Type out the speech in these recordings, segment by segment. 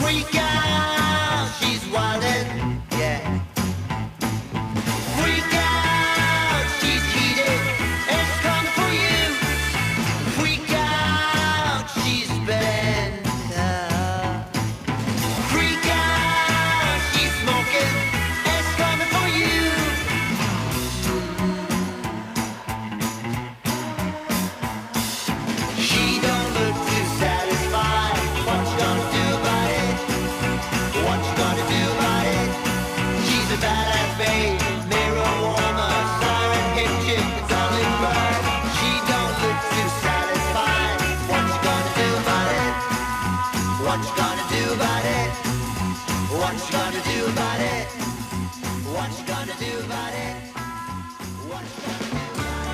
Freak out, she's wildin', yeah. Freak out, she's heated, it's coming for you. Freak out, she's bent. Freak out, she's smoking, it's coming for you. She don't look too satisfied. What you gonna do about it? What you gonna do about it? She's a badass babe, mirror warmer, siren hip chick, darling bird. She don't look too satisfied. What you gonna do about it? What you gonna do about it? What you gonna do about it? What you gonna do about it? What you gonna do about it?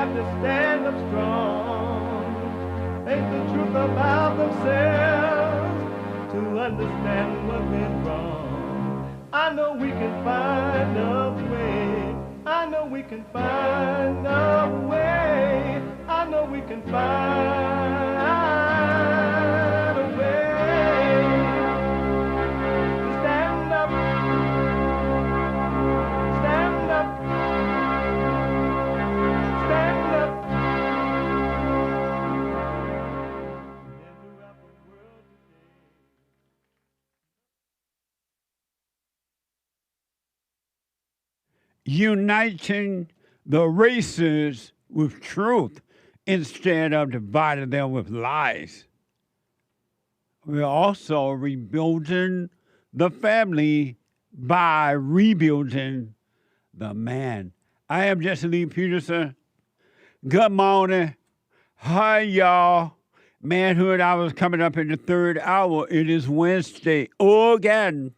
have to stand up strong, face the truth about themselves, to understand what went wrong. I know we can find a way. I know we can find a way. I know we can find a way to stand up, stand up, stand up. Uniting the races with truth instead of dividing them with lies. We're also rebuilding the family by rebuilding the man. I am Jesse Lee Peterson. Good morning. Hi, y'all. Manhood Hour is coming up in the third hour. It is Wednesday again.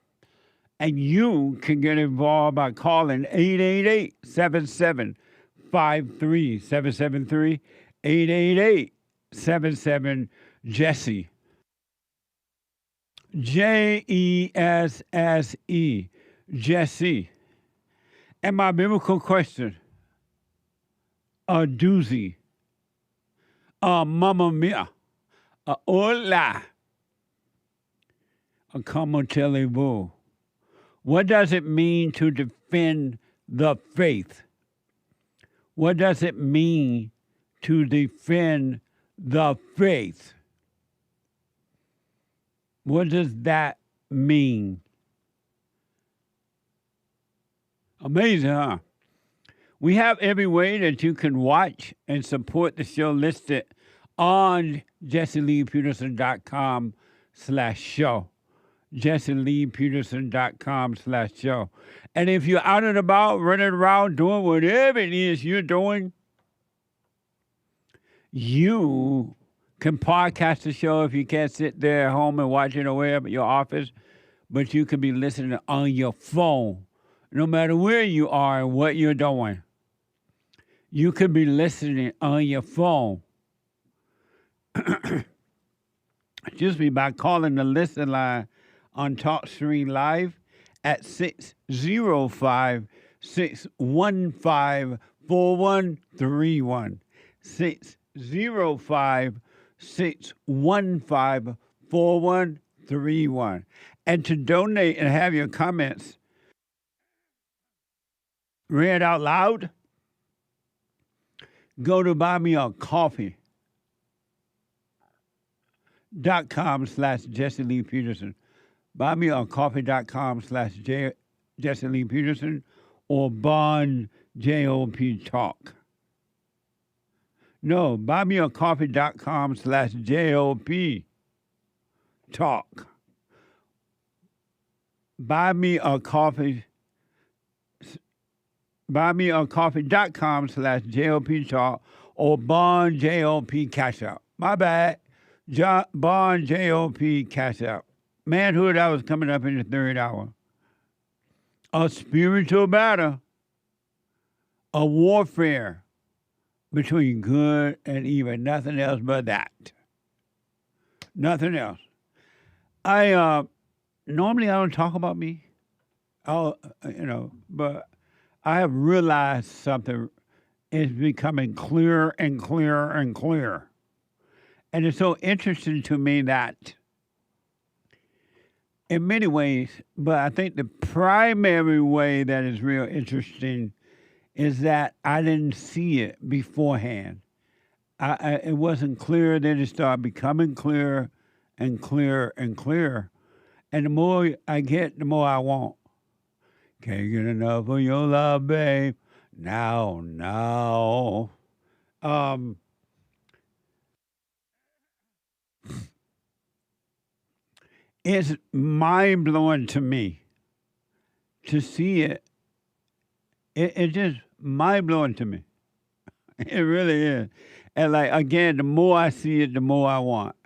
And you can get involved by calling 888-7753-773, 888-77-JESSE. Jesse, Jesse. And my biblical question, a doozy, a mamma mia, a hola, a como te le va. What does it mean to defend the faith? What does it mean to defend the faith? What does that mean? Amazing, huh? We have every way that you can watch and support the show listed on jesseleepeterson.com/show. jesseleepeterson.com/show. And if you're out and about, running around, doing whatever it is you're doing, you can podcast the show if you can't sit there at home and watch it or wherever at your office, but you can be listening on your phone, no matter where you are and what you're doing. You could be listening on your phone. Excuse me, by calling the listen line on TalkStream Live at 605-615-4131. 605-615-4131. And to donate and have your comments read out loud, go to buymeacoffee.com/Jesse Lee Peterson. Buymeacoffee.com/Jesse Lee Peterson or Bond JLP Talk. No, buymeacoffee.com/JLP Talk. Buymeacoffee.com/JLP Talk or Bond JLP Cash Out. My bad. Bond JLP Cash Out. Manhood Hour is coming up in the third hour. A spiritual battle, a warfare between good and evil. Nothing else but that. Nothing else. Normally I don't talk about me. But I have realized something is becoming clearer and clearer and clearer. And it's so interesting to me that in many ways, but I think the primary way that is real interesting is that I didn't see it beforehand. It wasn't clear, then it started becoming clearer and clearer and clearer. And the more I get, the more I want. Can't get enough of your love, babe. Now. It's mind-blowing to me to see it. It's just mind-blowing to me. It really is. And again, the more I see it, the more I want.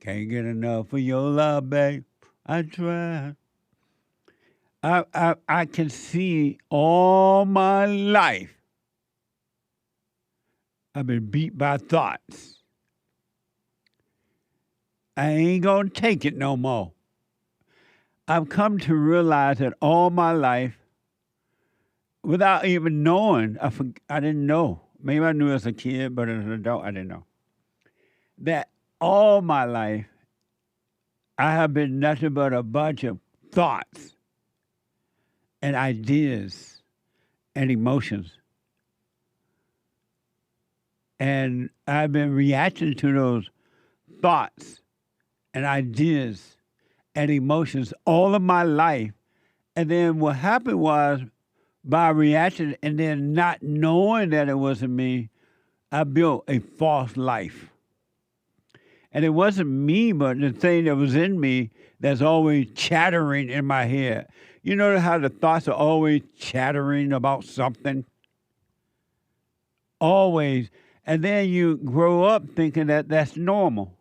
Can't get enough of your love, babe. I try. I can see all my life I've been beat by thoughts. I ain't gonna take it no more. I've come to realize that all my life, without even knowing, I didn't know. Maybe I knew as a kid, but as an adult, I didn't know. That all my life, I have been nothing but a bunch of thoughts and ideas and emotions. And I've been reacting to those thoughts and ideas and emotions all of my life. And then what happened was, by reaction and then not knowing that it wasn't me, I built a false life. And it wasn't me, but the thing that was in me that's always chattering in my head. You know how the thoughts are always chattering about something? Always. And then you grow up thinking that that's normal.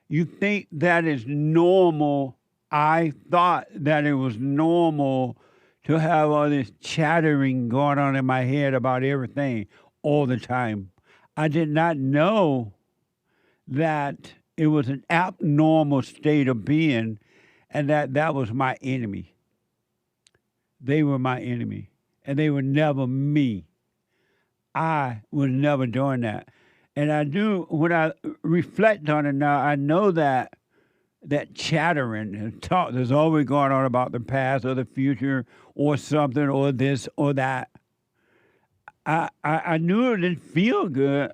You think that is normal. I thought that it was normal to have all this chattering going on in my head about everything all the time. I did not know that it was an abnormal state of being and that was my enemy. They were my enemy, and they were never me. I was never doing that. And I do, when I reflect on it now, I know that chattering and talk that's always going on about the past or the future or something or this or that. I knew it didn't feel good.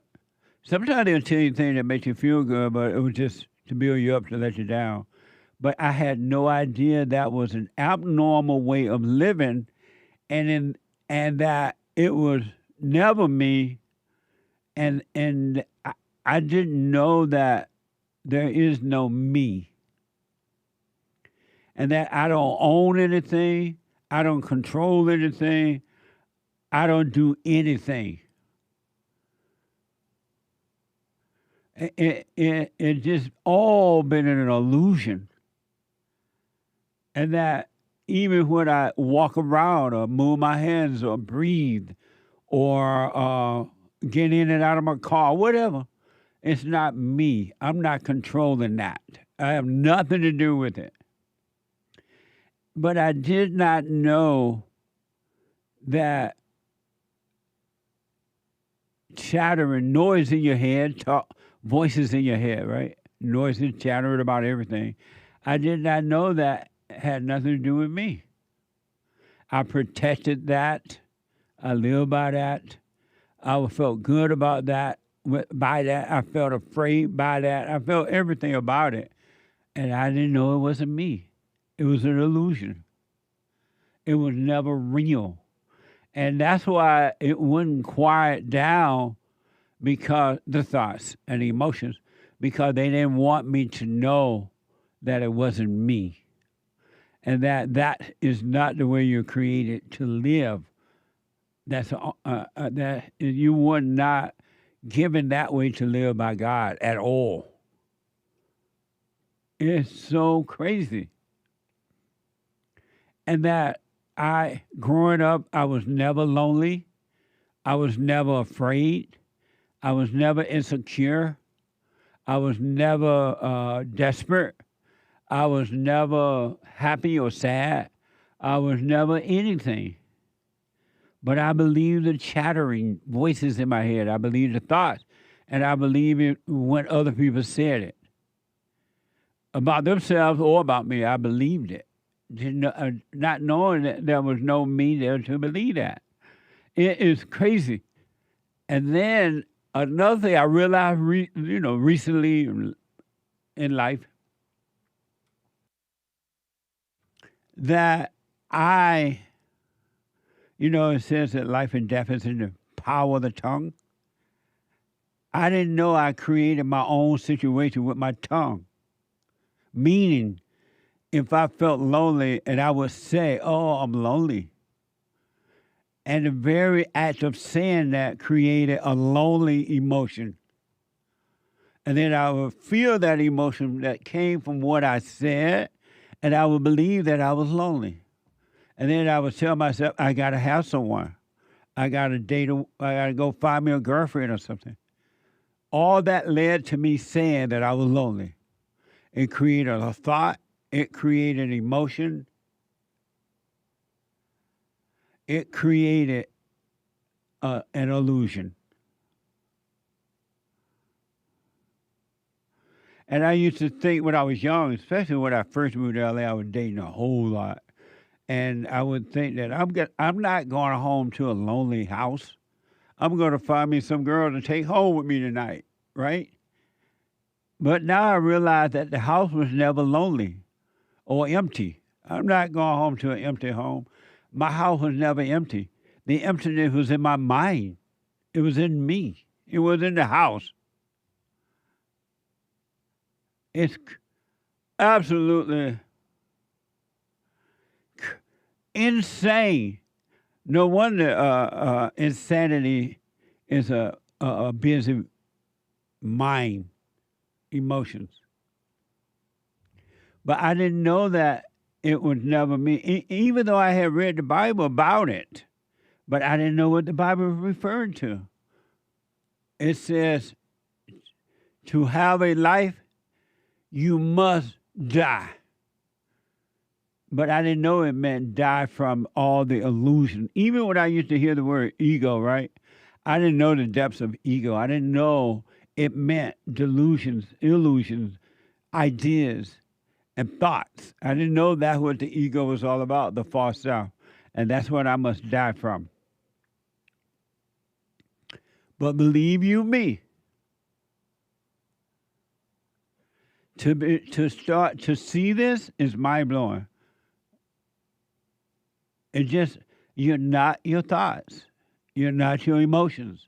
Sometimes they'll tell you things that make you feel good, but it was just to build you up to let you down. But I had no idea that was an abnormal way of living, and that it was never me, and I didn't know that there is no me, and that I don't own anything, I don't control anything, I don't do anything. It just all been an illusion. And that even when I walk around or move my hands or breathe or get in and out of my car, whatever, it's not me. I'm not controlling that. I have nothing to do with it. But I did not know that chattering, noise in your head, voices in your head, right? Noises chattering about everything. I did not know that had nothing to do with me. I protected that. I lived by that. I felt good about that. By that, I felt afraid by that. I felt everything about it. And I didn't know it wasn't me. It was an illusion. It was never real. And that's why it wouldn't quiet down, because the thoughts and the emotions, because they didn't want me to know that it wasn't me. And that is not the way you're created to live. That's that you were not given that way to live by God at all. It's so crazy. And that growing up, I was never lonely. I was never afraid. I was never insecure. I was never desperate. I was never happy or sad. I was never anything. But I believe the chattering voices in my head. I believe the thoughts. And I believe it when other people said it. About themselves or about me, I believed it. Not knowing that there was no me there to believe that. It is crazy. And then another thing I realized, recently in life, that it says that life and death is in the power of the tongue. I didn't know I created my own situation with my tongue. Meaning, if I felt lonely and I would say, oh, I'm lonely. And the very act of saying that created a lonely emotion. And then I would feel that emotion that came from what I said, and I would believe that I was lonely. And then I would tell myself, I got to have someone. I got to go find me a girlfriend or something. All that led to me saying that I was lonely. It created a thought. It created emotion. It created an illusion. And I used to think when I was young, especially when I first moved to LA, I was dating a whole lot. And I would think that I'm not going home to a lonely house. I'm going to find me some girl to take home with me tonight, right? But now I realize that the house was never lonely or empty. I'm not going home to an empty home. My house was never empty. The emptiness was in my mind. It was in me. It was in the house. It's absolutely insane. No wonder insanity is a busy mind, emotions. But I didn't know that it was never me, even though I had read the Bible about it. But I didn't know what the Bible was referring to. It says, to have a life, you must die. But I didn't know it meant die from all the illusion. Even when I used to hear the word ego, right? I didn't know the depths of ego. I didn't know it meant delusions, illusions, ideas, and thoughts. I didn't know that's what the ego was all about, the false self. And that's what I must die from. But believe you me, to start to see this is mind-blowing. It's just, you're not your thoughts. You're not your emotions.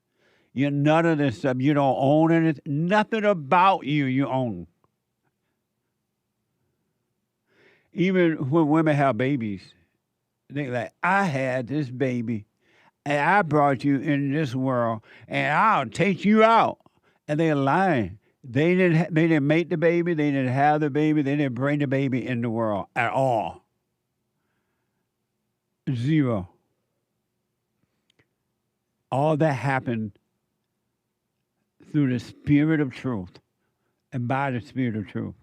You're none of this stuff. You don't own anything. Nothing about you own. Even when women have babies, they're like, I had this baby, and I brought you in this world, and I'll take you out. And they're lying. They didn't make the baby. They didn't have the baby. They didn't bring the baby in the world at all. Zero. All that happened through the spirit of truth and by the spirit of truth.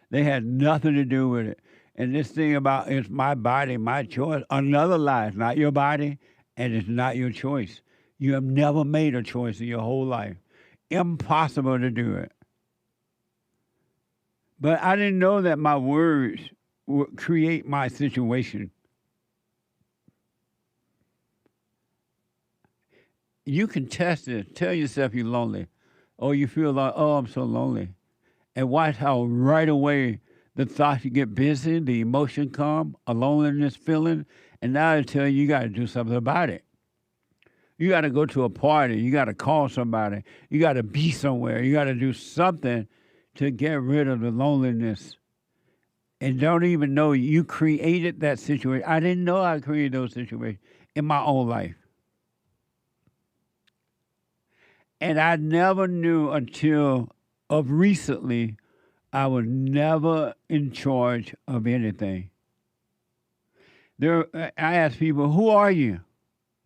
They had nothing to do with it. And this thing about it's my body, my choice, another lie. It's not your body and it's not your choice. You have never made a choice in your whole life. Impossible to do it. But I didn't know that my words would create my situation. You can test it. Tell yourself you're lonely. Or you feel like, oh, I'm so lonely. And watch how right away the thoughts get busy, the emotion come, a loneliness feeling, and now I tell you got to do something about it. You got to go to a party. You got to call somebody. You got to be somewhere. You got to do something to get rid of the loneliness. And don't even know you created that situation. I didn't know I created those situations in my own life. And I never knew until of recently I was never in charge of anything. I ask people, who are you?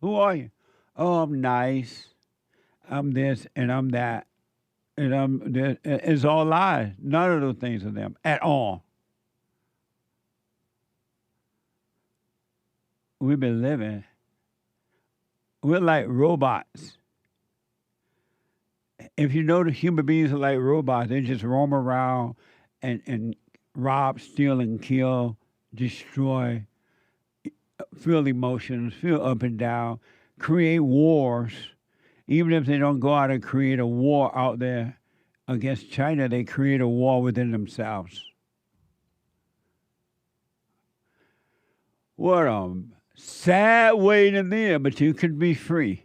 Who are you? Oh, I'm nice. I'm this and I'm that. And I'm this. It's all lies. None of those things are them at all. We've been living. We're like robots. If you know the human beings are like robots, they just roam around and rob, steal, and kill, destroy, feel emotions, feel up and down, create wars. Even if they don't go out and create a war out there against China, they create a war within themselves. What a sad way to live, but you can be free.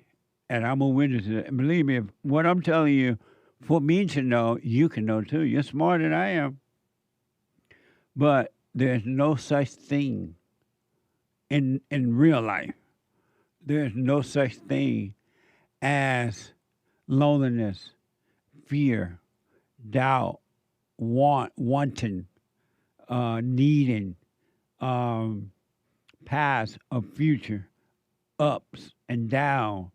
And I'm a witness to it. And believe me, what I'm telling you, for me to know, you can know too. You're smarter than I am. But there's no such thing in real life. There's no such thing as loneliness, fear, doubt, wanting, needing, past or future, ups and downs,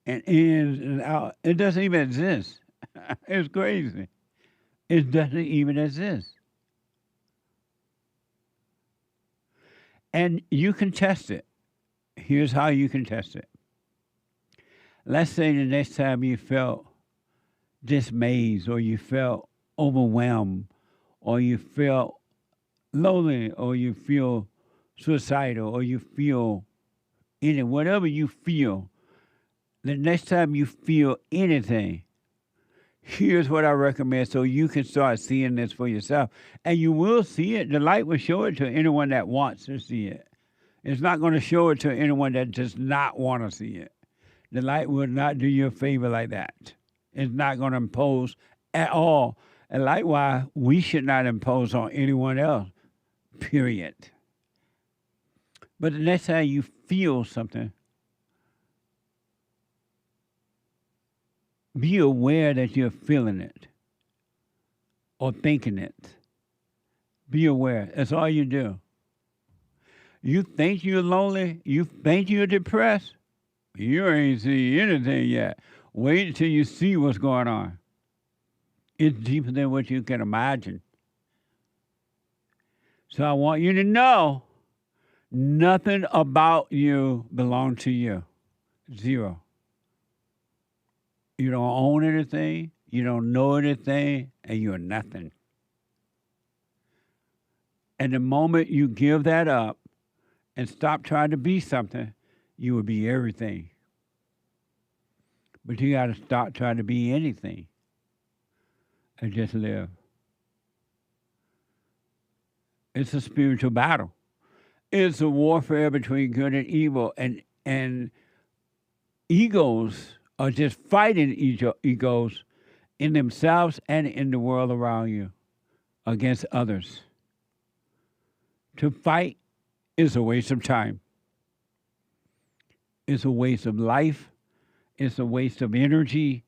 and ins and out. It doesn't even exist. It's crazy. It doesn't even exist. And you can test it. Here's how you can test it. Let's say the next time you felt dismayed or you felt overwhelmed or you felt lonely or you feel suicidal or you feel whatever you feel, the next time you feel anything, here's what I recommend so you can start seeing this for yourself. And you will see it. The light will show it to anyone that wants to see it. It's not going to show it to anyone that does not want to see it. The light will not do you a favor like that. It's not going to impose at all. And likewise, we should not impose on anyone else, period. But the next time you feel something, be aware that you're feeling it or thinking it. Be aware. That's all you do. You think you're lonely? You think you're depressed? You ain't seen anything yet. Wait until you see what's going on. It's deeper than what you can imagine. So I want you to know nothing about you belongs to you. Zero. You don't own anything, you don't know anything, and you're nothing. And the moment you give that up and stop trying to be something, you will be everything. But you got to stop trying to be anything and just live. It's a spiritual battle. It's a warfare between good and evil, and egos are just fighting egos in themselves and in the world around you against others. To fight is a waste of time. It's a waste of life. It's a waste of energy.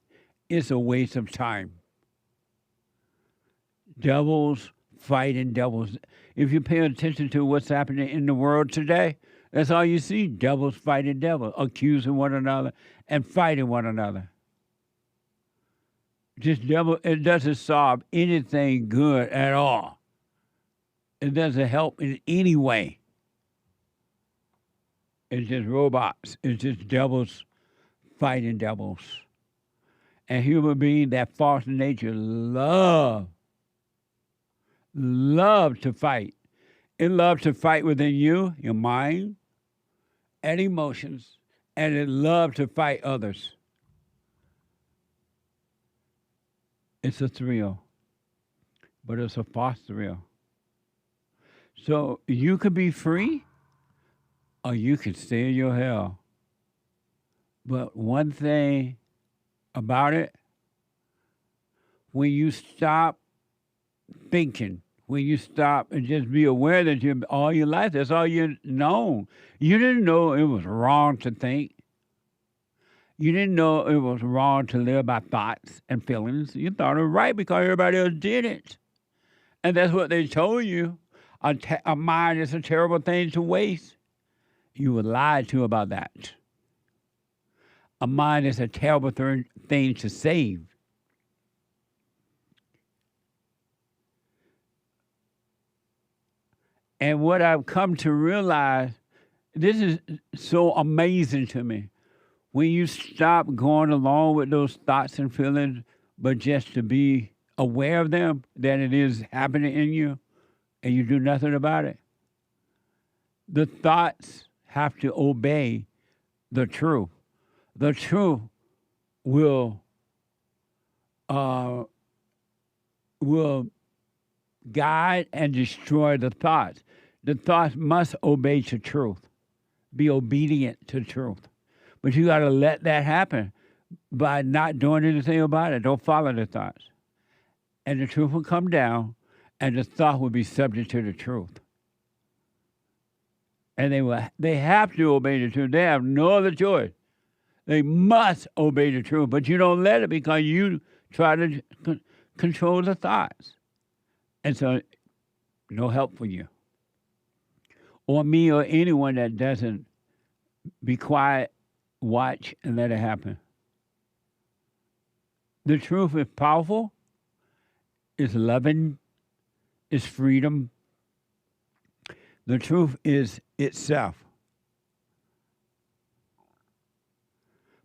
It's a waste of time. Devils fighting devils. If you pay attention to what's happening in the world today, that's all you see. Devils fighting devils, accusing one another and fighting one another. Just devil, it doesn't solve anything good at all. It doesn't help in any way. It's just robots. It's just devils fighting devils. And human beings, that false nature, love to fight. It loves to fight within you, your mind, and emotions, and it loves to fight others. It's a thrill, but it's a false thrill. So you could be free, or you could stay in your hell. But one thing about it, when you stop thinking, when you stop and just be aware that you all your life, that's all you know. You didn't know it was wrong to think. You didn't know it was wrong to live by thoughts and feelings. You thought it was right because everybody else did it. And that's what they told you. A mind is a terrible thing to waste. You were lied to about that. A mind is a terrible thing to save. And what I've come to realize, this is so amazing to me. When you stop going along with those thoughts and feelings, but just to be aware of them, that it is happening in you, and you do nothing about it. The thoughts have to obey the truth. The truth will guide and destroy the thoughts. The thoughts must obey to truth, be obedient to truth. But you got to let that happen by not doing anything about it. Don't follow the thoughts. And the truth will come down, and the thought will be subject to the truth. And they have to obey the truth. They have no other choice. They must obey the truth, but you don't let it because you try to control the thoughts. And so, no help for you. Or me or anyone that doesn't be quiet, watch, and let it happen. The truth is powerful, is loving, is freedom. The truth is itself.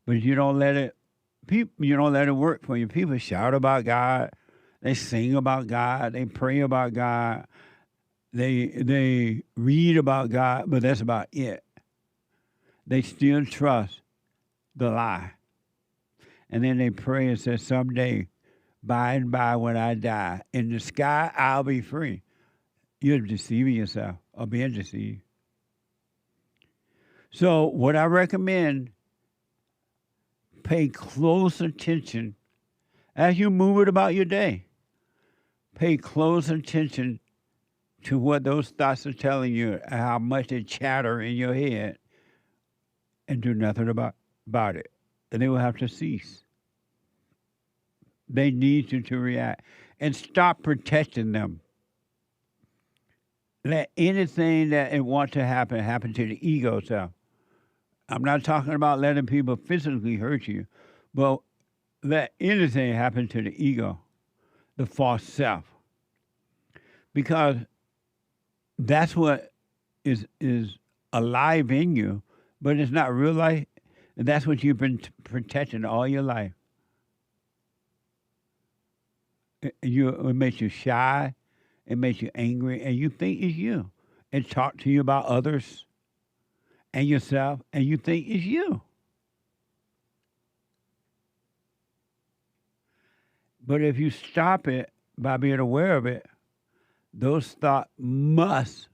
But you don't let it work for you. People shout about God, they sing about God, they pray about God, they read about God, but that's about it. They still trust the lie. And then they pray and say, someday, by and by when I die, in the sky I'll be free. You're deceiving yourself or being deceived. So what I recommend, pay close attention as you move it about your day. Pay close attention to what those thoughts are telling you, how much they chatter in your head, and do nothing about it. And they will have to cease. They need you to react. And stop protecting them. Let anything that it wants to happen to the ego self. I'm not talking about letting people physically hurt you, but let anything happen to the ego, the false self. Because that's what is alive in you, but it's not real life. And that's what you've been protecting all your life. It makes you shy, it makes you angry, and you think it's you. And talk to you about others and yourself, and you think it's you. But if you stop it by being aware of it, those thoughts must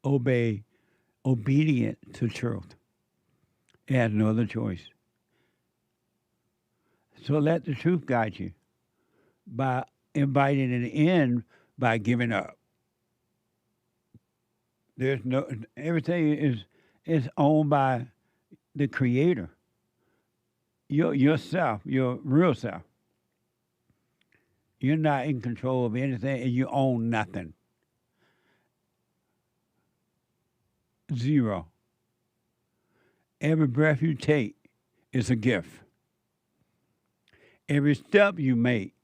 obedient to truth. It has no other choice. So let the truth guide you by inviting it in by giving up. Everything is owned by the Creator. Yourself, your real self. You're not in control of anything, and you own nothing. Zero. Every breath you take is a gift. Every step you make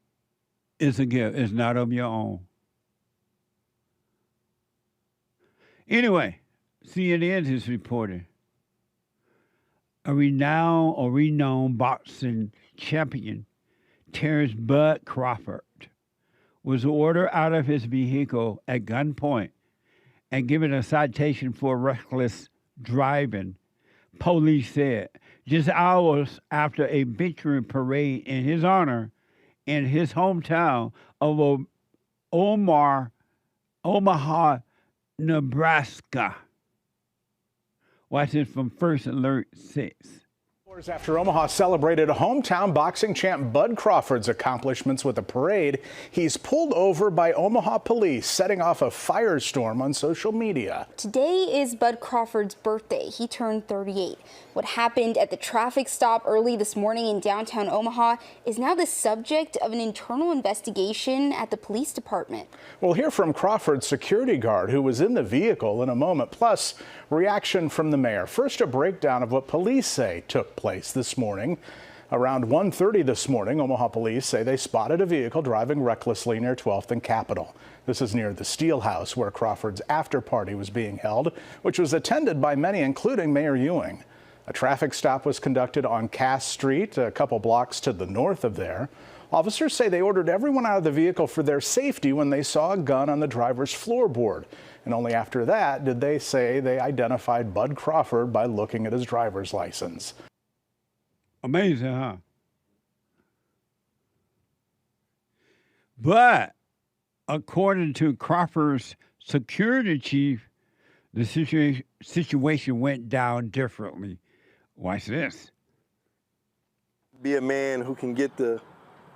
is a gift. It's not of your own. Anyway, CNN is reporting a renowned boxing champion, Terence Bud Crawford, was ordered out of his vehicle at gunpoint and given a citation for reckless driving. Police said just hours after a victory parade in his honor in his hometown of Omaha, Nebraska. Watch this from First Alert 6. After Omaha celebrated hometown boxing champ Bud Crawford's accomplishments with a parade, he's pulled over by Omaha police, setting off a firestorm on social media. Today is Bud Crawford's birthday. He turned 38. What happened at the traffic stop early this morning in downtown Omaha is now the subject of an internal investigation at the police department. We'll hear from Crawford's security guard who was in the vehicle in a moment, plus reaction from the mayor. First, a breakdown of what police say took place this morning. Around 1:30 this morning, Omaha police say they spotted a vehicle driving recklessly near 12th and Capitol. This is near the Steel House where Crawford's after party was being held, which was attended by many, including Mayor Ewing. A traffic stop was conducted on Cass Street, a couple blocks to the north of there. Officers say they ordered everyone out of the vehicle for their safety when they saw a gun on the driver's floorboard. And only after that did they say they identified Bud Crawford by looking at his driver's license. Amazing, huh? But according to Crawford's security chief, the situation went down differently. Watch this. Be a man who can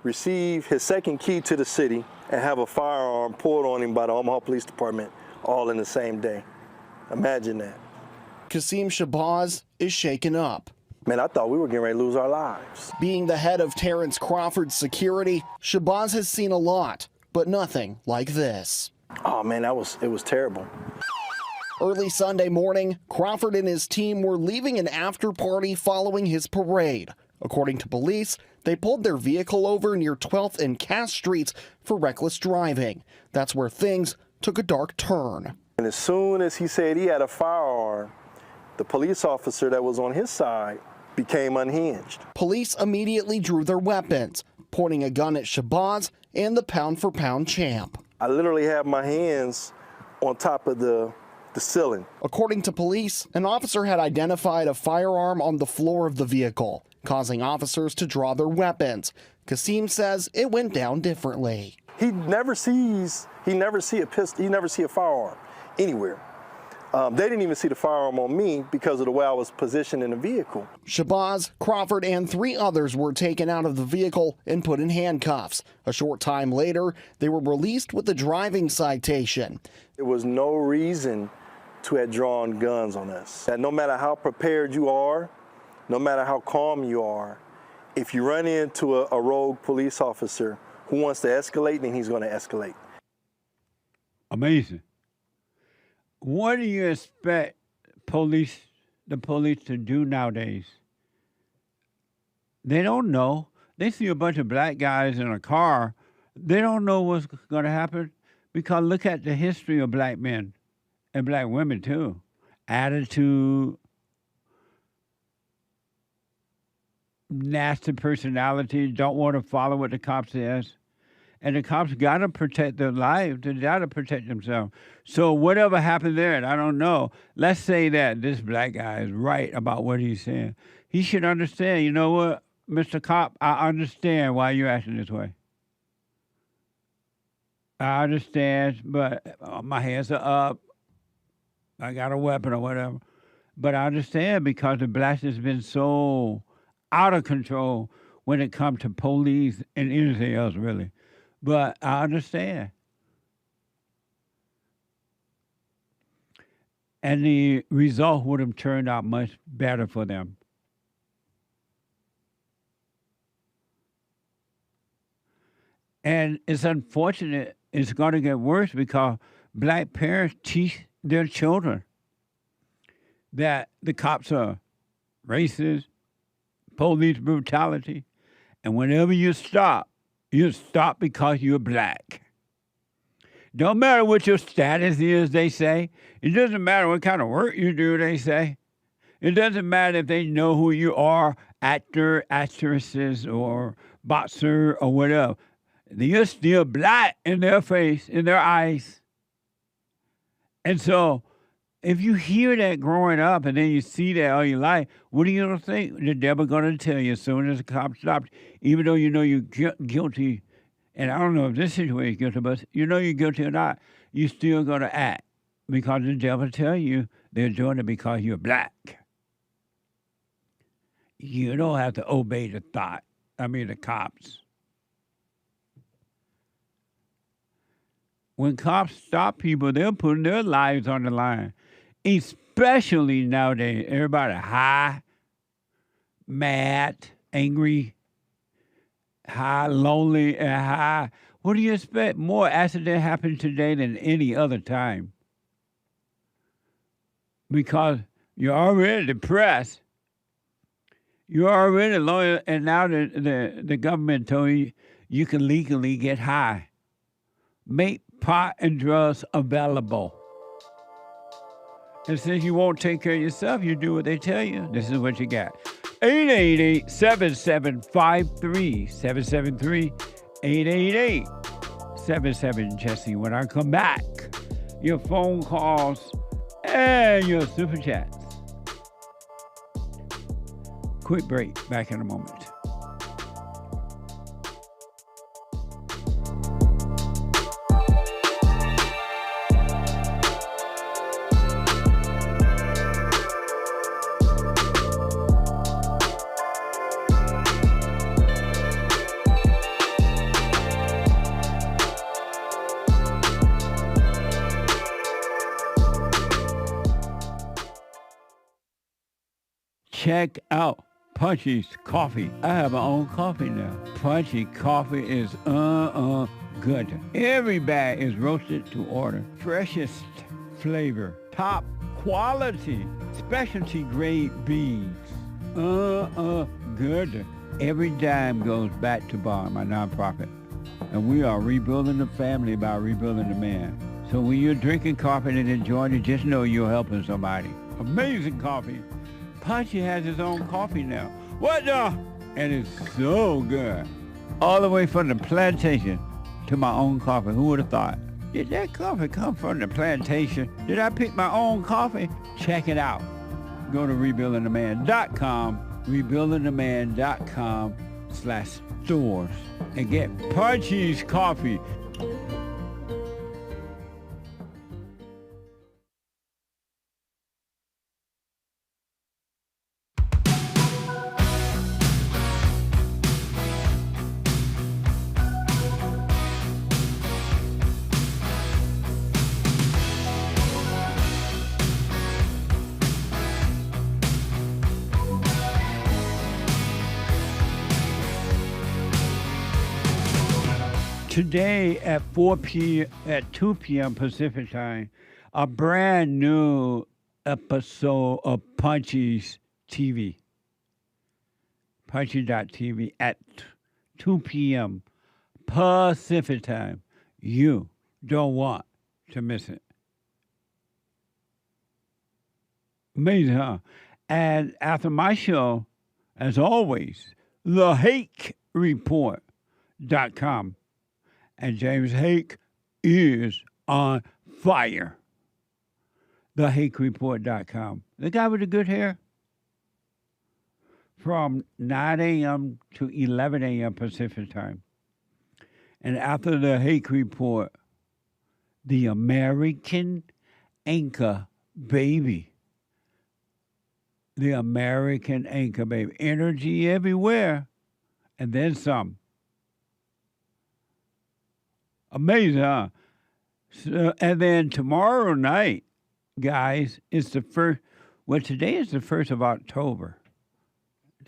receive his second key to the city and have a firearm pulled on him by the Omaha Police Department all in the same day. Imagine that. Kasim Shabazz is shaken up. Man, I thought we were getting ready to lose our lives. Being the head of Terence Crawford's security, Shabazz has seen a lot, but nothing like this. Oh man, it was terrible. Early Sunday morning, Crawford and his team were leaving an after party following his parade. According to police, they pulled their vehicle over near 12th and Cass Streets for reckless driving. That's where things took a dark turn. And as soon as he said he had a firearm, the police officer that was on his side became unhinged. Police immediately drew their weapons, pointing a gun at Shabazz and the pound-for-pound champ. I literally had my hands on top of the ceiling. According to police, an officer had identified a firearm on the floor of the vehicle, causing officers to draw their weapons. Kasim says it went down differently. He never see a pistol, he never see a firearm anywhere. They didn't even see the firearm on me because of the way I was positioned in the vehicle. Shabazz, Crawford, and 3 others were taken out of the vehicle and put in handcuffs. A short time later, they were released with a driving citation. There was no reason to have drawn guns on us. That no matter how prepared you are, no matter how calm you are, if you run into a rogue police officer who wants to escalate, then he's going to escalate. Amazing. What do you expect the police to do nowadays? They don't know. They see a bunch of black guys in a car. They don't know what's going to happen because look at the history of black men and black women too. Attitude, nasty personality, don't want to follow what the cop says. And the cops got to protect their lives. They got to protect themselves. So whatever happened there, and I don't know, let's say that this black guy is right about what he's saying. He should understand, you know what, Mr. Cop, I understand why you're acting this way. I understand, but my hands are up. I got a weapon or whatever. But I understand because the blacks has been so out of control when it comes to police and anything else, really. But I understand. And the result would have turned out much better for them. And it's unfortunate, it's going to get worse because black parents teach their children that the cops are racist, police brutality, and whenever you stop because you're black. Don't matter what your status is, they say. It doesn't matter what kind of work you do, they say. It doesn't matter if they know who you are, actor, actresses, or boxer, or whatever. You're still black in their face, in their eyes. And so, if you hear that growing up and then you see that all your life, what are you going to think? The devil going to tell you as soon as the cop stops, even though you know you're guilty, and I don't know if this situation is guilty, but you know you're guilty or not, you're still going to act because the devil tell you they're doing it because you're black. You don't have to obey the cops. When cops stop people, they're putting their lives on the line. Especially nowadays, everybody high, mad, angry, high, lonely, and high. What do you expect? More accidents happen today than any other time. Because you're already depressed. You're already lonely, and now the government told you you can legally get high. Make pot and drugs available. And since you won't take care of yourself, you do what they tell you. This is what you got. 888-7753, 773-888-77 Jesse. When I come back, your phone calls and your super chats. Quick break. Back in a moment. Check out Punchy's Coffee. I have my own coffee now. Punchy Coffee is good. Every bag is roasted to order. Freshest flavor. Top quality. Specialty grade beans. good. Every dime goes back to Bond, my nonprofit. And we are rebuilding the family by rebuilding the man. So when you're drinking coffee and enjoying it, just know you're helping somebody. Amazing coffee. Punchy has his own coffee now. What the? And it's so good. All the way from the plantation to my own coffee. Who would have thought? Did that coffee come from the plantation? Did I pick my own coffee? Check it out. Go to rebuildingtheman.com, rebuildingtheman.com/stores, and get Punchy's coffee. Today at 2 p.m. Pacific time, a brand new episode of Punchy's TV. Punchy.tv at 2 p.m. Pacific time. You don't want to miss it. Amazing, huh? And after my show, as always, thehakereport.com. And James Hake is on fire. TheHakeReport.com. The guy with the good hair. From 9 a.m. to 11 a.m. Pacific time. And after the Hake Report, the American Anchor Baby. The American Anchor Baby. Energy everywhere. And then some. Amazing, huh? So, and then tomorrow night, guys, it's the first. Well, today is the 1st of October.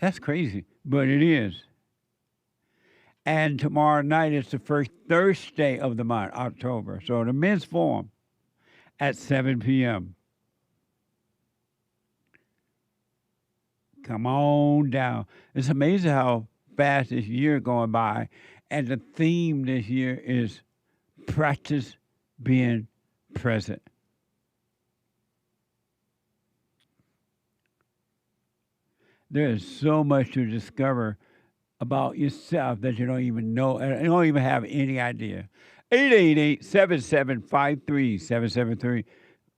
That's crazy, but it is. And tomorrow night is the first Thursday of the month, October. So the men's forum at 7 p.m. Come on down. It's amazing how fast this year going by. And the theme this year is practice being present. There is so much to discover about yourself that you don't even know, and you don't even have any idea. 888-7753-773,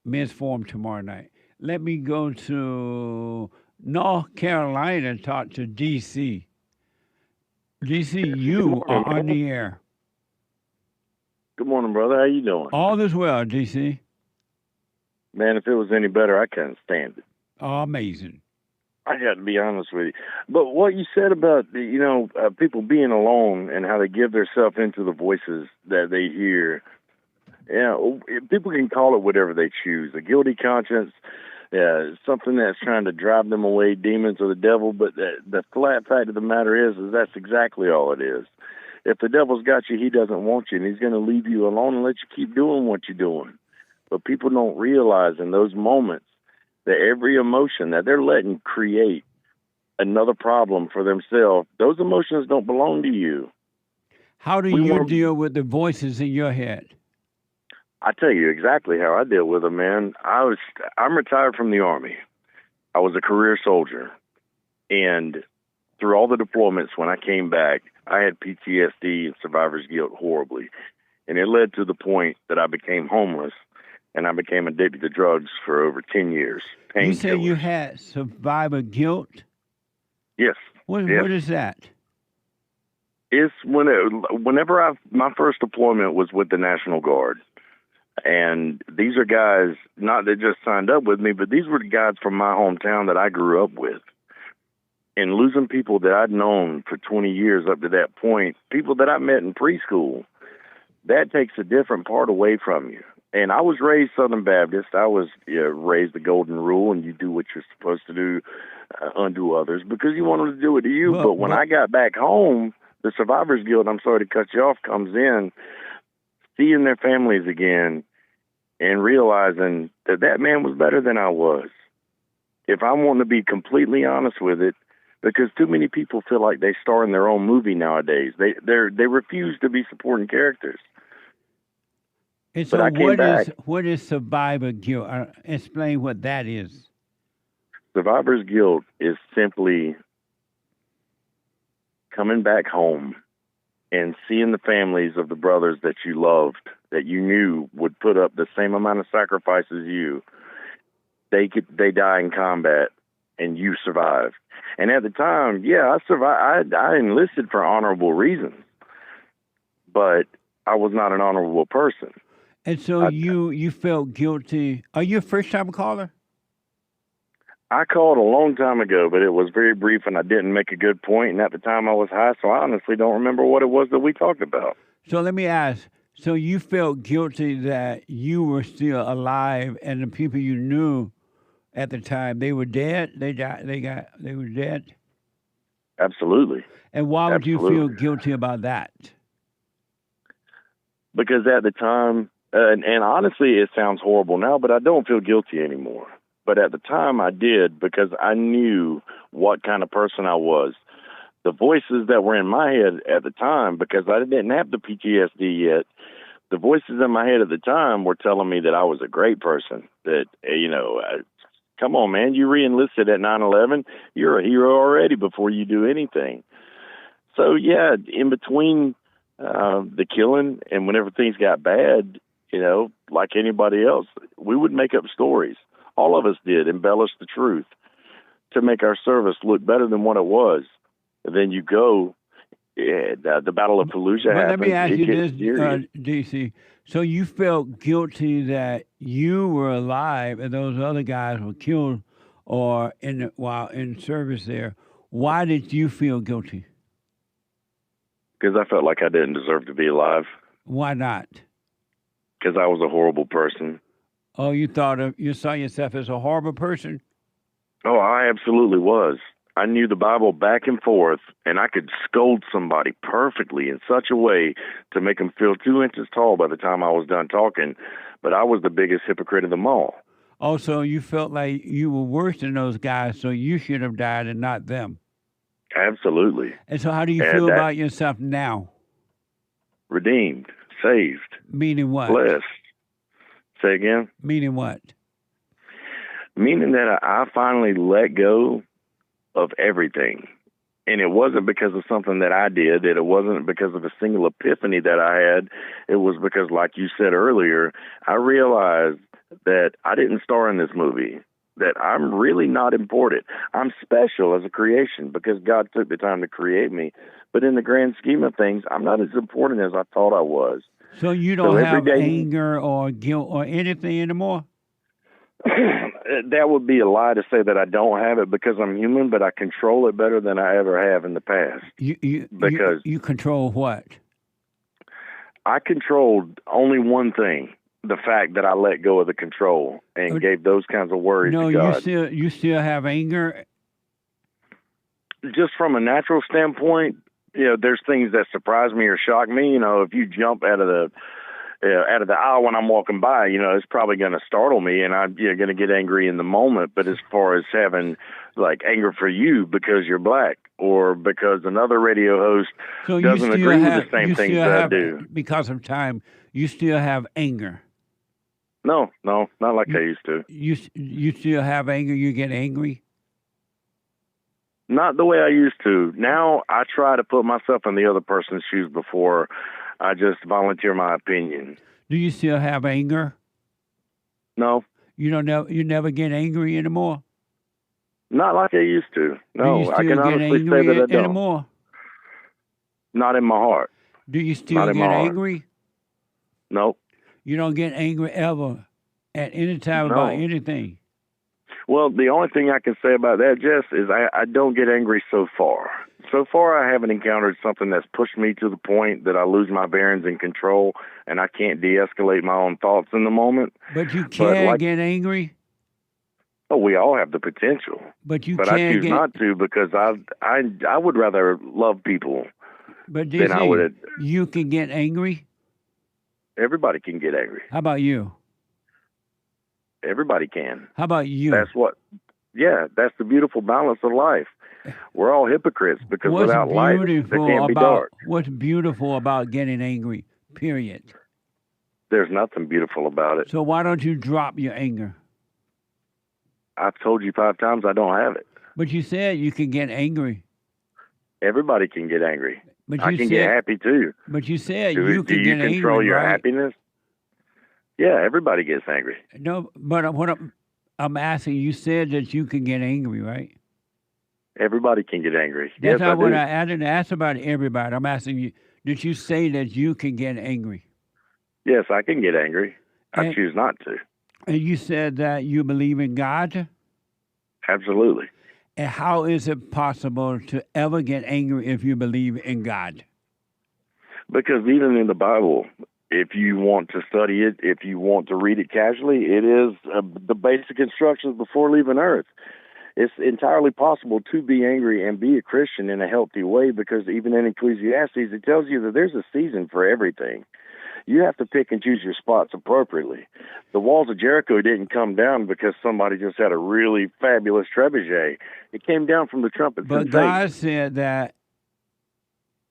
Men's Forum tomorrow night. Let me go to North Carolina and talk to D.C. D.C., you are on the air. Good morning, brother. How you doing? All is well, D.C. Man, if it was any better, I couldn't stand it. Oh, amazing. I got to be honest with you. But what you said about, people being alone and how they give themselves into the voices that they hear, people can call it whatever they choose. A guilty conscience, something that's trying to drive them away, demons or the devil. But the flat fact of the matter is that's exactly all it is. If the devil's got you, he doesn't want you, and he's going to leave you alone and let you keep doing what you're doing. But people don't realize in those moments that every emotion that they're letting create another problem for themselves, those emotions don't belong to you. How do you deal with the voices in your head? I tell you exactly how I deal with them, man. I'm retired from the Army. I was a career soldier. And through all the deployments, when I came back, I had PTSD and survivor's guilt horribly. And it led to the point that I became homeless, and I became addicted to drugs for over 10 years. You say you had survivor guilt? Yes. What is that? It's whenever my first deployment was with the National Guard. And these are guys, not that just signed up with me, but these were the guys from my hometown that I grew up with. And losing people that I'd known for 20 years up to that point, people that I met in preschool, that takes a different part away from you. And I was raised Southern Baptist. I was raised the golden rule, and you do what you're supposed to do unto others because you want them to do it to you. But when I got back home, the survivor's guilt, I'm sorry to cut you off, comes in, seeing their families again and realizing that man was better than I was. If I want to be completely honest with it, because too many people feel like they star in their own movie nowadays. They refuse to be supporting characters. And But so I came back. what is survivor guilt? Explain what that is. Survivor's guilt is simply coming back home and seeing the families of the brothers that you loved, that you knew would put up the same amount of sacrifice as you. They die in combat, and you survived. And at the time, yeah, I survived. I enlisted for honorable reasons, but I was not an honorable person. And so you felt guilty. Are you a first-time caller? I called a long time ago, but it was very brief, and I didn't make a good point. And at the time, I was high, so I honestly don't remember what it was that we talked about. So let me ask. So you felt guilty that you were still alive, and the people you knew at the time, they were dead? They died. They were dead? Absolutely. And why would you Absolutely. feel guilty about that? Because at the time, and honestly, it sounds horrible now, but I don't feel guilty anymore. But at the time, I did, because I knew what kind of person I was. The voices that were in my head at the time, because I didn't have the PTSD yet, the voices in my head at the time were telling me that I was a great person, that, come on, man, you re-enlisted at 9/11. You're a hero already before you do anything. So, yeah, in between the killing and whenever things got bad, like anybody else, we would make up stories. All of us did, embellish the truth to make our service look better than what it was. And then you go, the Battle of Fallujah But happens. let me ask it you gets this, serious. DC. So you felt guilty that you were alive and those other guys were killed or while in service there. Why did you feel guilty? Because I felt like I didn't deserve to be alive. Why not? Because I was a horrible person. Oh, you saw yourself as a horrible person? Oh, I absolutely was. I knew the Bible back and forth, and I could scold somebody perfectly in such a way to make them feel 2 inches tall by the time I was done talking. But I was the biggest hypocrite of them all. Also, you felt like you were worse than those guys, so you should have died and not them. Absolutely. And so how do you feel about yourself now? Redeemed, saved, Meaning what? blessed. Say again? Meaning what? Meaning that I finally let go of everything. And it wasn't because of something that I did. It wasn't because of a single epiphany that I had. It was because, like you said earlier, I realized that I didn't star in this movie, that I'm really not important. I'm special as a creation because God took the time to create me. But in the grand scheme of things, I'm not as important as I thought I was. So you don't have day, anger or guilt or anything anymore? That would be a lie to say that I don't have it, because I'm human, but I control it better than I ever have in the past. You control what? I controlled only one thing, the fact that I let go of the control and gave those kinds of worries to God. No, you still have anger? Just from a natural standpoint, there's things that surprise me or shock me. If you jump out of the aisle when I'm walking by, it's probably going to startle me, and I'm going to get angry in the moment. But as far as having like anger for you because you're black or because another radio host doesn't agree with the same things that I do, because of time, you still have anger? No, not like I used to. You still have anger? You get angry? Not the way I used to. Now I try to put myself in the other person's shoes before I just volunteer my opinion. Do you still have anger? No. You never get angry anymore? Not like I used to. No, I can honestly say that I don't. Anymore? Not in my heart. Do you still get angry? No. You don't get angry ever at any time about anything? Well, the only thing I can say about that, Jess, is I don't get angry so far. So far, I haven't encountered something that's pushed me to the point that I lose my bearings and control, and I can't de-escalate my own thoughts in the moment. But you can get angry? Oh, we all have the potential. But I choose not to, because I would rather love people than I would. You can get angry? Everybody can get angry. How about you? Everybody can. How about you? That's the beautiful balance of life. We're all hypocrites because What's without light, there beautiful can't be about dark. what's beautiful about getting angry? Period. There's nothing beautiful about it. So why don't you drop your anger? I've told you 5 times I don't have it. But you said you can get angry. Everybody can get angry. But I you can said, get happy too. But you said Do you can you get control angry, your right? happiness? Yeah, everybody gets angry. No, but what I'm asking, you said that you can get angry, right? Everybody can get angry. That's yes, not I what do. I didn't ask about everybody. I'm asking you, did you say that you can get angry? Yes, I can get angry. I And- choose not to. And you said that you believe in God? Absolutely. And how is it possible to ever get angry if you believe in God? Because even in the Bible, if you want to study it, if you want to read it casually, it is the basic instructions before leaving Earth. It's entirely possible to be angry and be a Christian in a healthy way, because even in Ecclesiastes, it tells you that there's a season for everything. You have to pick and choose your spots appropriately. The walls of Jericho didn't come down because somebody just had a really fabulous trebuchet. It came down from the trumpets. But and God Satan. said that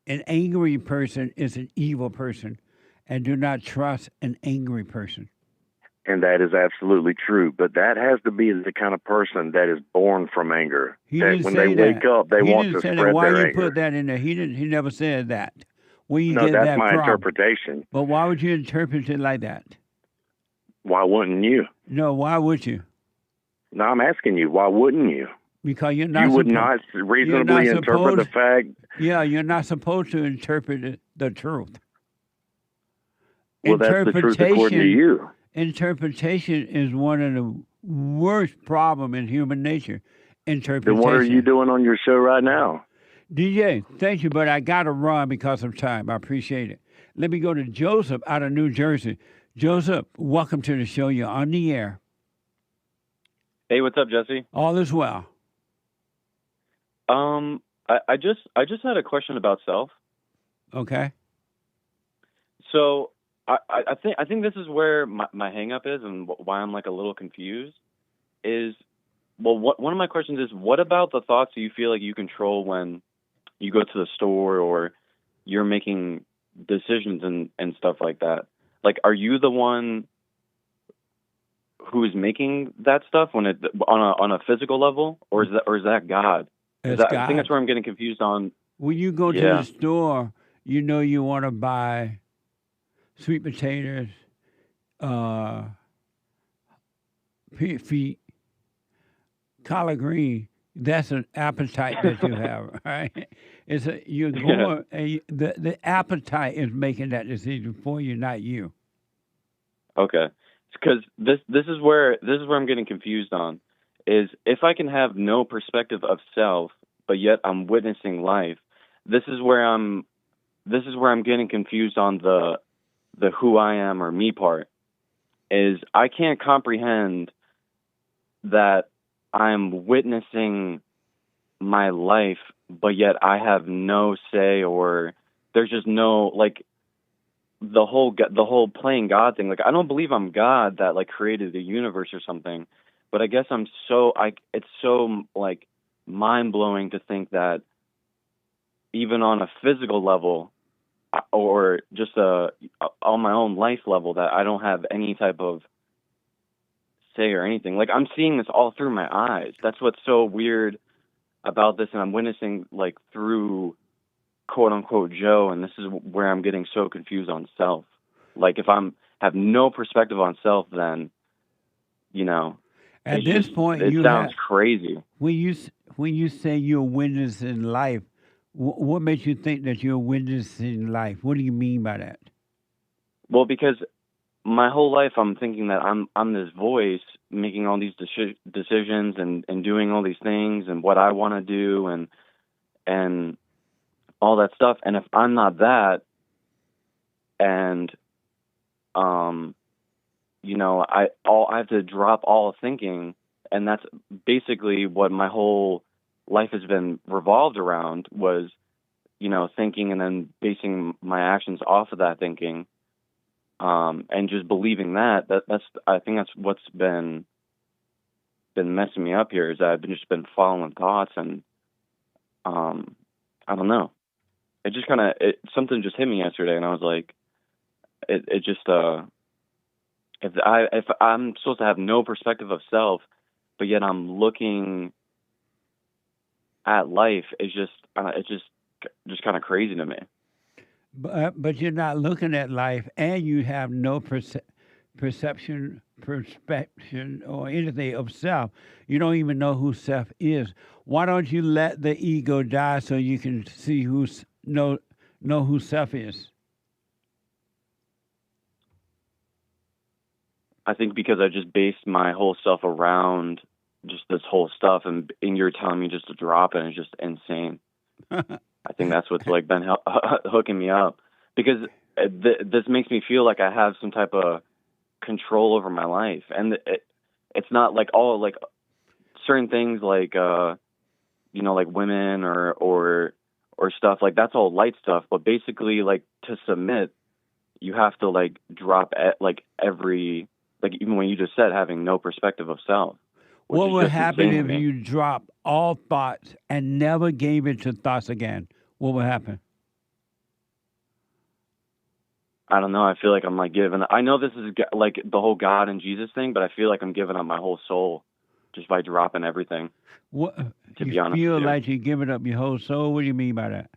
an angry person is an evil person, and do not trust an angry person. And that is absolutely true. But that has to be the kind of person that is born from anger. He That didn't when say they that. wake up, they He want didn't to say spread that. Why their you anger. put that in there? He never said that. Where you No, get that's that my from? interpretation. But why would you interpret it like that? Why wouldn't you? No, why would you? No, I'm asking you, why wouldn't you? Because you're not. You would suppo- not you're reasonably not interpret the supposed- fact. Yeah, you're not supposed to interpret the truth. Well, that's the truth according to you. Interpretation is one of the worst problems in human nature. Interpretation. Then what are you doing on your show right now? DJ, thank you, but I got to run because of time. I appreciate it. Let me go to Joseph out of New Jersey. Joseph, welcome to the show. You're on the air. Hey, what's up, Jesse? All is well. I just had a question about self. Okay. So I think this is where my hang up is, and why I'm like a little confused is, well, one of my questions is, what about the thoughts that you feel like you control when you go to the store or you're making decisions and stuff like that? Like, are you the one who is making that stuff when it on a physical level, or is that God? It's I God. think that's where I'm getting confused on. When you go to the store, you know you want to buy sweet potatoes, pig feet, collard green. That's an appetite that you have, right? You're going. The appetite is making that decision for you, not you. Okay, because this is where I'm getting confused on is if I can have no perspective of self, but yet I'm witnessing life. This is where I'm getting confused on the who I am or me part. Is I can't comprehend that I'm witnessing my life, but yet I have no say, or there's just no, like, the whole playing God thing. Like, I don't believe I'm God that like created the universe or something, but I guess it's so like mind blowing to think that even on a physical level or just on my own life level that I don't have any type of say or anything. Like, I'm seeing this all through my eyes. That's what's so weird about this, and I'm witnessing like through quote unquote Joe, and this is where I'm getting so confused on self. Like, if have no perspective on self, then at this point it sounds crazy. When you say you're witnessing life, what makes you think that you're witnessing life? What do you mean by that? Well, because my whole life I'm thinking that I'm this voice making all these decisions and doing all these things and what I want to do and all that stuff. And if I'm not that, and I have to drop all thinking, and that's basically what my whole life has been revolved around, was thinking and then basing my actions off of that thinking, and just believing that's I think that's what's been messing me up here, is that I've just been following thoughts and I don't know. It just kind of something just hit me yesterday, and I was like, it just if I'm supposed to have no perspective of self, but yet I'm looking at life, it's just kind of crazy to me. But you're not looking at life, and you have no perception, or anything of self. You don't even know who self is. Why don't you let the ego die so you can see know who self is? I think because I just based my whole self around just this whole stuff, and you're telling me just to drop it, and it's just insane. I think that's what's like been hooking me up, because this makes me feel like I have some type of control over my life, and it's not like all like certain things like like women or stuff like that's all light stuff, but basically like to submit, you have to like drop every, like even when you just said having no perspective of self. What would happen if you dropped all thoughts and never gave it to thoughts again? What would happen? I don't know. I feel like I'm like giving. I know this is like the whole God and Jesus thing, but I feel like I'm giving up my whole soul just by dropping everything. What to be honest, you feel like you're giving up your whole soul? What do you mean by that?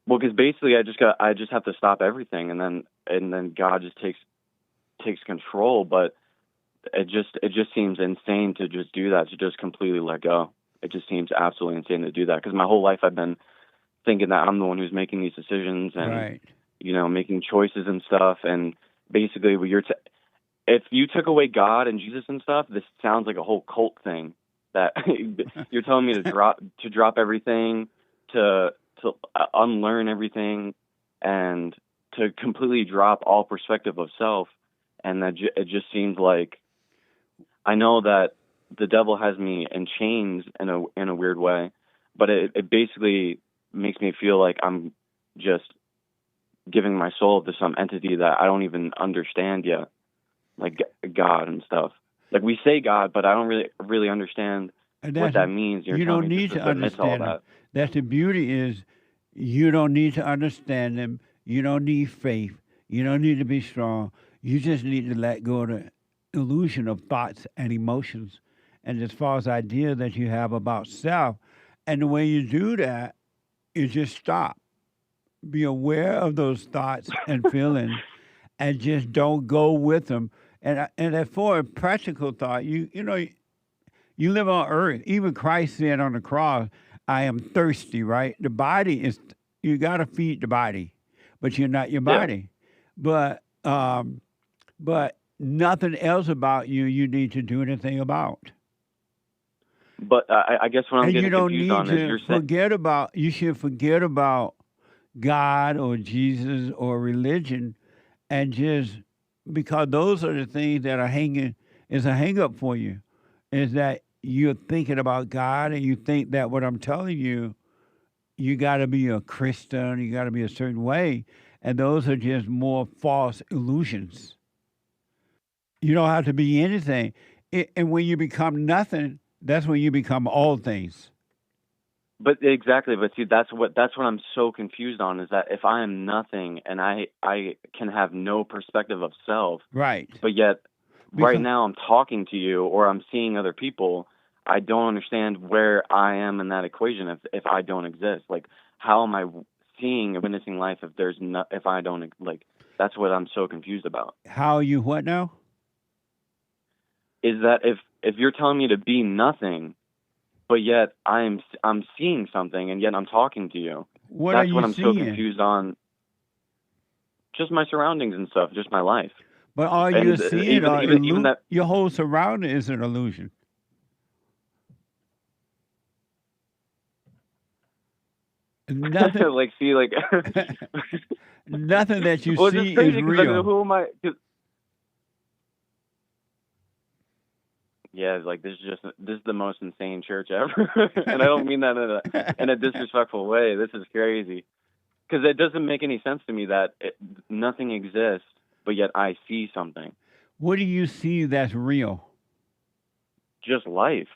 Well, because basically, I just have to stop everything, and then God just takes control. But it just seems insane to just do that, to just completely let go. It just seems absolutely insane to do that, because my whole life I've been thinking that I'm the one who's making these decisions and right. Making choices and stuff. And basically, if you took away God and Jesus and stuff, this sounds like a whole cult thing. That you're telling me to drop everything, to unlearn everything, and to completely drop all perspective of self. And that it just seems like, I know that the devil has me in chains in a weird way, but it basically makes me feel like I'm just giving my soul to some entity that I don't even understand yet, like God and stuff. Like we say God, but I don't really understand what that means. You don't need to understand them. That's the beauty is you don't need to understand them. You don't need faith. You don't need to be strong. You just need to let go of the illusion of thoughts and emotions and as far as idea that you have about self. And the way you do that is just stop. Be aware of those thoughts and feelings and just don't go with them. And for a practical thought, you live on earth. Even Christ said on the cross, I am thirsty, right? The body is, you got to feed the body, but you're not your body. Yeah. But nothing else about you need to do anything about. But I guess what I'm getting confused on is you're saying you should forget about God or Jesus or religion, and just because those are the things that are is a hang up for you, is that you're thinking about God and you think that what I'm telling you, you got to be a Christian, you got to be a certain way, and those are just more false illusions. You don't have to be anything. And when you become nothing, that's when you become all things. But exactly. But see, that's what I'm so confused on, is that if I am nothing and I can have no perspective of self, right? But yet, right now I'm talking to you or I'm seeing other people, I don't understand where I am in that equation if I don't exist. Like, how am I seeing and witnessing life if I don't, like? That's what I'm so confused about. How are you what now? Is that if you're telling me to be nothing, but yet I'm seeing something, and yet I'm talking to you. That's what I'm seeing? So confused on. Just my surroundings and stuff, just my life. But all you're seeing even that your whole surrounding is an illusion. Nothing like see like nothing that you well, see crazy, is real. Who am I? Yeah, like this is the most insane church ever, and I don't mean that in a disrespectful way. This is crazy, because it doesn't make any sense to me that nothing exists, but yet I see something. What do you see that's real? Just life.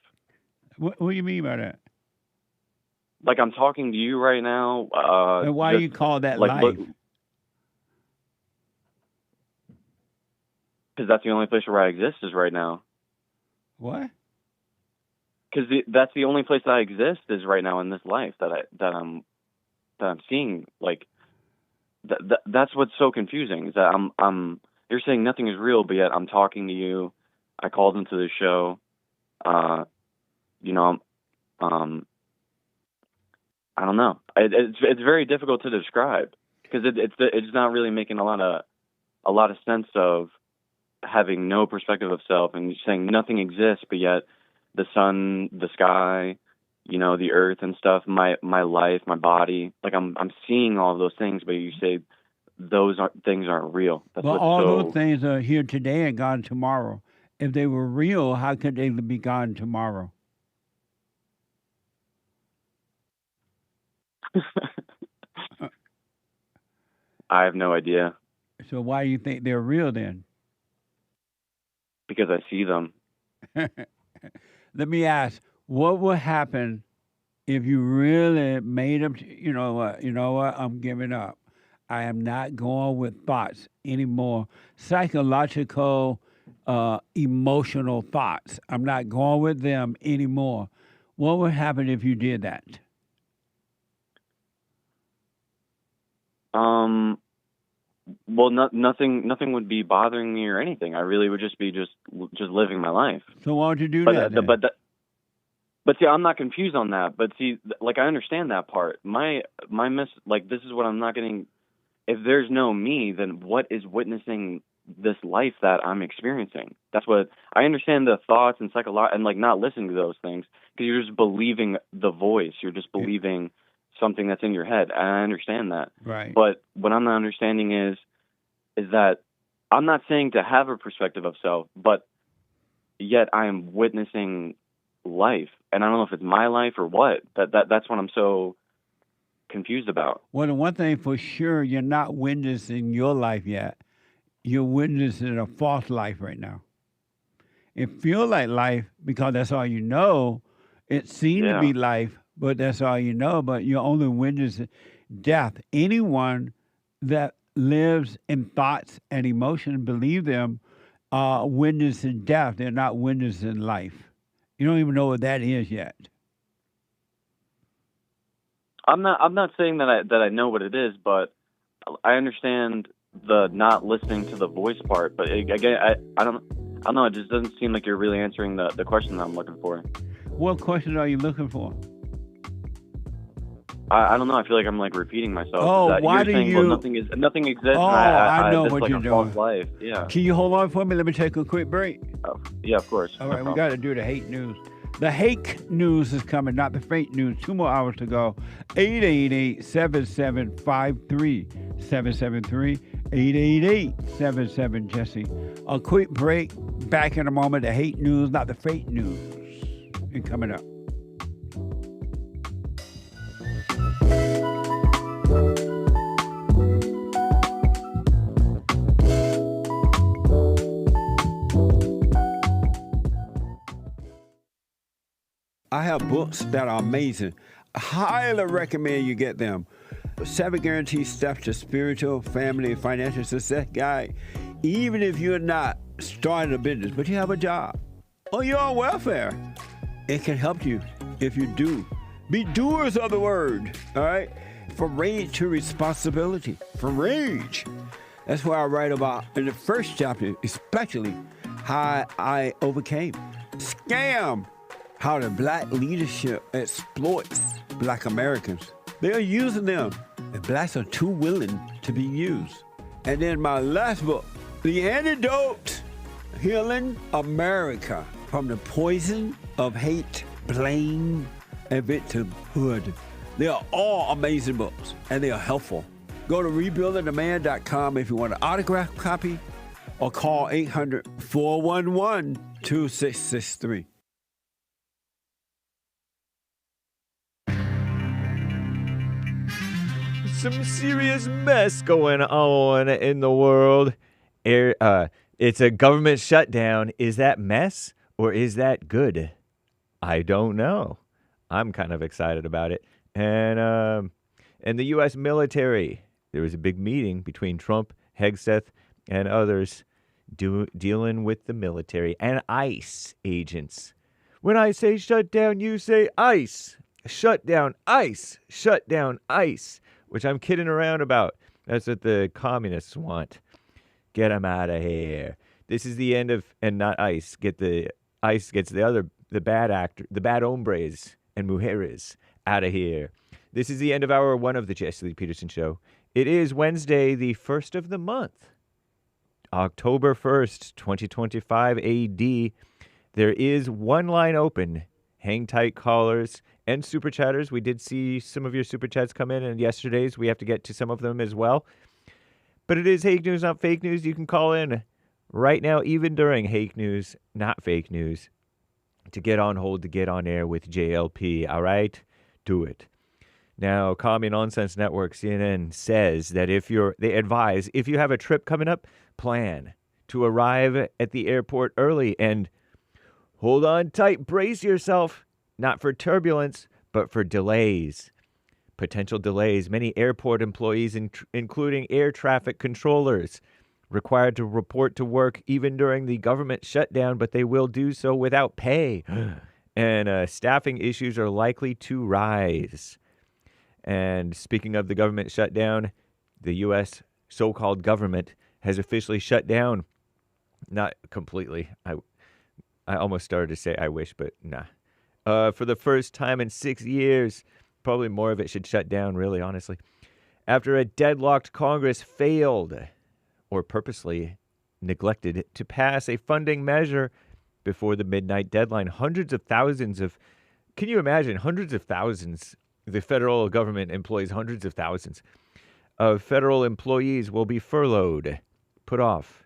What do you mean by that? like I'm talking to you right now. And why do you call that like, life? Because that's the only place where I exist is right now. What? Because that's the only place that I exist is right now in this life that I'm seeing. Like that's what's so confusing is that you're saying nothing is real, but yet I'm talking to you. I called into the show. You know, I don't know. It's very difficult to describe because it's not really making a lot of sense of having no perspective of self and saying nothing exists, but yet the sun, the sky, you know, the earth and stuff, my life, my body, like I'm seeing all of those things, but you say things aren't real. That's well, all those things are here today and gone tomorrow. If they were real, how could they be gone tomorrow? I have no idea. So why do you think they're real then? Because I see them. Let me ask, what would happen if you really made them, you know what, I'm giving up. I am not going with thoughts anymore. Psychological, emotional thoughts. I'm not going with them anymore. What would happen if you did that? Well, nothing would be bothering me or anything. I really would just be just living my life. So why would you do that? But see, I'm not confused on that. But see, like I understand that part. My this is what I'm not getting. If there's no me, then what is witnessing this life that I'm experiencing? That's what I understand. The thoughts and and like not listening to those things because you're just believing the voice. You're just believing something that's in your head. And I understand that. Right. But what I'm not understanding is that I'm not saying to have a perspective of self, but yet I am witnessing life. And I don't know if it's my life or what. That's what I'm so confused about. Well, the one thing for sure, you're not witnessing your life yet. You're witnessing a false life right now. It feels like life because that's all you know. It seems to be life, but that's all you know. But you're only witnessing death. Anyone that lives in thoughts and emotions, believe them, are witnessing death. They're not witnessing life. You don't even know what that is yet. I'm not saying that I know what it is, but I understand the not listening to the voice part. But again, I don't know. It just doesn't seem like you're really answering the question that I'm looking for. What question are you looking for? I don't know. I feel like I'm like repeating myself. Oh, why do you? Well, nothing exists. Oh, I know what you're doing. Life. Yeah. Can you hold on for me? Let me take a quick break. Yeah, of course. All right, we got to do the hate news. The hake news is coming, not the fake news. 2 more hours to go. 888-7753. 773-888-77-JESSE. A quick break. Back in a moment. The hate news, not the fake news. And coming up. I have books that are amazing. I highly recommend you get them. 7 Guaranteed Steps to Spiritual, Family, and Financial Success Guide. Even if you're not starting a business, but you have a job, or you're on welfare, it can help you if you do. Be doers of the word, all right? From rage to responsibility. From rage. That's what I write about in the first chapter, especially how I overcame scam. How the black leadership exploits black Americans. They are using them, and blacks are too willing to be used. And then my last book, The Antidote, Healing America from the Poison of Hate, Blame, and Victimhood. They are all amazing books, and they are helpful. Go to rebuildingtheman.com if you want an autographed copy, or call 800-411-2663. Some serious mess going on in the world. It's a government shutdown. Is that mess or is that good? I don't know. I'm kind of excited about it. And the U.S. military. There was a big meeting between Trump, Hegseth, and others dealing with the military and ICE agents. When I say shut down, you say ICE. Shut down ICE. Shut down ICE. Which I'm kidding around about. That's what the communists want. Get them out of here. This is the end of, and not ICE. ICE gets the bad hombres and mujeres out of here. This is the end of hour 1 of the Jesse Lee Peterson Show. It is Wednesday, the 1st of the month, October 1st, 2025 AD. There is one line open. Hang tight, callers and super chatters. We did see some of your super chats come in, and yesterday's. We have to get to some of them as well. But it is Hake News, not fake news. You can call in right now, even during Hake News, not fake news, to get on hold, to get on air with JLP. All right? Do it. Now, Commie Nonsense Network, CNN, says that they advise if you have a trip coming up, plan to arrive at the airport early and hold on tight, brace yourself, not for turbulence, but for delays. Potential delays. Many airport employees, including air traffic controllers, required to report to work even during the government shutdown, but they will do so without pay. And staffing issues are likely to rise. And speaking of the government shutdown, the U.S. so-called government has officially shut down. Not completely. I almost started to say I wish, but nah. For the first time in 6 years, probably more of it should shut down, really, honestly. After a deadlocked Congress failed or purposely neglected to pass a funding measure before the midnight deadline. Can you imagine, hundreds of thousands, the federal government employs hundreds of thousands of federal employees will be furloughed, put off.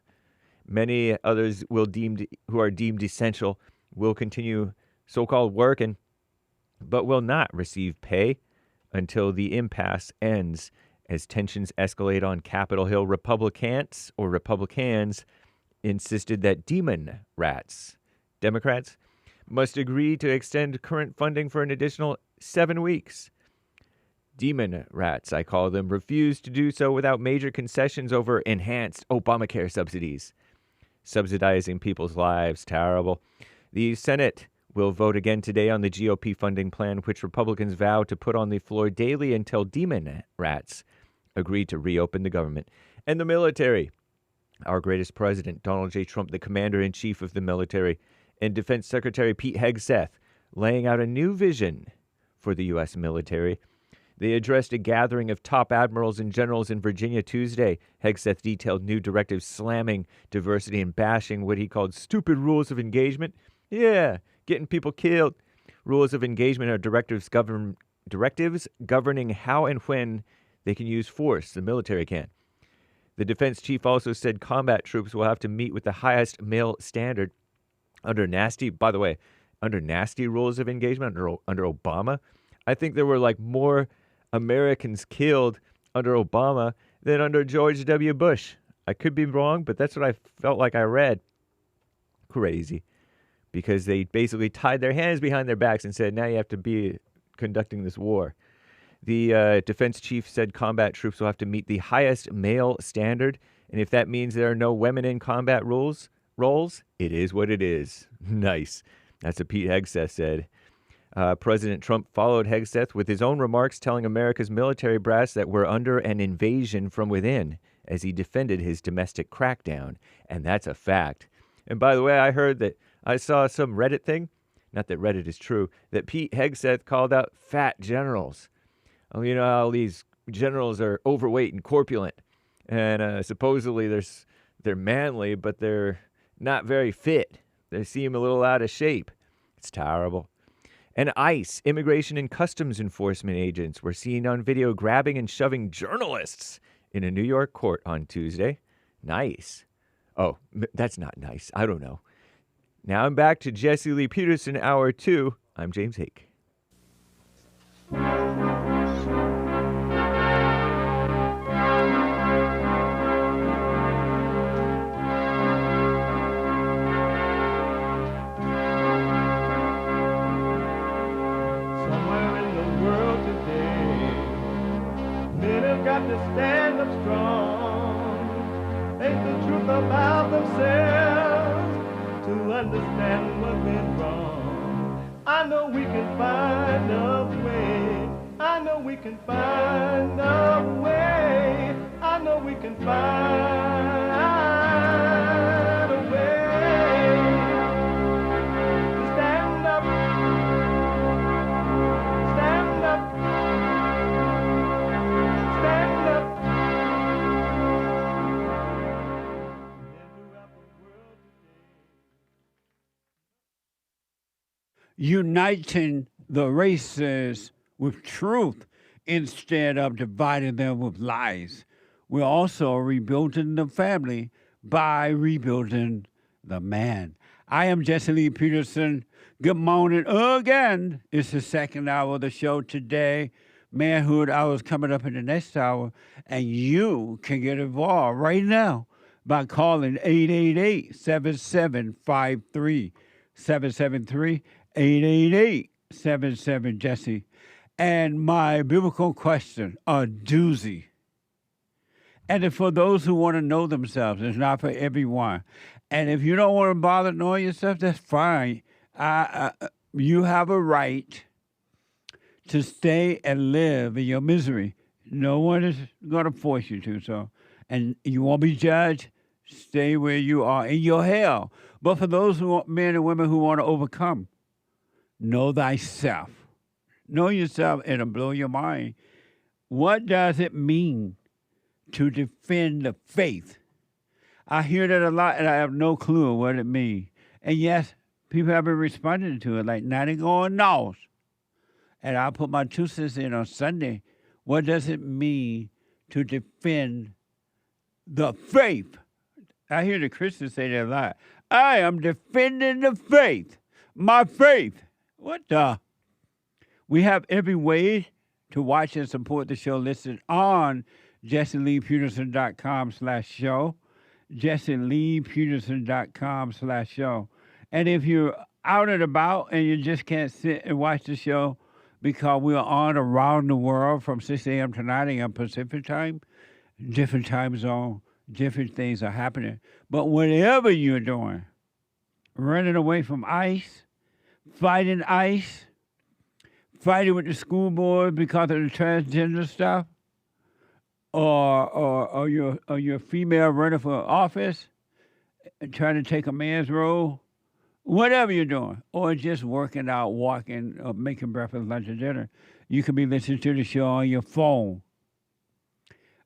Many others who are deemed essential will continue so-called working, but will not receive pay until the impasse ends as tensions escalate on Capitol Hill. Republicans insisted that Democrats must agree to extend current funding for an additional 7 weeks. Demon rats, I call them, refused to do so without major concessions over enhanced Obamacare subsidies. Subsidizing people's lives, terrible. The Senate will vote again today on the GOP funding plan, which Republicans vow to put on the floor daily until demon rats agree to reopen the government. And the military. Our greatest president, Donald J. Trump, the commander-in-chief of the military, and Defense Secretary Pete Hegseth, laying out a new vision for the U.S. military. They addressed a gathering of top admirals and generals in Virginia Tuesday. Hegseth detailed new directives slamming diversity and bashing what he called stupid rules of engagement. Yeah, getting people killed. Rules of engagement are directives governing how and when they can use force. The military can. The defense chief also said combat troops will have to meet with the highest male standard under nasty rules of engagement under Obama. I think there were more Americans killed under Obama than under George W. Bush. I could be wrong, but that's what I felt like I read. Crazy. Because they basically tied their hands behind their backs and said, now you have to be conducting this war. The defense chief said combat troops will have to meet the highest male standard, and if that means there are no women in combat roles, it is what it is. Nice. That's what Pete Hegseth said. President Trump followed Hegseth with his own remarks, telling America's military brass that we're under an invasion from within as he defended his domestic crackdown. And that's a fact. And by the way, I saw some Reddit thing, not that Reddit is true, that Pete Hegseth called out fat generals. Well, you know how these generals are overweight and corpulent, and supposedly they're manly, but they're not very fit. They seem a little out of shape. It's terrible. And ICE, Immigration and Customs Enforcement agents, were seen on video grabbing and shoving journalists in a New York court on Tuesday. Nice. Oh, that's not nice. I don't know. Now I'm back to Jesse Lee Peterson, Hour 2. I'm James Hake. Somewhere in the world today, got to stand up strong. Ain't the truth about themselves to understand what went wrong. I know we can find a way. I know we can find a way. I know we can find a way to stand up, stand up, stand up. Uniting the races with truth instead of dividing them with lies. We're also rebuilding the family by rebuilding the man. I am Jesse Lee Peterson. Good morning again. It's the second hour of the show today. Manhood Hour is coming up in the next hour, and you can get involved right now by calling 888-7753. 773-888-77-JESSE. And my biblical question, a doozy. And it's for those who want to know themselves. It's not for everyone. And if you don't want to bother knowing yourself, that's fine. You have a right to stay and live in your misery. No one is going to force you to. So, and you won't be judged. Stay where you are in your hell. But for those men and women who want to overcome, know thyself. Know yourself, and it'll blow your mind. What does it mean to defend the faith? I hear that a lot, and I have no clue what it means. And yes, people have been responding to it like, now they're going north. And I'll put my 2 cents in on Sunday. What does it mean to defend the faith? I hear the Christians say that a lot. I am defending the faith. My faith. What the? We have every way to watch and support the show listed on JesseLeePeterson.com/show. JesseLeePeterson.com/show. And if you're out and about and you just can't sit and watch the show because we are on around the world from 6 a.m. to 9 a.m. Pacific time, different time zone, different things are happening. But whatever you're doing, running away from ICE, fighting ICE, fighting with the school board because of the transgender stuff, or you're a female running for office and trying to take a man's role, whatever you're doing, or just working out, walking, or making breakfast, lunch, or dinner, you can be listening to the show on your phone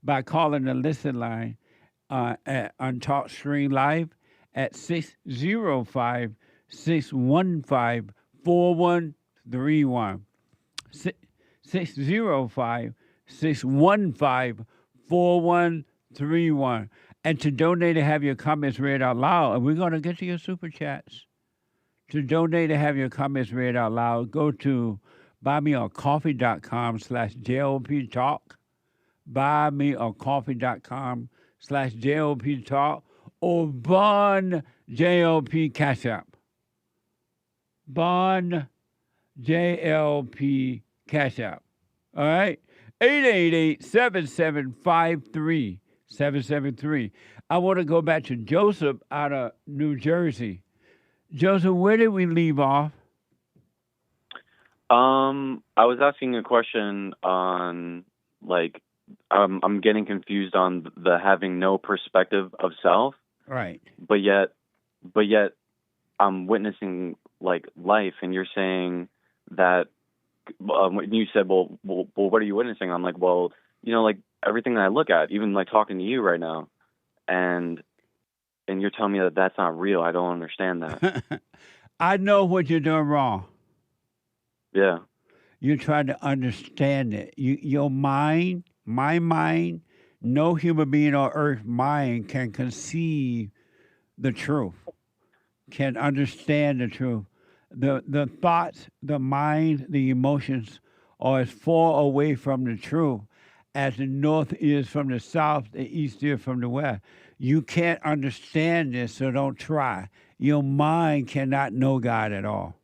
by calling the listen line on TalkStream Live at 605-615-4131. 605-615-4131. And to donate and have your comments read out loud, and we're going to get to your super chats. To donate and have your comments read out loud, go to buymeacoffee.com/JLP Talk, buymeacoffee.com/JLP Talk, or Bond JLP Cash App. Bond JLP Cash App. All right? 888-7753-773. I want to go back to Joseph out of New Jersey. Joseph, where did we leave off? I was asking a question on, like, I'm getting confused on the having no perspective of self. Right. But yet I'm witnessing, like, life, and you're saying that when you said, well, what are you witnessing? I'm like, well, like everything that I look at, even like talking to you right now, and you're telling me that that's not real. I don't understand that. I know what you're doing wrong. Yeah. You're trying to understand it. Your mind, my mind, no human being on earth mind can conceive the truth, can understand the truth. The thoughts, the mind, the emotions are as far away from the truth as the north is from the south, the east is from the west. You can't understand this, so don't try. Your mind cannot know God at all.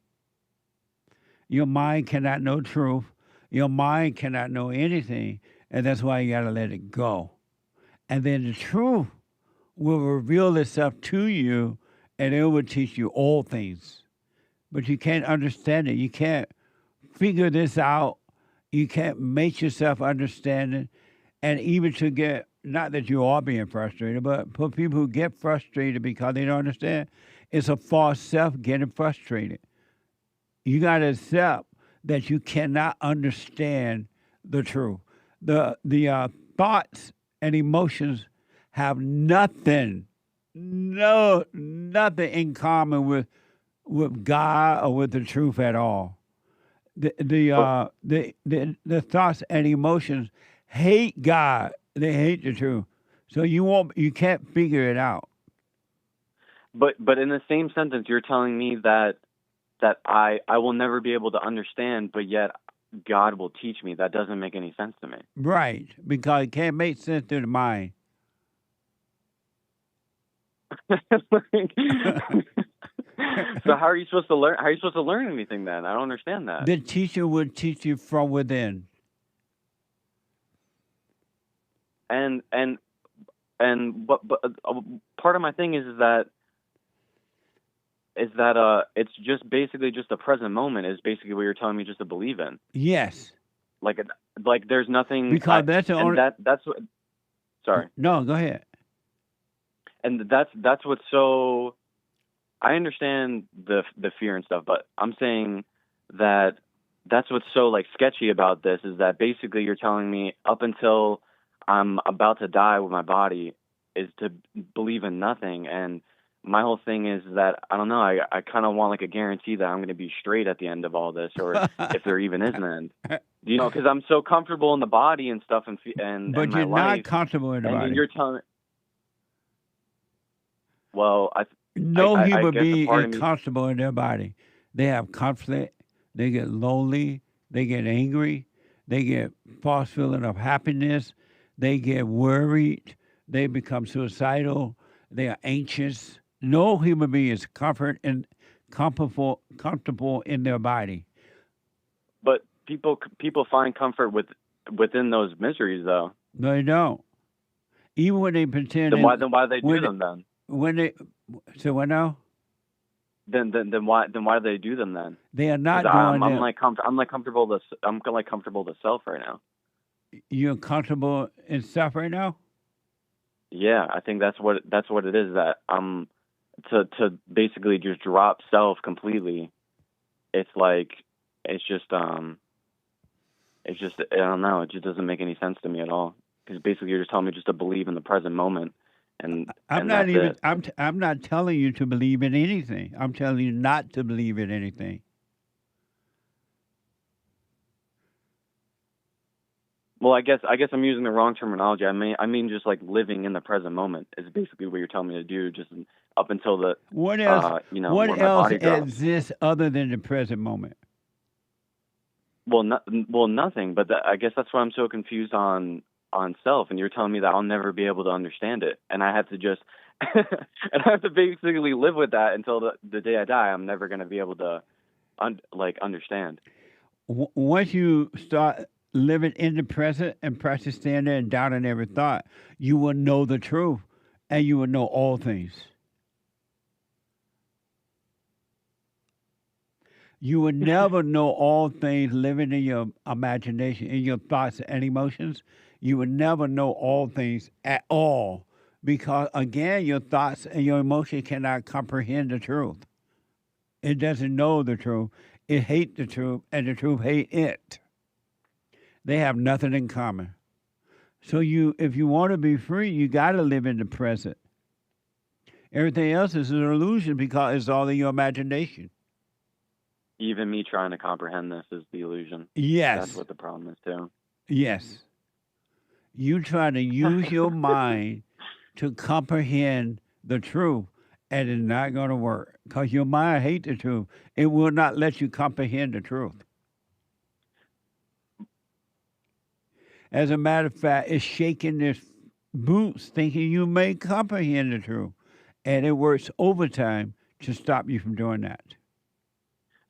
Your mind cannot know truth. Your mind cannot know anything. And that's why you got to let it go. And then the truth will reveal itself to you, and it will teach you all things. But you can't understand it. You can't figure this out. You can't make yourself understand it. And even to get, not that you are being frustrated, but for people who get frustrated because they don't understand, it's a false self getting frustrated. You got to accept that you cannot understand the truth. The thoughts and emotions have nothing in common with God or with the truth at all. The thoughts and emotions hate God. They hate the truth. So you can't figure it out. But in the same sentence, you're telling me that I will never be able to understand, but yet God will teach me. That doesn't make any sense to me. Right, because it can't make sense to the mind. So how are you supposed to learn? How are you supposed to learn anything then? I don't understand that. The teacher would teach you from within. And but part of my thing is that it's just basically just the present moment is basically what you're telling me just to believe in. Yes. Like there's nothing because that's the only. That's what. Sorry. No, go ahead. And that's what's so. I understand the fear and stuff, but I'm saying that that's what's so like sketchy about this is that basically you're telling me up until I'm about to die with my body is to believe in nothing. And my whole thing is that, I don't know, I kind of want like a guarantee that I'm going to be straight at the end of all this, or if there even is an end. You know, because I'm so comfortable in the body and stuff and but my you're life, not comfortable in the body. And you're telling me, well, no human guess being is comfortable in their body. They have conflict. They get lonely. They get angry. They get false feeling of happiness. They get worried. They become suicidal. They are anxious. No human being is comfortable in their body. But people find comfort within those miseries, though. No, they don't. Even when they pretend. Then why do they do them then? When they so what now? Then why do they do them then? They are not doing I'm them. I'm comfortable to self right now. You're comfortable in self right now? Yeah, I think that's what it is. That to basically just drop self completely. It's just I don't know. It just doesn't make any sense to me at all. Because basically you're just telling me just to believe in the present moment. I'm not telling you to believe in anything. I'm telling you not to believe in anything. Well, I guess I'm using the wrong terminology. I mean just like living in the present moment is basically what you're telling me to do. Just up until the what else? What else exists other than the present moment? Well, nothing. But I guess that's why I'm so confused on self. And you're telling me that I'll never be able to understand it, and I have to just and I have to basically live with that until the day I die. I'm never going to be able to understand. Once you start living in the present and practice staying there and doubting every thought, you will know the truth, and you will know all things. You will never know all things living in your imagination, in your thoughts and emotions. You will never know all things at all because, again, your thoughts and your emotions cannot comprehend the truth. It doesn't know the truth. It hates the truth, and the truth hates it. They have nothing in common. So if you want to be free, you got to live in the present. Everything else is an illusion because it's all in your imagination. Even me trying to comprehend this is the illusion. Yes. That's what the problem is, too. Yes. You try to use your mind to comprehend the truth, and it's not going to work because your mind hates the truth. It will not let you comprehend the truth. As a matter of fact, it's shaking its boots thinking you may comprehend the truth, and it works overtime to stop you from doing that.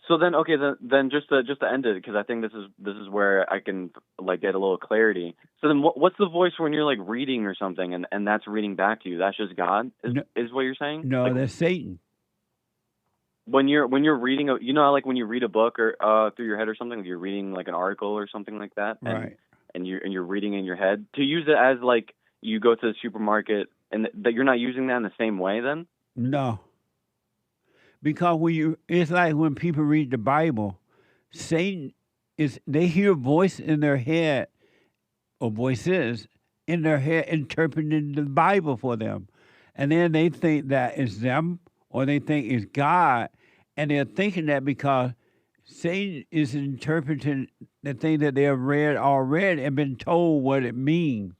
So then, okay, then just to end it, because I think this is where I can like get a little clarity. So then, what's the voice when you're like reading or something, and that's reading back to you? That's just God, is what you're saying? No, Like, that's Satan. when you're reading, you know, how, like when you read a book or through your head or something, like you're reading like an article or something like that, Right. and you're reading in your head. To use it as like you go to the supermarket, and that you're not using that in the same way, then? No. Because it's like when people read the Bible, Satan they hear a voice in their head, or voices in their head interpreting the Bible for them. And then they think that it's them, or they think it's God. And they're thinking that because Satan is interpreting the thing that they have read already and been told what it means.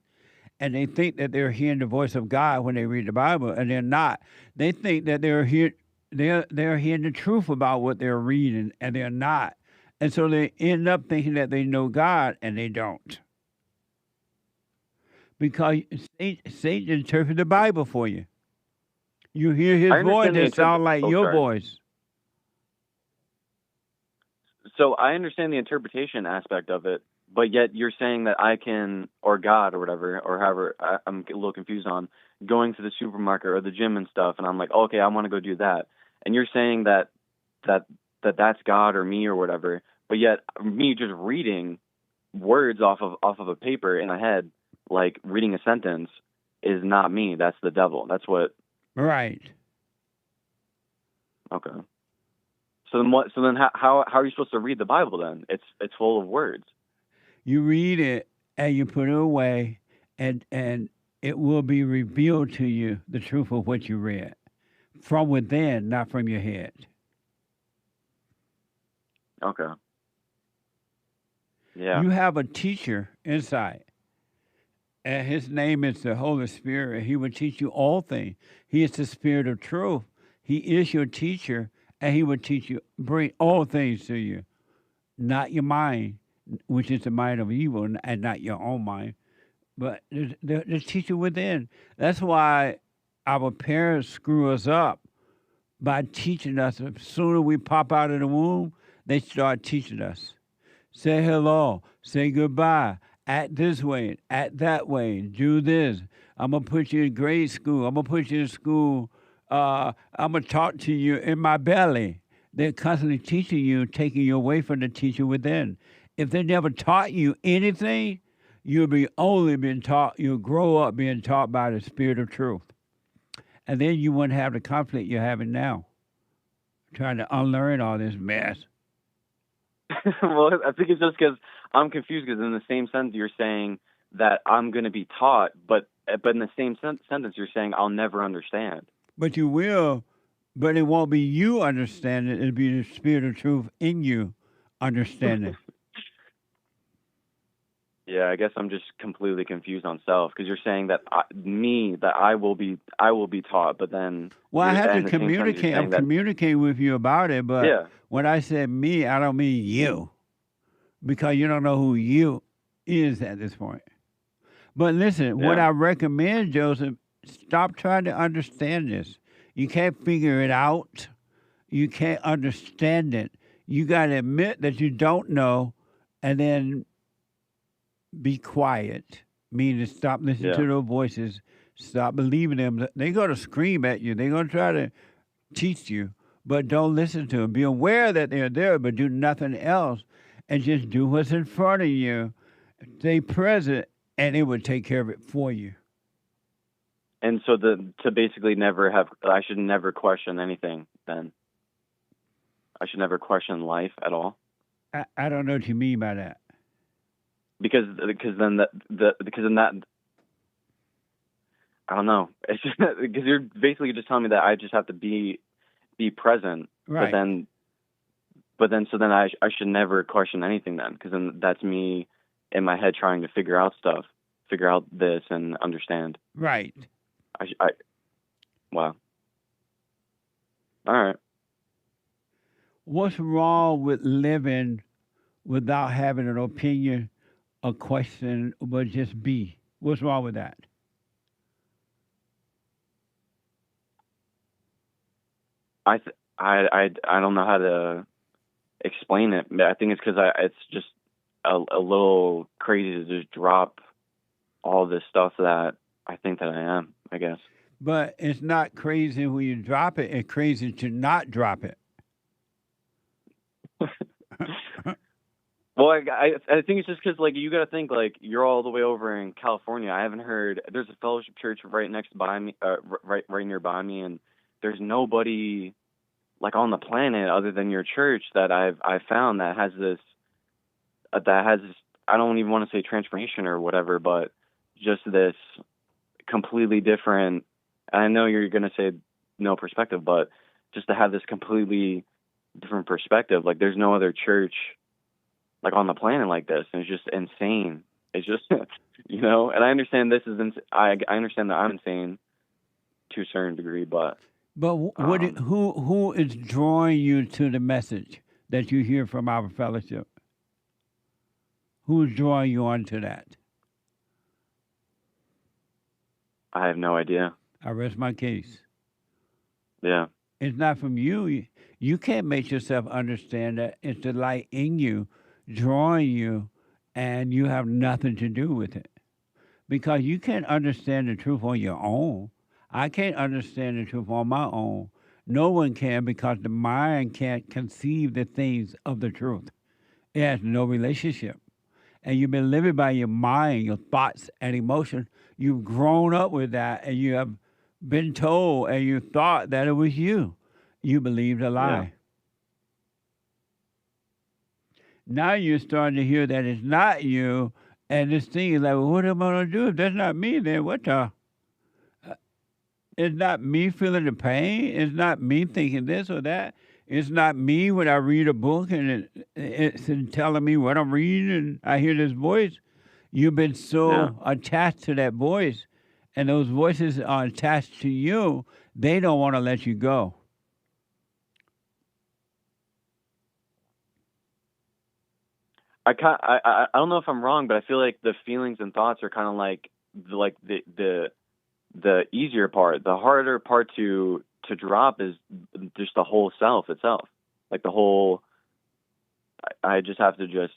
And they think that they're hearing the voice of God when they read the Bible, and they're not. They think that they're hearing the truth about what they're reading, and they're not. And so they end up thinking that they know God, and they don't. Because Satan interprets the Bible for you. You hear his voice that sounds like your voice. So I understand the interpretation aspect of it, but yet you're saying that I can, or God or whatever, or however, I'm a little confused on going to the supermarket or the gym and stuff, and I'm like, okay, I want to go do that. And you're saying that's God or me or whatever, but yet me just reading words off of a paper in a head, like reading a sentence, is not me. That's the devil. That's what. Right. Okay. So then what? So then how are you supposed to read the Bible then? It's full of words. You read it and you put it away, and it will be revealed to you the truth of what you read from within, not from your head. Okay. Yeah. You have a teacher inside, and his name is the Holy Spirit. He will teach you all things. He is the Spirit of truth. He is your teacher, and he will teach you, bring all things to you, not your mind, which is the mind of evil, and not your own mind, but the teacher within. That's why our parents screw us up by teaching us. The sooner we pop out of the womb, they start teaching us. Say hello, say goodbye, act this way, act that way, do this. I'm going to put you in grade school. I'm going to put you in school. I'm going to talk to you in my belly. They're constantly teaching you, taking you away from the teacher within. If they never taught you anything, you'll grow up being taught by the Spirit of truth. And then you wouldn't have the conflict you're having now, trying to unlearn all this mess. Well, I think it's just because I'm confused, because in the same sentence you're saying that I'm going to be taught, but in the same sentence you're saying I'll never understand. But you will, but it won't be you understanding. It'll be the Spirit of truth in you understanding. Yeah, I guess I'm just completely confused on self, because you're saying that I will be taught, but then. Well, I have to communicate. I'm communicating with you about it, but yeah. When I said me, I don't mean you, because you don't know who you is at this point. But listen, what I recommend, Joseph, stop trying to understand this. You can't figure it out. You can't understand it. You got to admit that you don't know, and then be quiet. Meaning stop listening to those voices. Stop believing them. They're going to scream at you. They're going to try to teach you, but don't listen to them. Be aware that they're there, but do nothing else, and just do what's in front of you. Stay present, and it will take care of it for you. And so to basically I should never question anything then. I should never question life at all. I don't know what you mean by that. Because then that I don't know. It's just because you're basically just telling me that I just have to be present. Right. But then I should never question anything then, because then that's me in my head trying to figure out this and understand. Right. Wow. All right. What's wrong with living without having an opinion, a question, but just be? What's wrong with that? I don't know how to explain it. I think it's because it's just a little crazy to just drop all this stuff that I think that I am, I guess. But it's not crazy when you drop it. It's crazy to not drop it. Well, I think it's just because, like, you got to think, like, you're all the way over in California. I haven't heard, there's a fellowship church right next by me, right nearby me, and there's nobody, like, on the planet other than your church that I've found that has this, I don't even want to say transformation or whatever, but just this completely different, I know you're going to say no perspective, but just to have this completely different perspective, like, there's no other church like on the planet like this, and it's just insane. It's just, and I understand this is, I understand that I'm insane to a certain degree, but who is drawing you to the message that you hear from our fellowship? Who's drawing you onto that? I have no idea. I rest my case. Yeah. It's not from you. You can't make yourself understand that. It's the light in you drawing you, and you have nothing to do with it. Because you can't understand the truth on your own. I can't understand the truth on my own. No one can, because the mind can't conceive the things of the truth. It has no relationship. And you've been living by your mind, your thoughts and emotions. You've grown up with that, and you have been told and you thought that it was you. You believed a lie. Yeah. Now you're starting to hear that it's not you, and this thing is like, well, what am I going to do if that's not me? Then what the? It's not me feeling the pain. It's not me thinking this or that. It's not me when I read a book and it's telling me what I'm reading and I hear this voice. You've been so attached to that voice, and those voices are attached to you. They don't want to let you go. I don't know if I'm wrong, but I feel like the feelings and thoughts are kind of like the easier part. The harder part to drop is just the whole self itself. Like the whole, I just have to just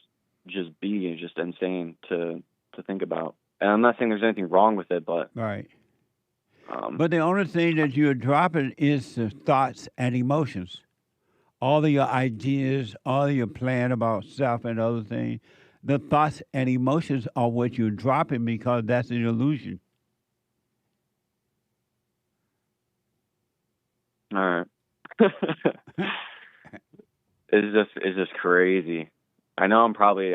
be just insane to think about. And I'm not saying there's anything wrong with it, but right. But the only thing that you're dropping is the thoughts and emotions. All of your ideas, all of your plan about self and other things, the thoughts and emotions are what you're dropping, because that's an illusion. all right. It's just crazy. I know I'm probably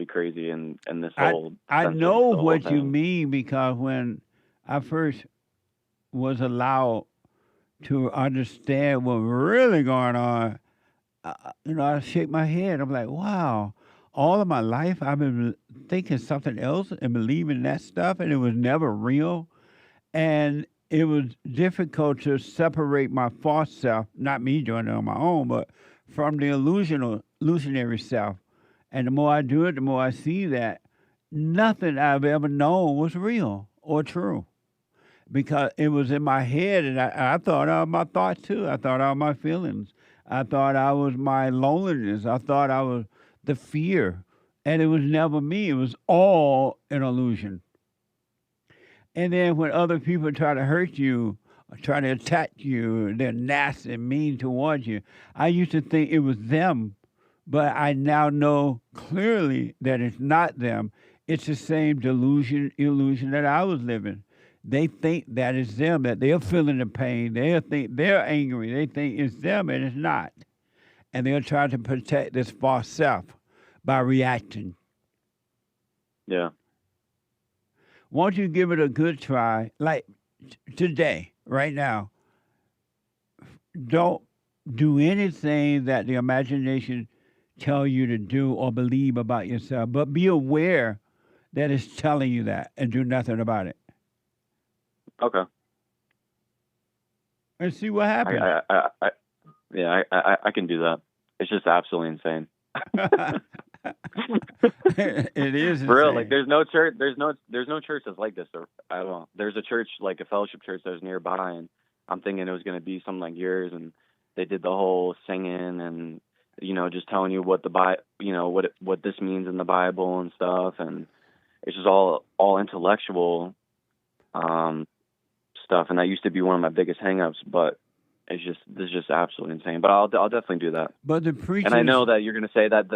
crazy in this whole. I know what you mean, because when I first was allowed to understand what was really going on, I shake my head. I'm like, wow, all of my life I've been thinking something else and believing that stuff, and it was never real. And it was difficult to separate my false self, not me doing it on my own, but from the illusionary self. And the more I do it, the more I see that nothing I've ever known was real or true. Because it was in my head, and I thought of my thoughts too. I thought of my feelings. I thought I was my loneliness. I thought I was the fear. And it was never me. It was all an illusion. And then when other people try to hurt you, or try to attack you, they're nasty and mean towards you, I used to think it was them. But I now know clearly that it's not them. It's the same illusion that I was living. They think that it's them, that they're feeling the pain. They think they're angry. They think it's them, and it's not. And they'll try to protect this false self by reacting. Yeah. Won't you give it a good try? Like today, right now, don't do anything that the imagination tell you to do or believe about yourself, but be aware that it's telling you that, and do nothing about it. Okay. And see what happens. I can do that. It's just absolutely insane. It is for real. insane. Like there's no church. There's no church that's like this. I don't know. There's a church, like a fellowship church that was nearby, and I'm thinking it was going to be something like yours, and they did the whole singing and just telling you what what this means in the Bible and stuff, and it's just all intellectual stuff, and that used to be one of my biggest hangups, but this is just absolutely insane. But I'll definitely do that. But the preachers, and I know that you're going to say that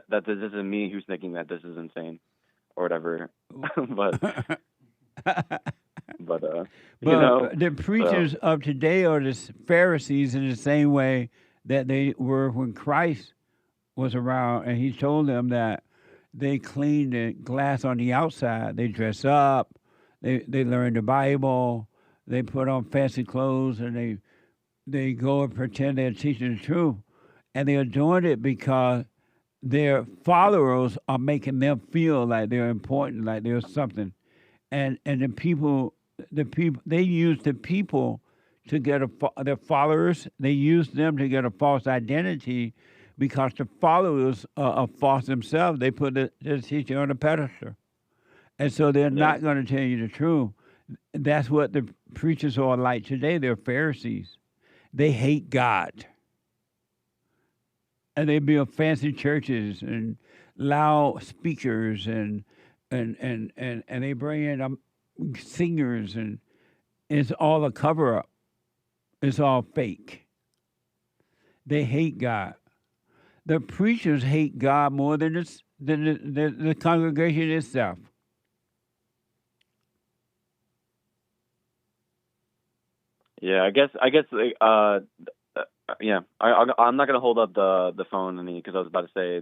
this isn't me who's thinking that this is insane or whatever, but the preachers of today are the Pharisees in the same way that they were when Christ was around, and he told them that they clean the glass on the outside. They dress up, they learn the Bible, they put on fancy clothes, and they go and pretend they're teaching the truth. And they are doing it because their followers are making them feel like they're important, like they're something. And the people, they use the people to get their followers. They use them to get a false identity, because the followers are false themselves. They put the teacher on a pedestal, and so they're not going to tell you the truth. That's what the preachers are like today. They're Pharisees. They hate God, and they build fancy churches and loud speakers, and they bring in singers, and it's all a cover-up. It's all fake. They hate God. The preachers hate God more than the congregation itself. Yeah, I guess. Yeah, I'm not gonna hold up the phone because I was about to say,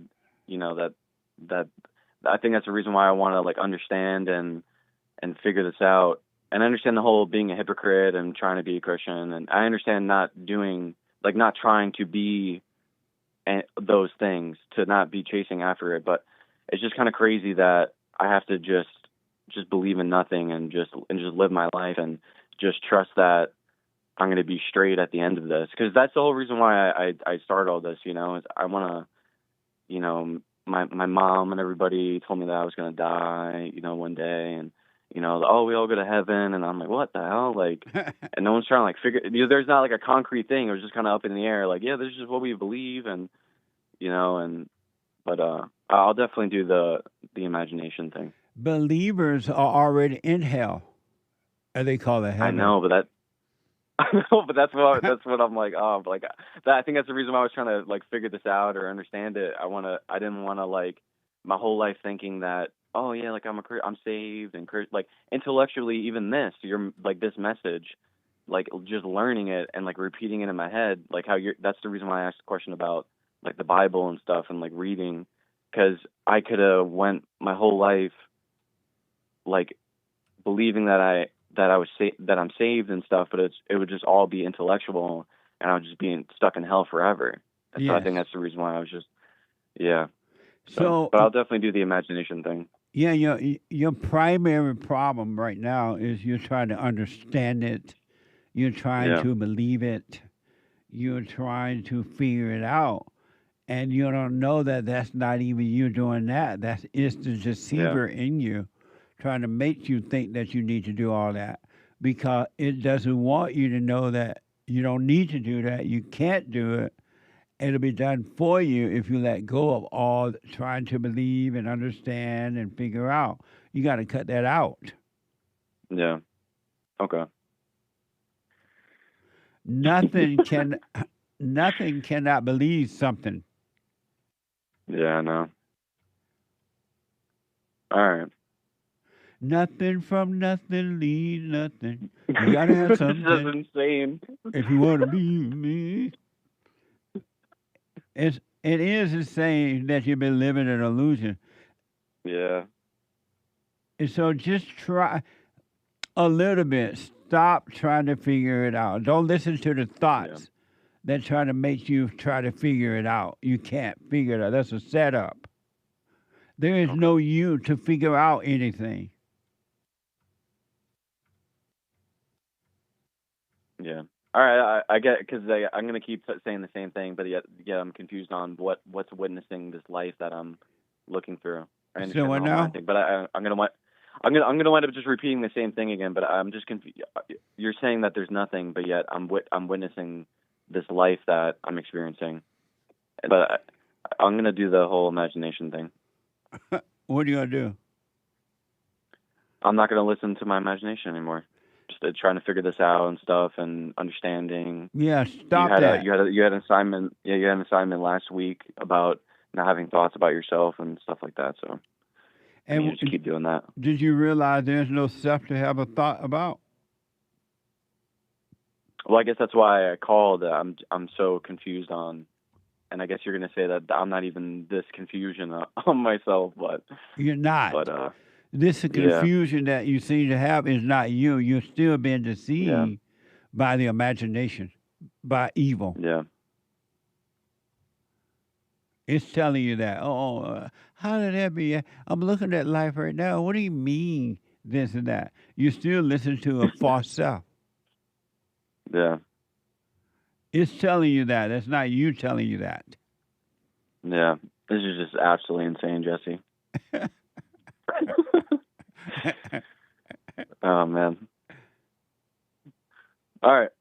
that I think that's the reason why I want to like understand and figure this out, and understand the whole being a hypocrite and trying to be a Christian, and I understand not trying to be those things, to not be chasing after it, but it's just kind of crazy that I have to just believe in nothing and just live my life and just trust that I'm going to be straight at the end of this, because that's the whole reason why I started all this. Is I want to, my mom and everybody told me that I was going to die, one day, and we all go to heaven, and I'm like, what the hell, like, and no one's trying to like figure. There's not like a concrete thing. It was just kind of up in the air, like, this is just what we believe, and but I'll definitely do the imagination thing. Believers are already in hell, as they call it, heaven. I know, but that's what I'm like. Oh, but like that. I think that's the reason why I was trying to like figure this out or understand it. I didn't want to like my whole life thinking that, oh yeah, like I'm saved and like intellectually, even you're like this message, like just learning it and like repeating it in my head, like that's the reason why I asked the question about like the Bible and stuff and like reading, because I could have went my whole life like believing that I'm saved and stuff, but it would just all be intellectual, and I would just be stuck in hell forever. And so I think that's the reason why I was just So, but I'll definitely do the imagination thing. Yeah, your primary problem right now is you're trying to understand it. You're trying to believe it. You're trying to figure it out. And you don't know that that's not even you doing that. It's the deceiver in you trying to make you think that you need to do all that, because it doesn't want you to know that you don't need to do that. You can't do it. It'll be done for you if you let go of all trying to believe and understand and figure out. You got to cut that out. Yeah. Okay. Nothing cannot believe something. Yeah, I know. All right. Nothing from nothing leads nothing. You gotta have something. This is insane. If you want to be me. It is insane that you've been living an illusion. Yeah. And so just try a little bit. Stop trying to figure it out. Don't listen to the thoughts that try to make you try to figure it out. You can't figure it out. That's a setup. There is no you to figure out anything. Yeah. All right. I get, because I'm going to keep saying the same thing, but yet I'm confused on what's witnessing this life that I'm looking through. I understand So what the whole now? mind thing, but I'm going to wind up just repeating the same thing again. But I'm just confused. You're saying that there's nothing, but yet I'm witnessing this life that I'm experiencing. But I'm going to do the whole imagination thing. What are you going to do? I'm not going to listen to my imagination anymore. Just trying to figure this out and stuff and understanding. Yeah, stop that. You had an assignment. Yeah, you had an assignment last week about not having thoughts about yourself and stuff like that. So, and you just keep doing that. Did you realize there's no self to have a thought about? Well, I guess that's why I called. I'm so confused on, and I guess you're going to say that I'm not even this confusion on myself, but you're not. But this confusion that you seem to have is not you. You're still being deceived by the imagination, by evil. Yeah. It's telling you that. How did that be? I'm looking at life right now. What do you mean this and that? You still listen to a false self. Yeah. It's telling you that. That's not you telling you that. Yeah. This is just absolutely insane, Jesse. Oh, man. All right.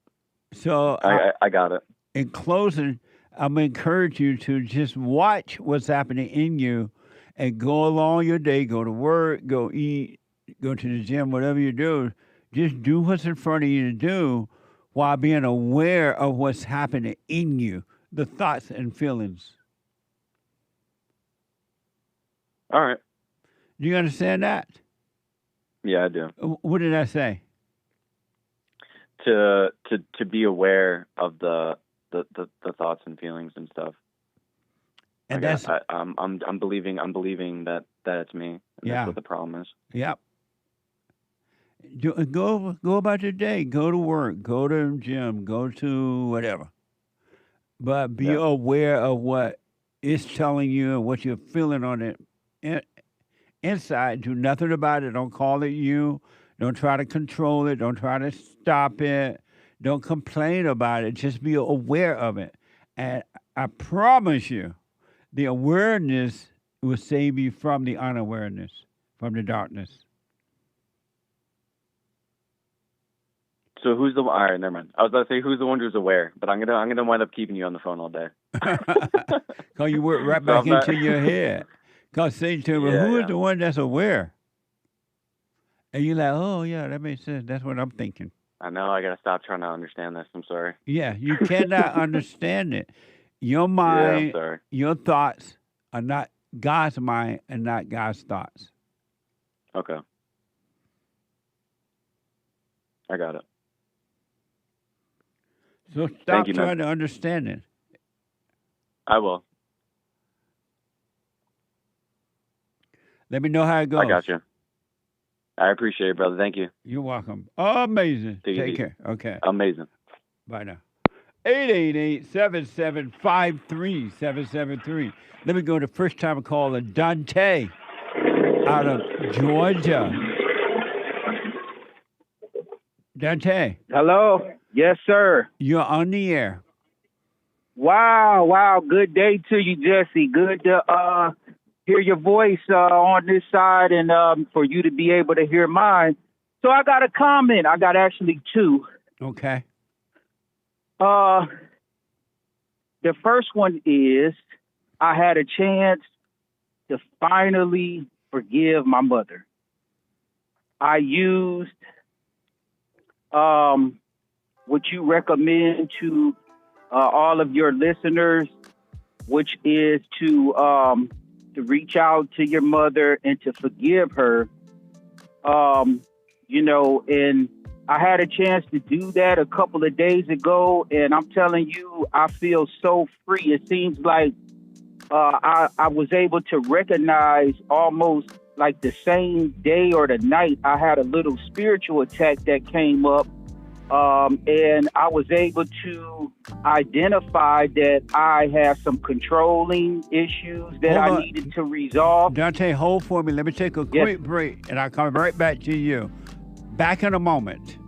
So I got it. In closing, I'm going to encourage you to just watch what's happening in you and go along your day, go to work, go eat, go to the gym, whatever you do. Just do what's in front of you to do while being aware of what's happening in you, the thoughts and feelings. All right. Do you understand that? Yeah, I do. What did I say? To be aware of the thoughts and feelings and stuff. And I'm believing that it's me. And that's what the problem is. Yep. Go about your day. Go to work. Go to the gym. Go to whatever. But be aware of what it's telling you and what you're feeling on it inside. Do nothing about it. Don't call it you. Don't try to control it. Don't try to stop it. Don't complain about it. Just be aware of it. And I promise you, the awareness will save you from the unawareness, from the darkness. So who's the all right? Never mind. I was about to say who's the one who's aware, but I'm gonna wind up keeping you on the phone all day. Because you work right back into your head. Because say to me, who is the one that's aware? And you're like, oh yeah, that makes sense. That's what I'm thinking. I know. I gotta stop trying to understand this. I'm sorry. Yeah, you cannot understand it. Your mind, your thoughts are not God's mind and not God's thoughts. Okay. I got it. So stop trying to understand it. I will. Let me know how it goes. I got you. I appreciate it, brother. Thank you. You're welcome. Amazing. Take care. Okay. Amazing. Bye now. 888-775-3773. Let me go to first-time caller, DONTE, out of Georgia. DONTE. Hello. Yes, sir. You're on the air. Wow. Good day to you, Jesse. Good to hear your voice on this side and for you to be able to hear mine. So I got a comment. I got actually two. Okay. The first one is I had a chance to finally forgive my mother. I used what you recommend to all of your listeners, which is to reach out to your mother and to forgive her. And I had a chance to do that a couple of days ago, and I'm telling you, I feel so free. It seems like I was able to recognize almost like the same day or the night I had a little spiritual attack that came up. And I was able to identify that I have some controlling issues that I needed to resolve. DONTE, hold for me. Let me take a quick break, and I'll come right back to you. Back in a moment.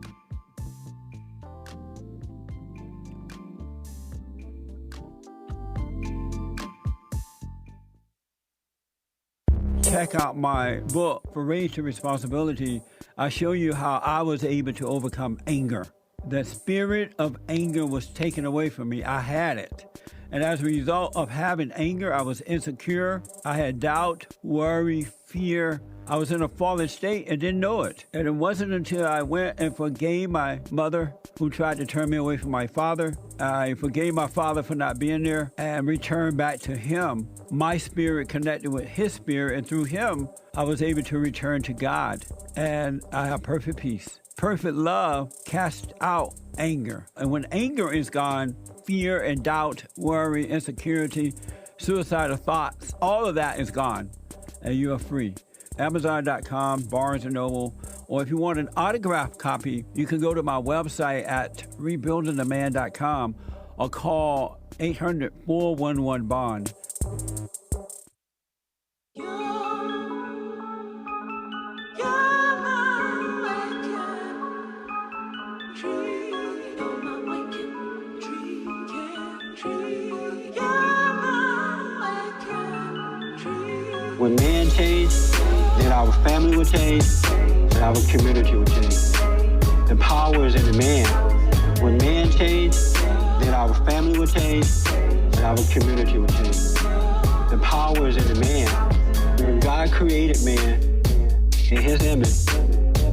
Check out my book, For Raised to Responsibility. I show you how I was able to overcome anger. The spirit of anger was taken away from me. I had it. And as a result of having anger, I was insecure. I had doubt, worry, fear. I was in a fallen state and didn't know it. And it wasn't until I went and forgave my mother, who tried to turn me away from my father. I forgave my father for not being there and returned back to him. My spirit connected with his spirit, and through him, I was able to return to God. And I have perfect peace. Perfect love casts out anger. And when anger is gone, fear and doubt, worry, insecurity, suicidal thoughts, all of that is gone, and you are free. Amazon.com, Barnes & Noble, or if you want an autographed copy, you can go to my website at rebuildingtheman.com or call 800-411-BOND. When man changed, then our family would change, and our community would change. The power is in the man. When man changed, then our family would change, and our community would change. The power is in the man. When God created man in his image,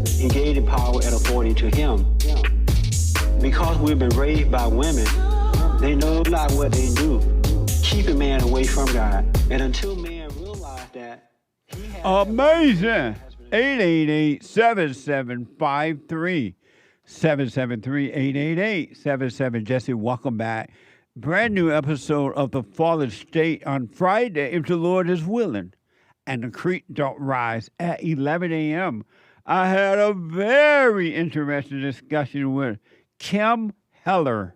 he gave the power and authority to him. Because we've been raised by women, they know not what they do, keeping man away from God. And until man that amazing. 888-7753 773-888-77. Jesse, welcome back. Brand new episode of The Fallen State on Friday, if the Lord is willing, and the creek don't rise at 11 a.m. I had a very interesting discussion with Kim Heller,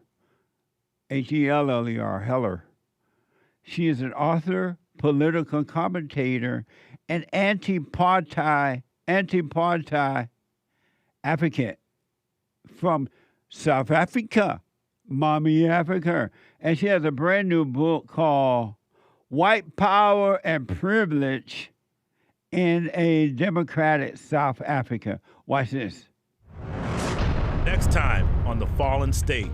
Heller, Heller. She is an author, political commentator, and anti-apartheid advocate from South Africa, Mommy Africa. And she has a brand new book called White Power and Privilege in a Democratic South Africa. Watch this. Next time on The Fallen State.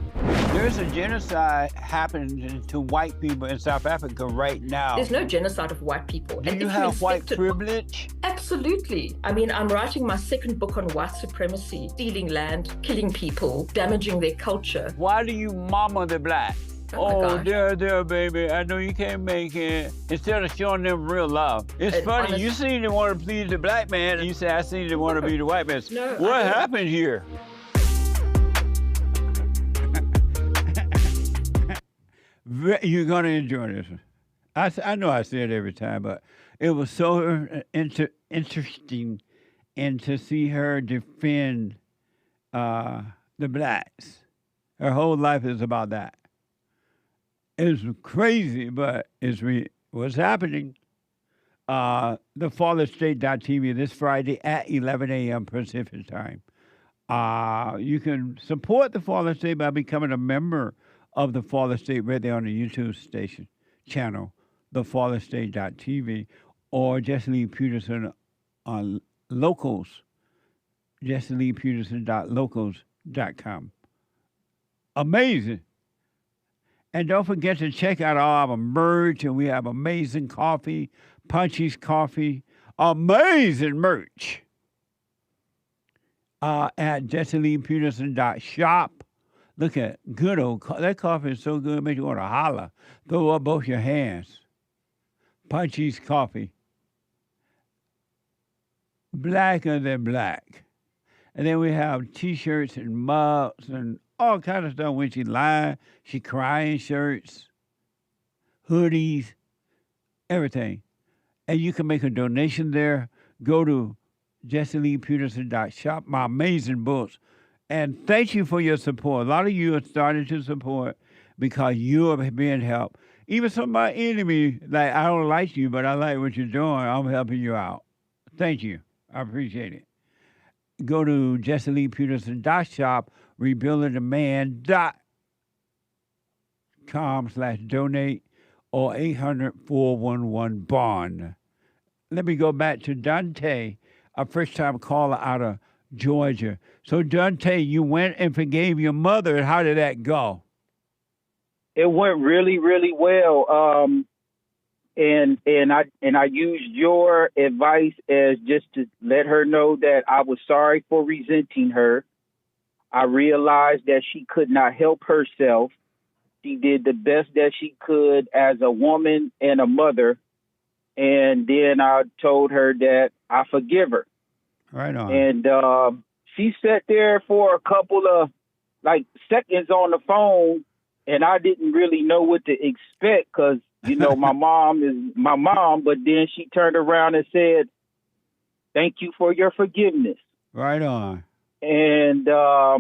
There's a genocide happening to white people in South Africa right now. There's no genocide of white people. Do you have white privilege? Absolutely. I mean, I'm writing my second book on white supremacy, stealing land, killing people, damaging their culture. Why do you mama the black? Oh, there, baby. I know you can't make it. Instead of showing them real love. It's funny. You seem to want to please the black man, and you say, I seem to want to be the white man. No, what happened here? You're going to enjoy this one. I know I say it every time, but it was so interesting and to see her defend the blacks. Her whole life is about that. It's crazy, but it's what's happening. TheFallenState.tv this Friday at 11 a.m. Pacific time. You can support The Fallen State by becoming a member of The Fallen State right there on the YouTube station channel, TheFallenState.tv, or Jesse Lee Peterson on Locals, JesseLeePeterson.locals.com. Amazing. And don't forget to check out all our merch, and we have amazing coffee, Punchy's Coffee, amazing merch at JesseLeePeterson.shop. Look at good old that coffee is so good, it makes you want to holler. Throw up both your hands. Punchy's Coffee. Blacker than black. And then we have T-shirts and mugs and all kinds of stuff. When she lying, she crying shirts, hoodies, everything. And you can make a donation there. Go to JesseLeePeterson.shop. My amazing books. And thank you for your support. A lot of you have started to support because you are being helped. Even some of my enemies, like, I don't like you, but I like what you're doing. I'm helping you out. Thank you. I appreciate it. Go to JesseLeePeterson.shop, rebuildingtheman.com/donate or 800-411-BOND. Let me go back to Dante, a first-time caller out of Georgia. So, Dante, you went and forgave your mother. How did that go? It went really, really well. And I used your advice as just to let her know that I was sorry for resenting her. I realized that she could not help herself. She did the best that she could as a woman and a mother. And then I told her that I forgive her. Right on. And she sat there for a couple of seconds on the phone, and I didn't really know what to expect because, my mom is my mom. But then she turned around and said, "Thank you for your forgiveness." Right on. And I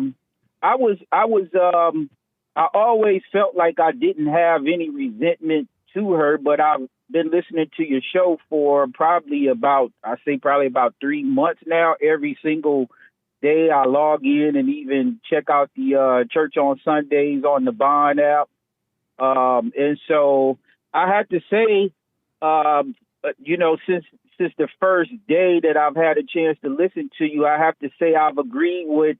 always felt like I didn't have any resentment to her, but I've been listening to your show for probably about 3 months now. Every single day I log in and even check out the Church on Sundays on the Bond app. And so I have to say, since the first day that I've had a chance to listen to you, I have to say I've agreed with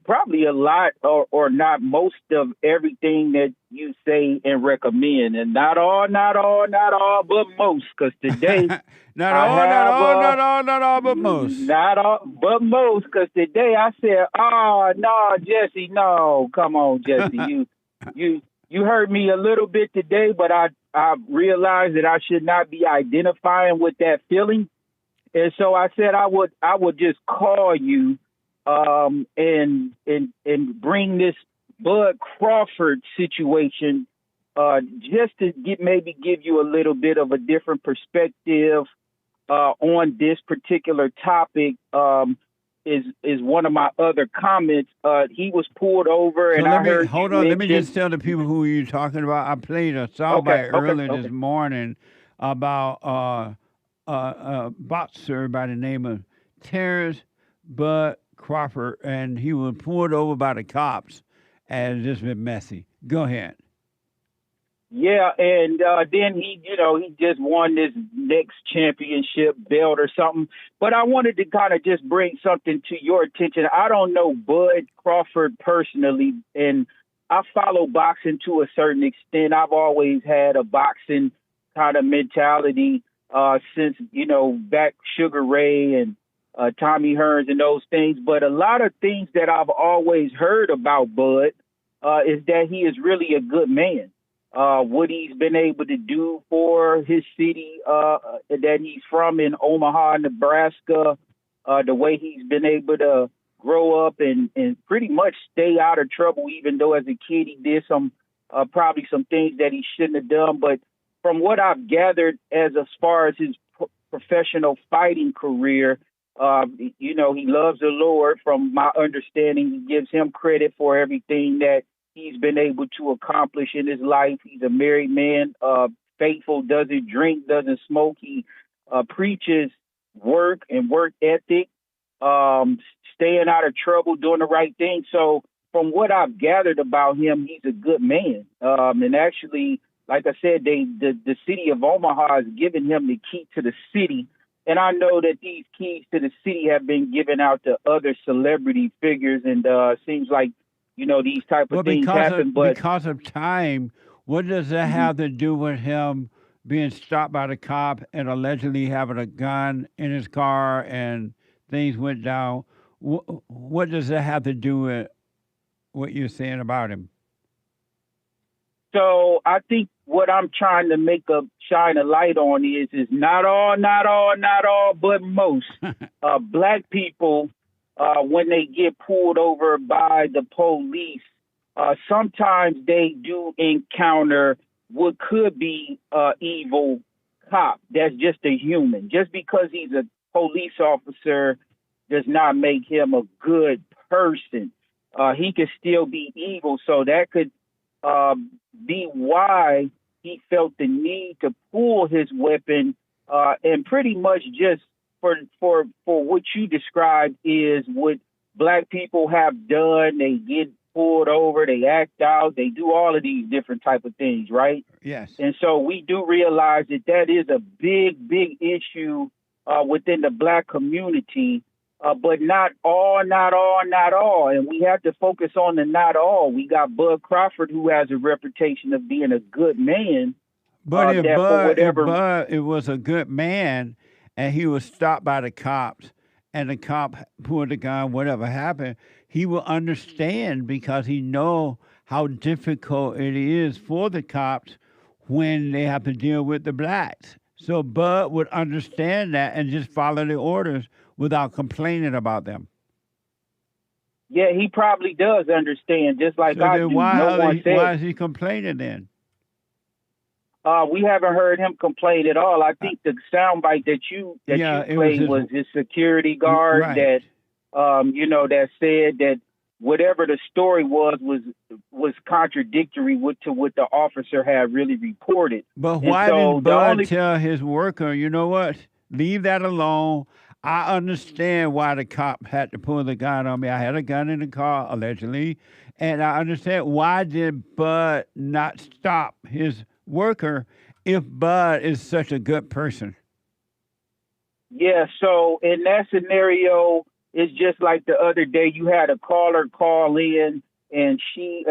probably a lot or not most of everything that you say and recommend, and not all, but most. Because today, not all, but most. Not all, but most. Because today I said, "Oh no, Jesse, no, come on, Jesse, you hurt me a little bit today," but I realized that I should not be identifying with that feeling, and so I said I would just call you. And bring this Bud Crawford situation just to maybe give you a little bit of a different perspective on this particular topic. Is one of my other comments. He was pulled over, and I heard. Hold on. Let me just tell the people who you're talking about. I played a soundbite earlier this morning about a boxer by the name of Terence Bud Crawford, and he was pulled over by the cops, and it's just been messy. Go ahead. Yeah, and then he just won this next championship belt or something. But I wanted to kind of just bring something to your attention. I don't know Bud Crawford personally, and I follow boxing to a certain extent. I've always had a boxing kind of mentality since, back Sugar Ray and Tommy Hearns and those things. But a lot of things that I've always heard about Bud is that he is really a good man. What he's been able to do for his city that he's from in Omaha, Nebraska, the way he's been able to grow up and pretty much stay out of trouble, even though as a kid he did probably some things that he shouldn't have done. But from what I've gathered as far as his professional fighting career, he loves the Lord. From my understanding, he gives him credit for everything that he's been able to accomplish in his life. He's a married man, faithful, doesn't drink, doesn't smoke. He preaches work and work ethic, staying out of trouble, doing the right thing. So from what I've gathered about him, he's a good man. And actually, like I said, the city of Omaha has given him the key to the city. And I know that these keys to the city have been given out to other celebrity figures, and seems like, these type of things happen. But because of time, what does that have to do with him being stopped by the cop and allegedly having a gun in his car and things went down? What does that have to do with what you're saying about him? So I think what I'm trying to shine a light on is not all, but most black people, when they get pulled over by the police, sometimes they do encounter what could be an evil cop. That's just a human. Just because he's a police officer does not make him a good person. He could still be evil. So that could be why he felt the need to pull his weapon, and pretty much just for what you described is what black people have done. They get pulled over, they act out, they do all of these different type of things, right? Yes. And so we do realize that is a big issue within the black community. but not all, not all, not all. And we have to focus on the not all. We got Bud Crawford, who has a reputation of being a good man. But if that for Bud, whatever it was a good man, and he was stopped by the cops, and the cop pulled the gun, whatever happened, he will understand because he know how difficult it is for the cops when they have to deal with the blacks. So Bud would understand that and just follow the orders without complaining about them. Yeah, he probably does understand, just like So I then do. why is he complaining then? We haven't heard him complain at all. I think the soundbite that you played was his security guard right. that said that whatever the story was contradictory to what the officer had really reported. But why didn't Bud tell his worker, you know what, leave that alone? I understand why the cop had to pull the gun on me. I had a gun in the car, allegedly, and I understand why did Bud not stop his worker if Bud is such a good person? Yeah, so in that scenario, it's just like the other day you had a caller call in and he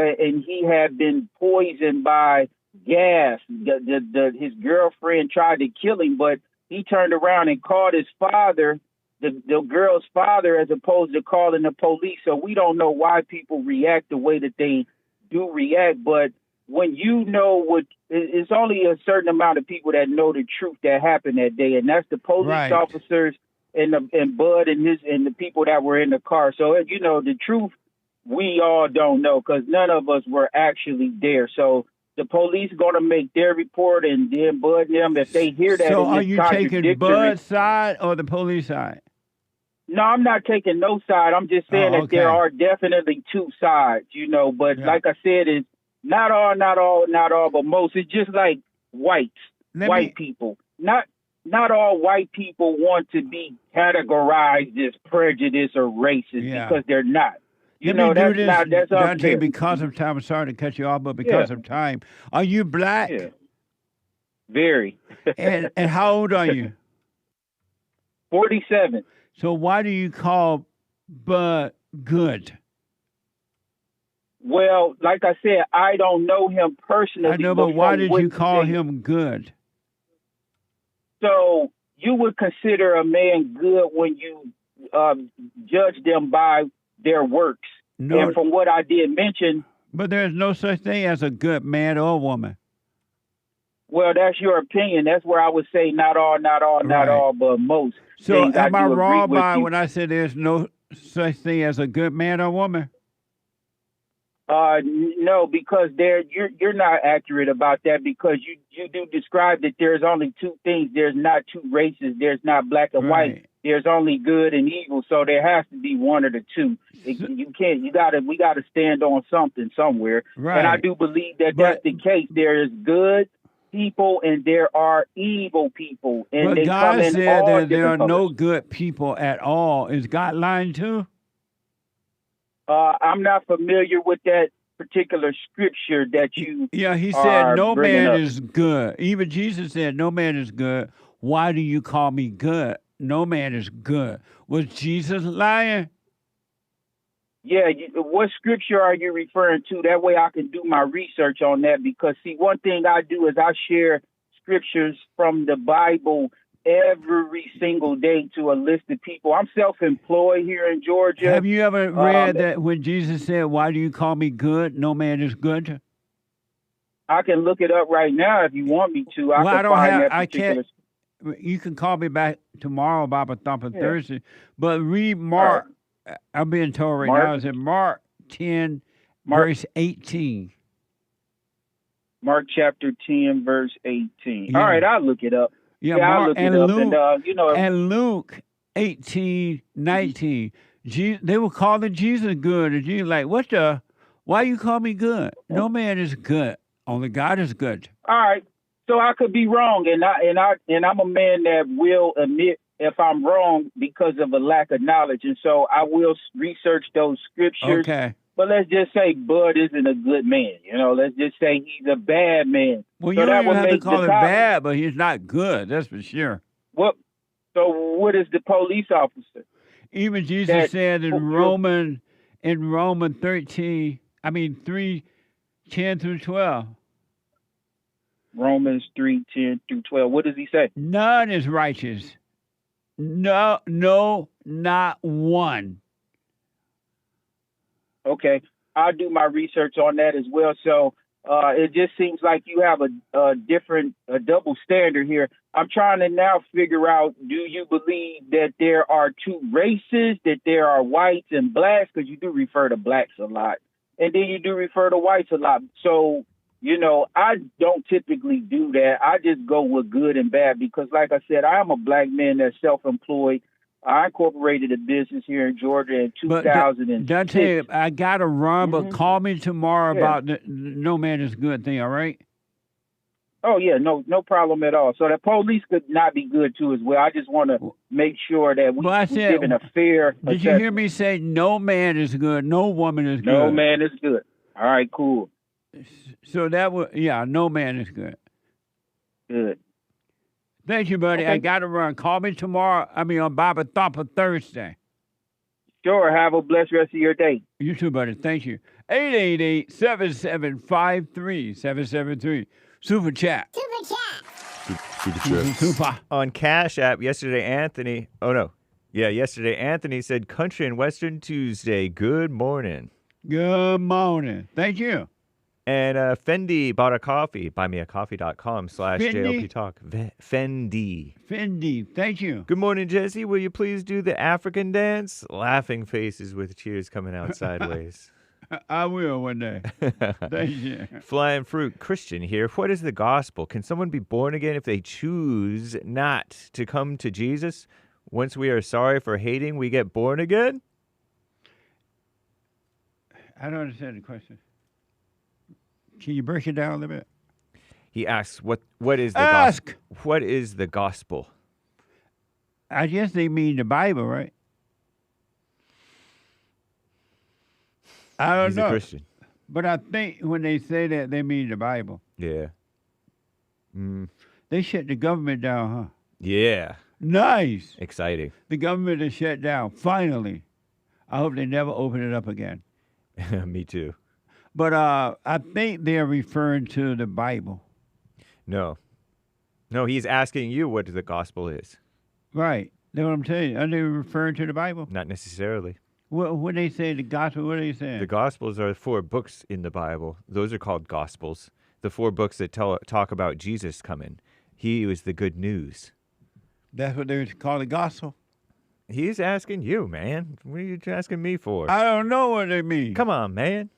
had been poisoned by gas. His girlfriend tried to kill him, but he turned around and called his father, the girl's father, as opposed to calling the police. So we don't know why people react the way that they do react, but when you know it's only a certain amount of people that know the truth that happened that day, and that's the police officers and Bud and the people that were in the car. So the truth we all don't know because none of us were actually there. So the police going to make their report, and then Bud and them, if they hear that. So are you taking Bud's side or the police side? No, I'm not taking no side. I'm just saying that there are definitely two sides, but like I said, it's not all, but most. It's just like white people. Not all white people want to be categorized as prejudiced or racist because they're not. That's Dante, because of time, I'm sorry to cut you off, but because of time, are you black? Yeah. Very. and how old are you? 47. So why do you call Bud good? Well, like I said, I don't know him personally. I know, but why did you call him good? So you would consider a man good when you judge them by their works. No, and from what I did mention. But there's no such thing as a good man or woman. Well, that's your opinion. That's where I would say not all, but most. So am I wrong when I said there's no such thing as a good man or woman? No, because you're not accurate about that because you do describe that there's only two things. There's not two races. There's not black and white. There's only good and evil. So there has to be one of the two. You can't. We got to stand on something somewhere. Right. And I do believe that that's the case. There is good people and there are evil people. And but God said that there are no good people at all. Is God lying too? I'm not familiar with that particular scripture that you. Yeah, he said no man is good. Even Jesus said no man is good. Why do you call me good? No man is good. Was Jesus lying? Yeah, what scripture are you referring to? That way I can do my research on that because, see, one thing I do is I share scriptures from the Bible every single day to a list of people. I'm self-employed here in Georgia. Have you ever read that when Jesus said, why do you call me good? No man is good. I can look it up right now if you want me to. I can't. You can call me back tomorrow, Baba Thumper Thursday. But read Mark. I'm being told right now. Is it Mark 10, verse 18? Mark chapter 10, verse 18. Yeah. All right, I'll look it up. Yeah, I'll Mark look and it up. Luke, and Luke 18, 19. They were calling Jesus good. And Jesus like, why you call me good? No man is good. Only God is good. All right. So I could be wrong. And I'm a man that will admit if I'm wrong because of a lack of knowledge. And so I will research those scriptures. Okay. But let's just say Bud isn't a good man. Let's just say he's a bad man. Well, you don't even have to call him bad, but he's not good. That's for sure. So what is the police officer? Even Jesus said in Roman 13, 3:10 through 12. Romans 3:10 through 12. What does he say? None is righteous. No, not one. Okay, I'll do my research on that as well. So it just seems like you have a double standard here. I'm trying to now figure out, do you believe that there are two races, that there are whites and blacks? Because you do refer to blacks a lot. And then you do refer to whites a lot. So, I don't typically do that. I just go with good and bad because, like I said, I am a black man that's self-employed. I incorporated a business here in Georgia in 2006. Dante, I got to run, but call me tomorrow about the no man is good thing, all right? Oh, yeah, no problem at all. So the police could not be good, too, as well. I just want to make sure that we're giving a fair Did you hear me say no man is good, no woman is good? No man is good. All right, cool. So that was, no man is good. Good. Thank you, buddy. Okay. I got to run. Call me tomorrow. On Bible Thought for Thursday. Sure. Have a blessed rest of your day. You too, buddy. Thank you. 888-7753-773. Super chat. Super. On Cash App yesterday, Anthony said country and western Tuesday. Good morning. Good morning. Thank you. And Fendi bought a coffee. Buymeacoffee.com/JLP Talk. Fendi. Thank you. Good morning, Jesse. Will you please do the African dance? Laughing faces with tears coming out sideways. I will one day. Thank you. Flying Fruit Christian here. What is the gospel? Can someone be born again if they choose not to come to Jesus? Once we are sorry for hating, we get born again? I don't understand the question. Can you break it down a little bit? He asks, what is the gospel? What is the gospel? I guess they mean the Bible, right? I don't know. He's a Christian. But I think when they say that, they mean the Bible. Yeah. They shut the government down, huh? Yeah. Nice. Exciting. The government is shut down, finally. I hope they never open it up again. Me too. But I think they're referring to the Bible. No, he's asking you what the gospel is. Right. That's what I'm telling you. Are they referring to the Bible? Not necessarily. When they say the gospel, what are they saying? The gospels are 4 books in the Bible. Those are called gospels. The 4 books that talk about Jesus coming. He was the good news. That's what they call the gospel? He's asking you, man. What are you asking me for? I don't know what they mean. Come on, man.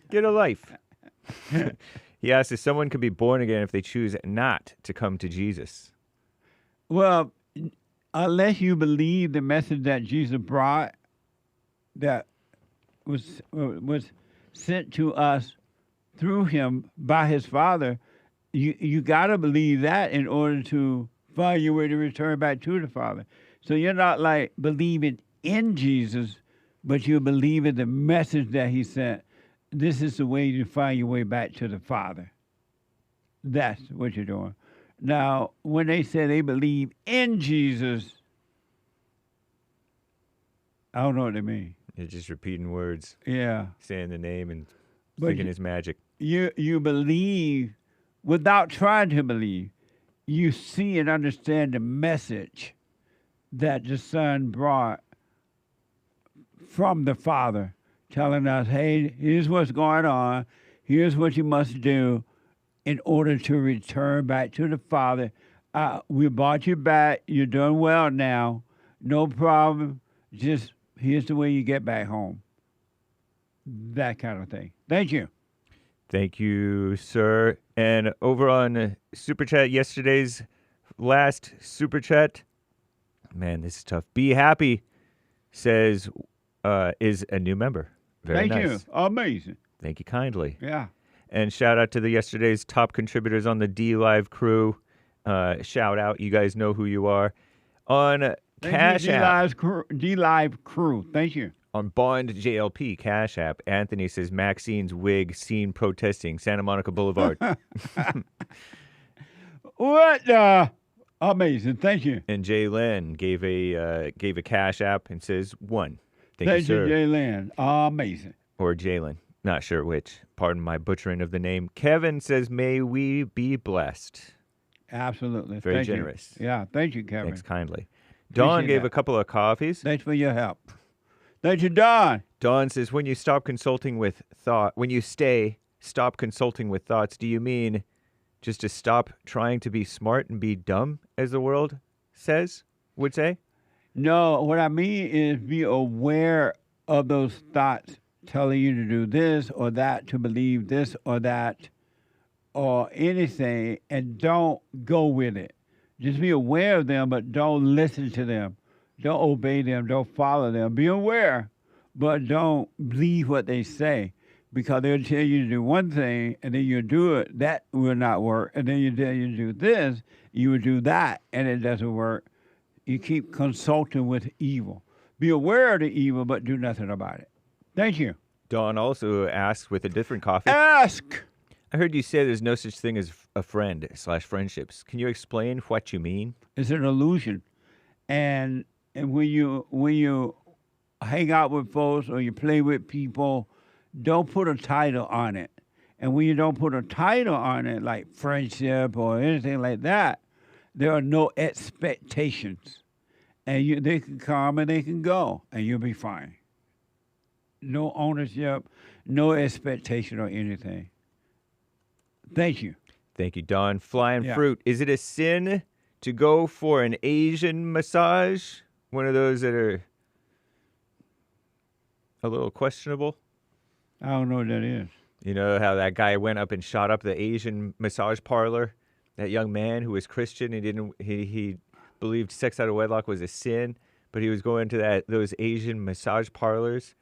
Get a life. He asks if someone could be born again if they choose not to come to Jesus. Well, unless you believe the message that Jesus brought, that was sent to us through him by his Father, you got to believe that in order to find your way to return back to the Father. So you're not like believing in Jesus, but you believe in the message that he sent. This is the way to find your way back to the Father. That's what you're doing. Now, when they say they believe in Jesus, I don't know what they mean. You're just repeating words. Yeah. Saying the name and thinking it's magic. You believe without trying to believe. You see and understand the message that the Son brought from the Father, telling us, hey, here's what's going on. Here's what you must do in order to return back to the Father. We brought you back. You're doing well now. No problem. Just here's the way you get back home. That kind of thing. Thank you. Thank you, sir. And over on Super Chat, yesterday's last Super Chat, man, this is tough. Be Happy says is a new member. Very Thank nice. you. Amazing. Thank you kindly. Yeah. And shout out to the yesterday's top contributors on the D-Live crew. Shout out. You guys know who you are. On Cash App. D-Live crew. Thank you. On Bond JLP Cash App, Anthony says Maxine's wig seen protesting Santa Monica Boulevard. What the? Amazing. Thank you. And Jay Lynn gave a cash app and says 1. Thank you, Thank sir. you, Jay Lynn. Amazing. Or Jalen. Not sure which. Pardon my butchering of the name. Kevin says, may we be blessed. Absolutely. Very Thank you. generous. Yeah, thank you, Kevin. Thanks kindly. Dawn Appreciate gave that. a couple of coffees. Thanks for your help. Thank you, Don. Dawn says, when you stop consulting with stop consulting with thoughts, do you mean just to stop trying to be smart and be dumb, as the world would say? No, what I mean is be aware of those thoughts telling you to do this or that, to believe this or that, or anything, and don't go with it. Just be aware of them, but don't listen to them. Don't obey them. Don't follow them. Be aware, but don't believe what they say, because they'll tell you to do one thing, and then you do it. That will not work. And then you tell you to do this, you will do that, and it doesn't work. You keep consulting with evil. Be aware of the evil, but do nothing about it. Thank you. Dawn also asks with a different coffee. Ask! I heard you say there's no such thing as a friend / friendships. Can you explain what you mean? It's an illusion. And when you hang out with folks or you play with people, don't put a title on it. And when you don't put a title on it, like friendship or anything like that, there are no expectations. And they can come and they can go, and you'll be fine. No ownership, no expectation or anything. Thank you. Thank you, Don. Flying Yeah. Fruit. Is it a sin to go for an Asian massage? One of those that are a little questionable? I don't know what that is. You know how that guy went up and shot up the Asian massage parlor? That young man who was Christian, he believed sex out of wedlock was a sin, but he was going to those Asian massage parlors,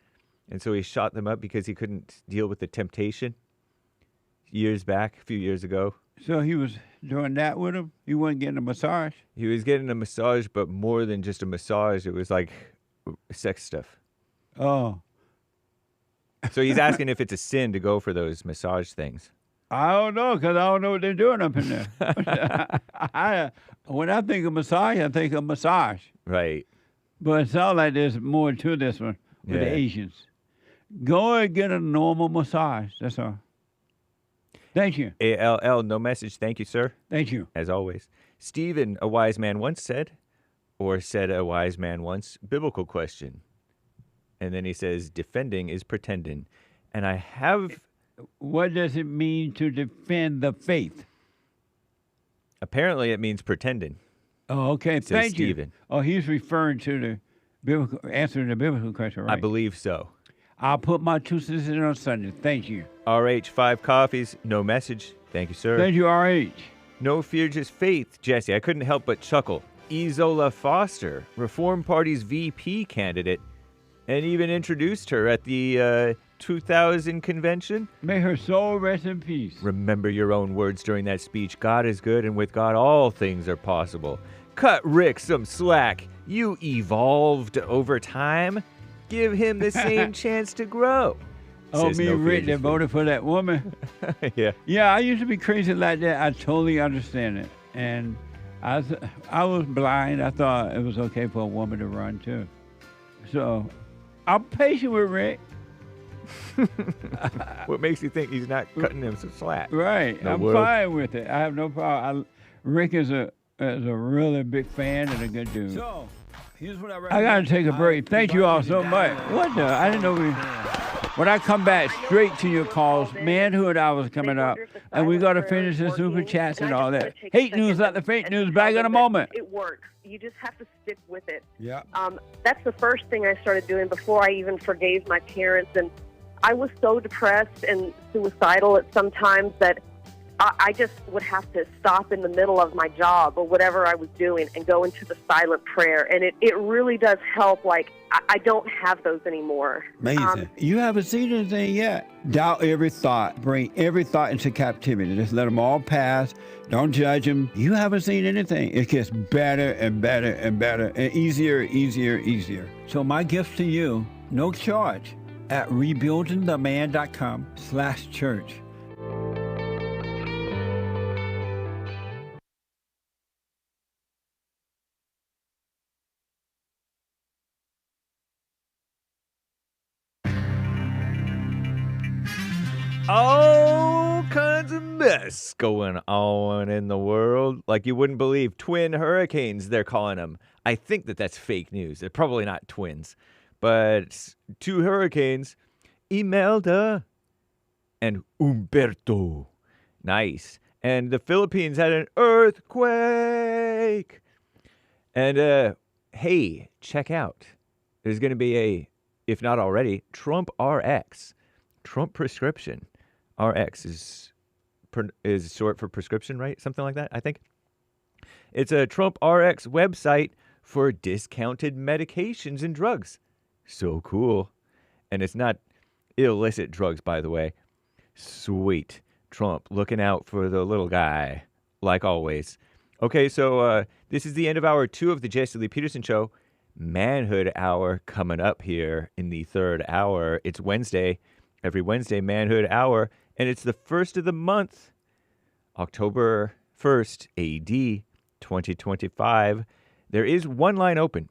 and so he shot them up because he couldn't deal with the temptation. A few years ago. So he was doing that with him? He wasn't getting a massage? He was getting a massage, but more than just a massage. It was like sex stuff. Oh. So he's asking if it's a sin to go for those massage things. I don't know, because I don't know what they're doing up in there. When I think of massage, I think of massage. Right. But it sounds like there's more to this one with the Asians. Go and get a normal massage. That's all. Thank you. ALL, no message. Thank you, sir. Thank you. As always. Stephen, a wise man once said a wise man once, biblical question. And then he says, defending is pretending. And I have... What does it mean to defend the faith? Apparently it means pretending. Oh, okay. Thank you. Stephen. Oh, he's referring to the biblical, answering the biblical question, right? I believe so. I'll put my 2 cents in on Sunday. Thank you. RH, 5 coffees, no message. Thank you, sir. Thank you, RH. No fear, just faith. Jesse, I couldn't help but chuckle. Izola Foster, Reform Party's VP candidate, and even introduced her at the 2000 convention. May her soul rest in peace. Remember your own words during that speech. God is good, and with God all things are possible. Cut Rick some slack. You evolved over time. Give him the same chance to grow. Oh, Says me no and fear, Rick that just voted for that woman. Yeah. Yeah, I used to be crazy like that. I totally understand it. And I was blind. I thought it was okay for a woman to run, too. So I'm patient with Rick. What makes you think he's not cutting him some slack? Right. I'm fine with it. I have no problem. Rick is a really big fan and a good dude. So, here's what I got to take a break. Thank you all so much. What the? I didn't know when I come back straight to your calls, Manhood Hour is coming up, and we got to finish the super chats and all that. Hate news, not the fake news. Back in a moment. It works. You just have to stick with it. Yeah. That's the first thing I started doing before I even forgave my parents. And I was so depressed and suicidal at some times that I just would have to stop in the middle of my job or whatever I was doing and go into the silent prayer. And it really does help. Like, I don't have those anymore. Amazing. You haven't seen anything yet. Doubt every thought. Bring every thought into captivity. Just let them all pass. Don't judge them. You haven't seen anything. It gets better and better and better and easier, easier, easier. So my gift to you, no charge, at rebuildingtheman.com/church. all kinds of mess going on in the world. Like you wouldn't believe. Twin hurricanes, they're calling them. I think that's fake news. They're probably not twins. But 2 hurricanes, Imelda and Humberto. Nice. And the Philippines had an earthquake. And, hey, check out. There's going to be a, if not already, Trump RX. Trump prescription. RX is short for prescription, right? Something like that, I think. It's a Trump RX website for discounted medications and drugs. So cool. And it's not illicit drugs, by the way. Sweet. Trump looking out for the little guy, like always. Okay, so this is the end of hour 2 of the Jesse Lee Peterson Show. Manhood Hour coming up here in the 3rd hour. It's Wednesday. Every Wednesday, Manhood Hour. And it's the 1st of the month, October 1st, AD 2025. There is one line open.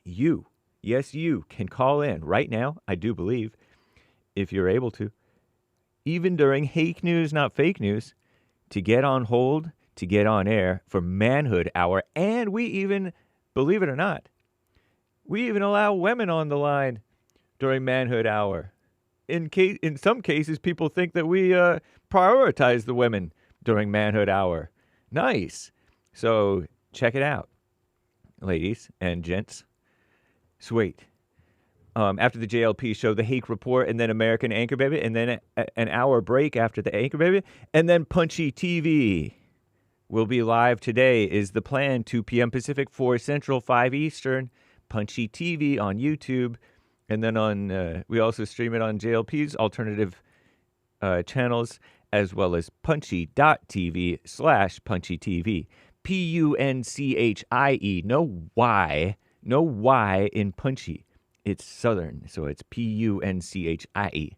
You, yes, you can call in right now, I do believe, if you're able to, even during hake news, not fake news, to get on hold, to get on air for Manhood Hour. And we even, believe it or not, we even allow women on the line during Manhood Hour. In some cases, people think that we prioritize the women during Manhood Hour. Nice. So check it out, ladies and gents. Sweet. After the JLP show, the Hake Report, and then American Anchor Baby, and then an hour break after the Anchor Baby, and then Punchy TV will be live today is the plan, 2 p.m. Pacific, 4 Central, 5 Eastern. Punchy TV on YouTube, and then on we also stream it on JLP's alternative channels, as well as punchy.tv/punchytv. PUNCHIE, no Y in Punchy. It's Southern, so it's PUNCHIE.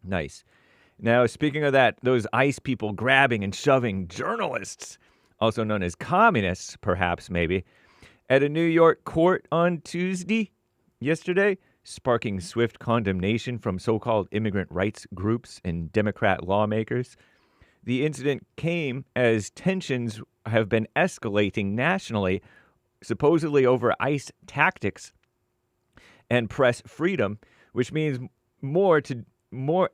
Nice. Now, speaking of that, those ICE people grabbing and shoving journalists, also known as communists, perhaps, maybe, at a New York court on Tuesday, yesterday, sparking swift condemnation from so-called immigrant rights groups and Democrat lawmakers. The incident came as tensions have been escalating nationally, supposedly over ICE tactics and press freedom, which means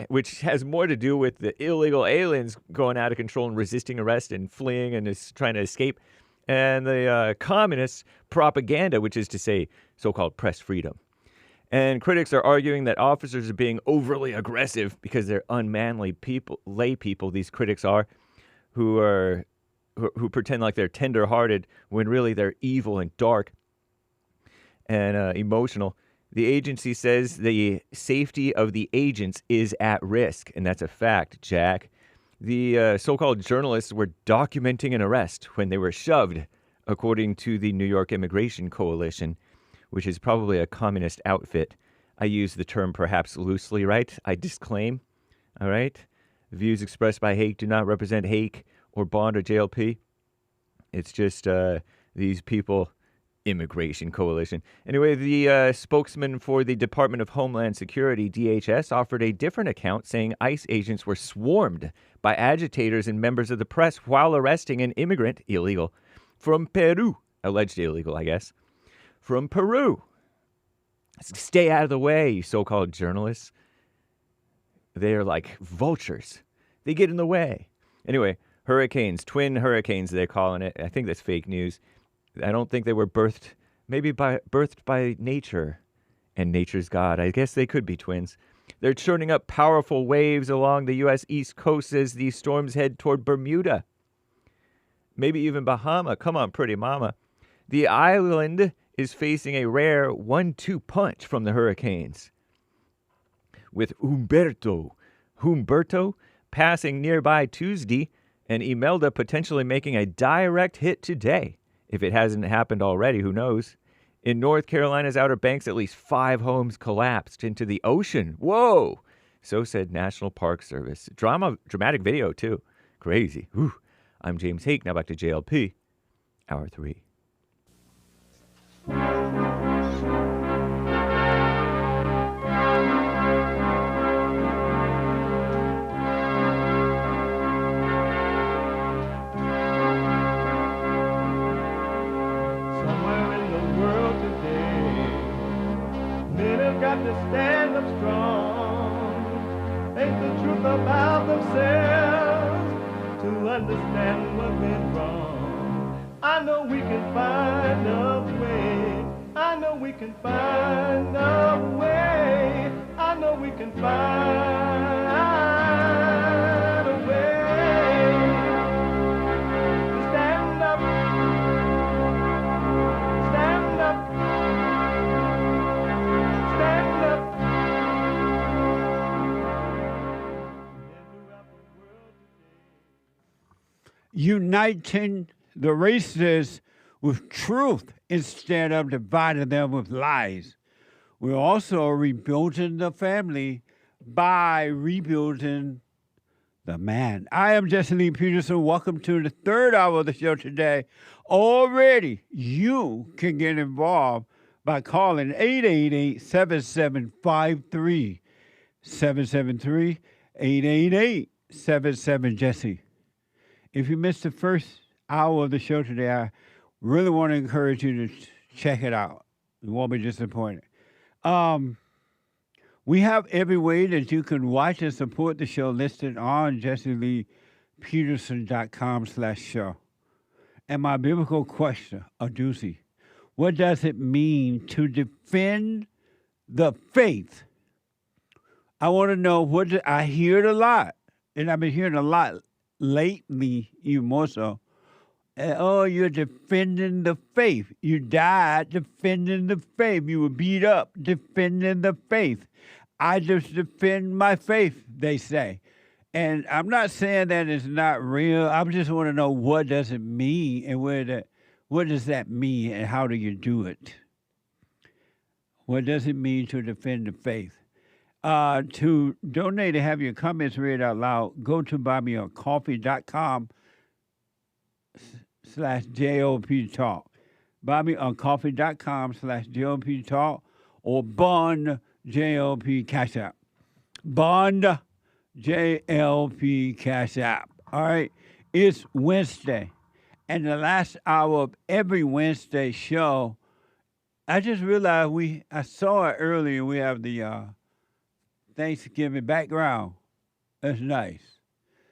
which has more to do with the illegal aliens going out of control and resisting arrest and fleeing and is trying to escape, and the communist propaganda, which is to say so-called press freedom. And critics are arguing that officers are being overly aggressive because they're unmanly people, lay people, these critics are, who pretend like they're tender-hearted when really they're evil and dark and emotional. The agency says the safety of the agents is at risk, and that's a fact, Jack. The so-called journalists were documenting an arrest when they were shoved, according to the New York Immigration Coalition, which is probably a communist outfit. I use the term perhaps loosely, right? I disclaim, all right? Views expressed by Hake do not represent Hake or Bond or JLP. It's just these people... Immigration Coalition. Anyway, the spokesman for the Department of Homeland Security, DHS, offered a different account, saying ICE agents were swarmed by agitators and members of the press while arresting an immigrant, illegal, from Peru. Alleged illegal, I guess. From Peru. Stay out of the way, you so-called journalists. They're like vultures. They get in the way. Anyway, hurricanes, twin hurricanes, they're calling it. I think that's fake news. I don't think they were birthed by nature and nature's God. I guess they could be twins. They're churning up powerful waves along the U.S. East Coast as these storms head toward Bermuda. Maybe even Bahama. Come on, pretty mama. The island is facing a rare 1-2 punch from the hurricanes, with Humberto passing nearby Tuesday and Imelda potentially making a direct hit today. If it hasn't happened already, who knows? In North Carolina's Outer Banks, at least 5 homes collapsed into the ocean. Whoa! So said National Park Service. Dramatic video, too. Crazy. Whew. I'm James Hake. Now back to JLP. Hour 3. to stand up strong, think the truth about themselves, to understand what went wrong. I know we can find a way. I know we can find a way. I know we can find a way to stand up, stand up, stand up. Uniting the races with truth instead of dividing them with lies. We're also rebuilding the family by rebuilding the man. I am Jesse Lee Peterson. Welcome to the third hour of the show today. Already, you can get involved by calling 888-7753. 773-888-77-JESSE. If you missed the first hour of the show today, I really want to encourage you to check it out. You won't be disappointed. We have every way that you can watch and support the show listed on jesseleepeterson.com/show. And my biblical question, a doozy, what does it mean to defend the faith? I want to know I hear it a lot, and I've been hearing a lot lately, even more so. Oh, you're defending the faith. You died defending the faith. You were beat up defending the faith. I just defend my faith, they say. And I'm not saying that it's not real. I just want to know, what does it mean, and what does that mean, and how do you do it? What does it mean to defend the faith? To donate and have your comments read out loud, go to buymeacoffee.com/JLP Talk. Buymeacoffee.com/JLP Talk, or Bond JLP Cash App. Bond JLP Cash App. All right. It's Wednesday. And the last hour of every Wednesday show, I just realized I saw it earlier. We have the Thanksgiving background. That's nice.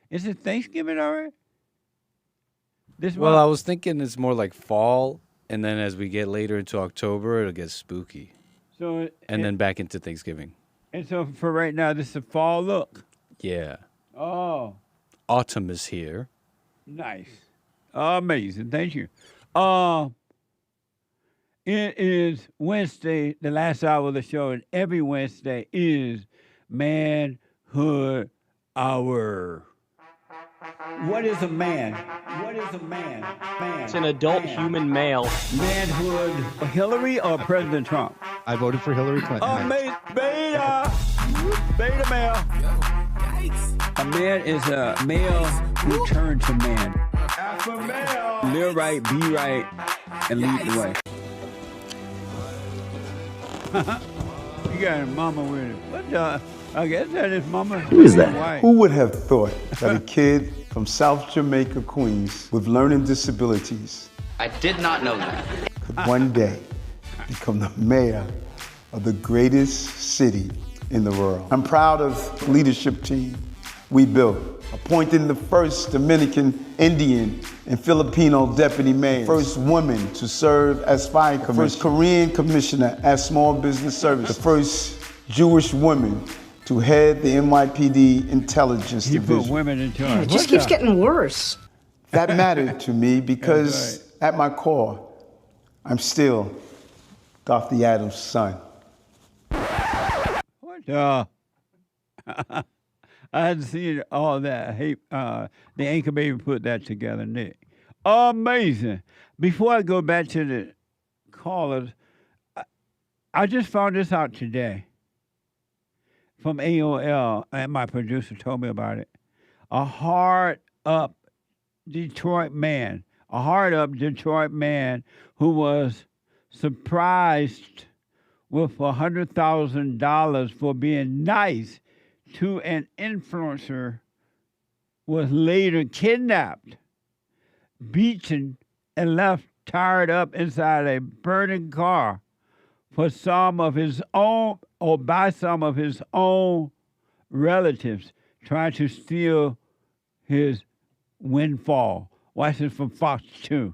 Is it Thanksgiving already? Well, I was thinking it's more like fall, and then as we get later into October, it'll get spooky. And then back into Thanksgiving. And so for right now, this is a fall look. Yeah. Oh. Autumn is here. Nice. Amazing. Thank you. It is Wednesday, the last hour of the show, and every Wednesday is Manhood Hour. What is a man? What is a man? It's an adult human male. Manhood. Hillary or President Trump? I voted for Hillary Clinton. Beta male. A man is a male who turns to man. Alpha male. Live right, be right, and lead the way. You got a mama with it. What the? I guess that is mama. Who is that? White. Who would have thought that a kid from South Jamaica, Queens, with learning disabilities I did not know that. could one day become the mayor of the greatest city in the world? I'm proud of the leadership team we built, appointing the first Dominican, Indian, and Filipino deputy mayor, first woman to serve as fire commissioner, first Korean commissioner at Small Business Services, the first Jewish woman to head the NYPD intelligence division. Put women in charge. It just keeps getting worse. That mattered to me because at my core, I'm still Govt Adams' son. What the? I hadn't seen all that. The Anchor Baby put that together, Nick. Amazing. Before I go back to the callers, I just found this out today from AOL, and my producer told me about it. A hard-up Detroit man who was surprised with $100,000 for being nice to an influencer was later kidnapped, beaten, and left tied up inside a burning car for some of his own, or by some of his own relatives, trying to steal his windfall. Watch this from Fox 2.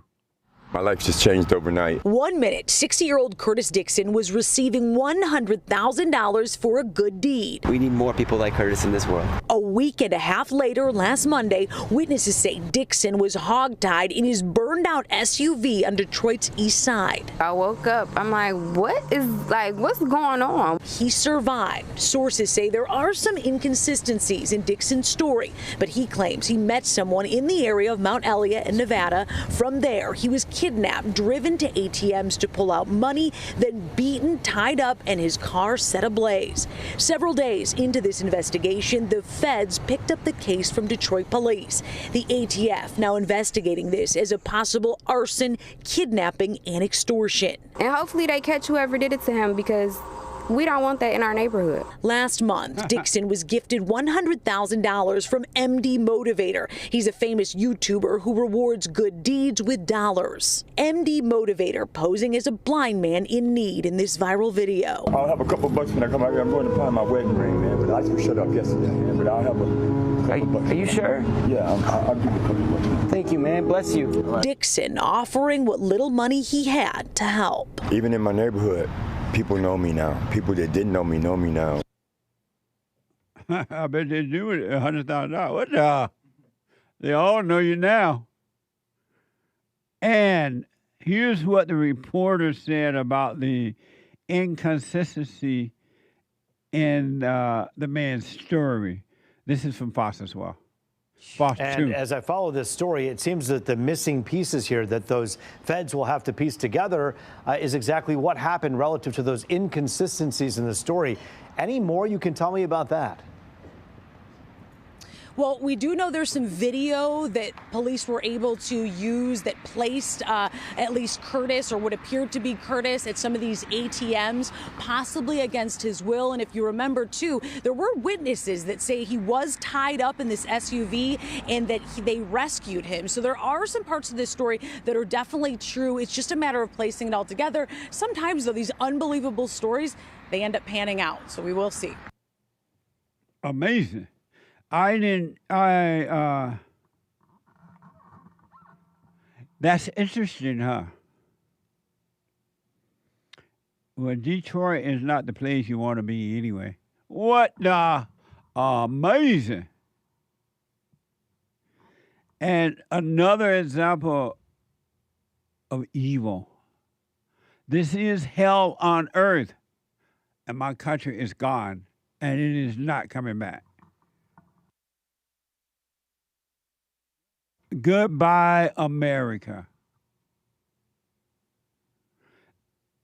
My life just changed overnight. 1 minute, 60-year-old Curtis Dixon was receiving $100,000 for a good deed. We need more people like Curtis in this world. A week and a half later, last Monday, witnesses say Dixon was hogtied in his burned-out SUV on Detroit's east side. I woke up, I'm like, what's going on? He survived. Sources say there are some inconsistencies in Dixon's story, but he claims he met someone in the area of Mount Elliott in Nevada. From there, he was kidnapped, driven to ATMs to pull out money, then beaten, tied up, and his car set ablaze. Several days into this investigation, the feds picked up the case from Detroit police. The ATF now investigating this as a possible arson, kidnapping, and extortion. And hopefully they catch whoever did it to him, because we don't want that in our neighborhood. Last month, Dixon was gifted $100,000 from MD Motivator. He's a famous YouTuber who rewards good deeds with dollars. MD Motivator posing as a blind man in need in this viral video. I'll have a couple bucks when I come out here. I'm going to find my wedding ring, man, but I just shut up yesterday, man, but I'll have a couple bucks. Are you sure? Yeah, I'll give you a couple bucks. Thank you, man. Bless you. Dixon offering what little money he had to help. Even in my neighborhood, people know me now. People that didn't know me now. I bet they do it $100,000. What the? They all know you now. And here's what the reporter said about the inconsistency in the man's story. This is from Fox as well. Fox 2. And as I follow this story, it seems that the missing pieces here that those feds will have to piece together is exactly what happened relative to those inconsistencies in the story. Any more you can tell me about that? Well, we do know there's some video that police were able to use that placed at least Curtis, or what appeared to be Curtis, at some of these ATMs, possibly against his will. And if you remember, too, there were witnesses that say he was tied up in this SUV and that they rescued him. So there are some parts of this story that are definitely true. It's just a matter of placing it all together. Sometimes, though, these unbelievable stories, they end up panning out. So we will see. Amazing. That's interesting, huh? Well, Detroit is not the place you want to be anyway. What the? Amazing. And another example of evil. This is hell on earth, and my country is gone, and it is not coming back. Goodbye, America.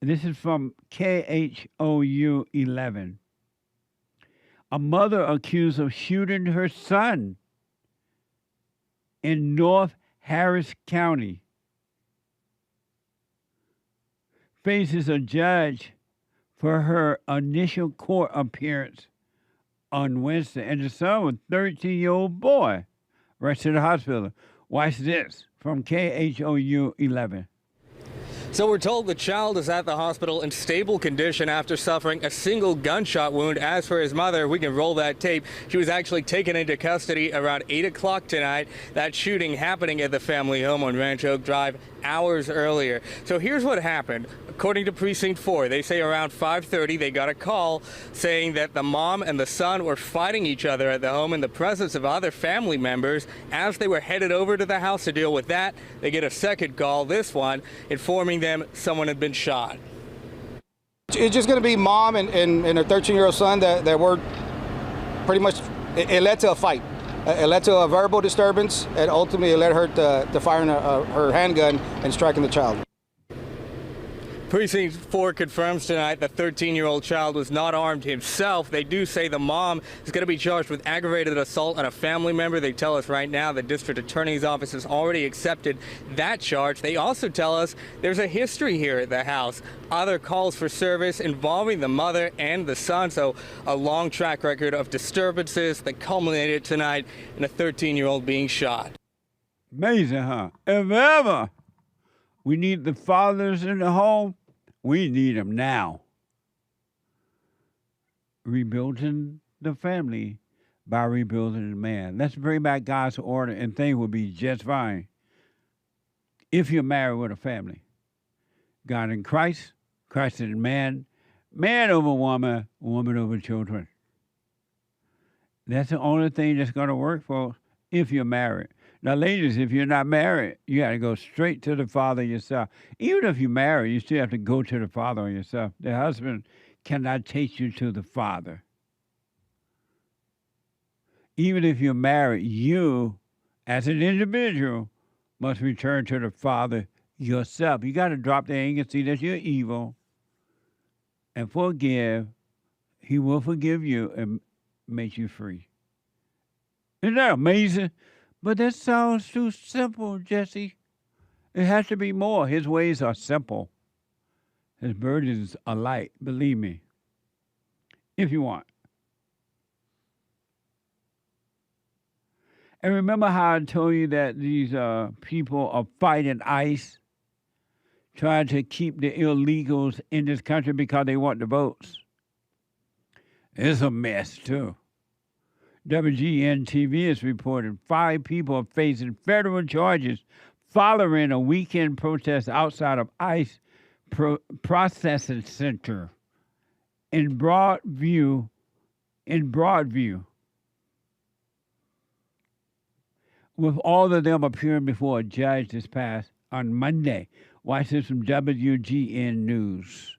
This is from KHOU 11. A mother accused of shooting her son in North Harris County faces a judge for her initial court appearance on Wednesday. And the son was a 13-year-old boy, rushed to the hospital. Watch this from KHOU 11. So we're told the child is at the hospital in stable condition after suffering a single gunshot wound. As for his mother, we can roll that tape. She was actually taken into custody around 8 o'clock tonight. That shooting happening at the family home on Ranch Oak Drive hours earlier. So here's what happened. According to Precinct 4, they say around 5:30 they got a call saying that the mom and the son were fighting each other at the home in the presence of other family members. As they were headed over to the house to deal with that, they get a second call, this one, informing them someone had been shot. It's just going to be mom and her 13-year-old son that were pretty much, it led to a fight. It led to a verbal disturbance, and ultimately it led her to firing her handgun and striking the child. Precinct 4 confirms tonight the 13-year-old child was not armed himself. They do say the mom is going to be charged with aggravated assault on a family member. They tell us right now the district attorney's office has already accepted that charge. They also tell us there's a history here at the house. Other calls for service involving the mother and the son. So a long track record of disturbances that culminated tonight in a 13-year-old being shot. Amazing, huh? If ever we need the fathers in the home, We need them now. Rebuilding the family by rebuilding the man. Let's bring back God's order and things will be just fine if you're married with a family. God in Christ, Christ in man, man over woman, woman over children. That's the only thing that's going to work for if you're married. Now, ladies, if you're not married, you got to go straight to the Father yourself. Even if you're married, you still have to go to the Father yourself. The husband cannot take you to the Father. Even if you're married, you, as an individual, must return to the Father yourself. You got to drop the anger, see that you're evil, and forgive. He will forgive you and make you free. Isn't that amazing? But that sounds too simple, Jesse. It has to be more. His ways are simple. His burdens are light, believe me, if you want. And remember how I told you that these people are fighting ICE, trying to keep the illegals in this country because they want the votes? It's a mess, too. WGN-TV is reporting 5 people are facing federal charges following a weekend protest outside of ICE processing center in Broadview. With all of them appearing before a judge this past on Monday. Watch this from WGN News.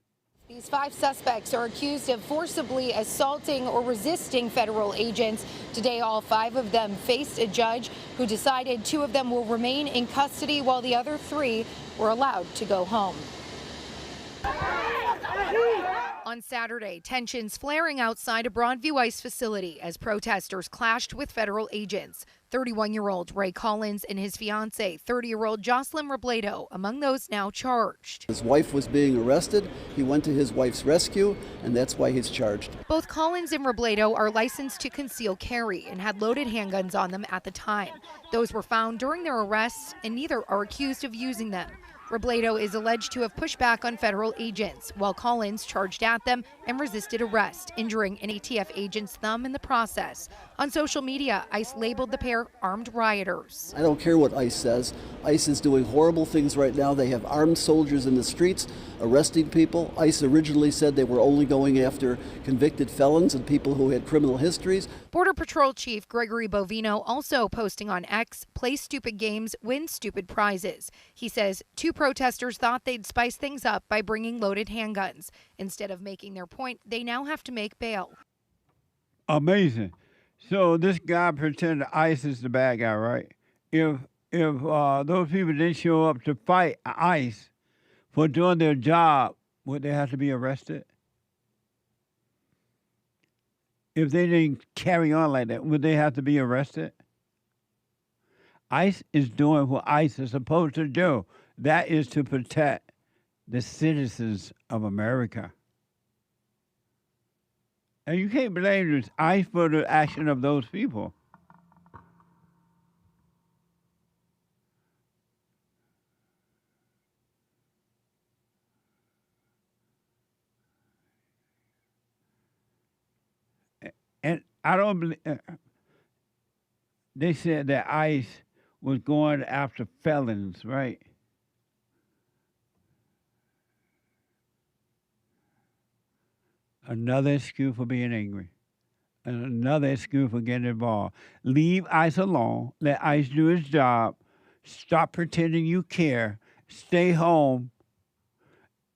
These 5 suspects are accused of forcibly assaulting or resisting federal agents. Today, all 5 of them faced a judge who decided 2 of them will remain in custody while the other 3 were allowed to go home. On Saturday, tensions flaring outside a Broadview ICE facility as protesters clashed with federal agents. 31-year-old Ray Collins and his fiancée, 30-year-old Jocelyn Robledo, among those now charged. His wife was being arrested. He went to his wife's rescue, and that's why he's charged. Both Collins and Robledo are licensed to conceal carry and had loaded handguns on them at the time. Those were found during their arrests, and neither are accused of using them. Robledo is alleged to have pushed back on federal agents, while Collins charged at them and resisted arrest, injuring an ATF agent's thumb in the process. On social media, ICE labeled the pair armed rioters. I don't care what ICE says. ICE is doing horrible things right now. They have armed soldiers in the streets arresting people. ICE originally said they were only going after convicted felons and people who had criminal histories. Border Patrol Chief Gregory Bovino also posting on X, play stupid games, win stupid prizes. He says 2 protesters thought they'd spice things up by bringing loaded handguns. Instead of making their point, they now have to make bail. Amazing. So this guy pretended ICE is the bad guy, right? If those people didn't show up to fight ICE for doing their job, would they have to be arrested? If they didn't carry on like that, would they have to be arrested? ICE is doing what ICE is supposed to do. That is to protect the citizens of America. And you can't blame this ICE for the action of those people. And I don't believe, they said that ICE was going after felons, right? Another excuse for being angry. Another excuse for getting involved. Leave ICE alone. Let ICE do its job. Stop pretending you care. Stay home.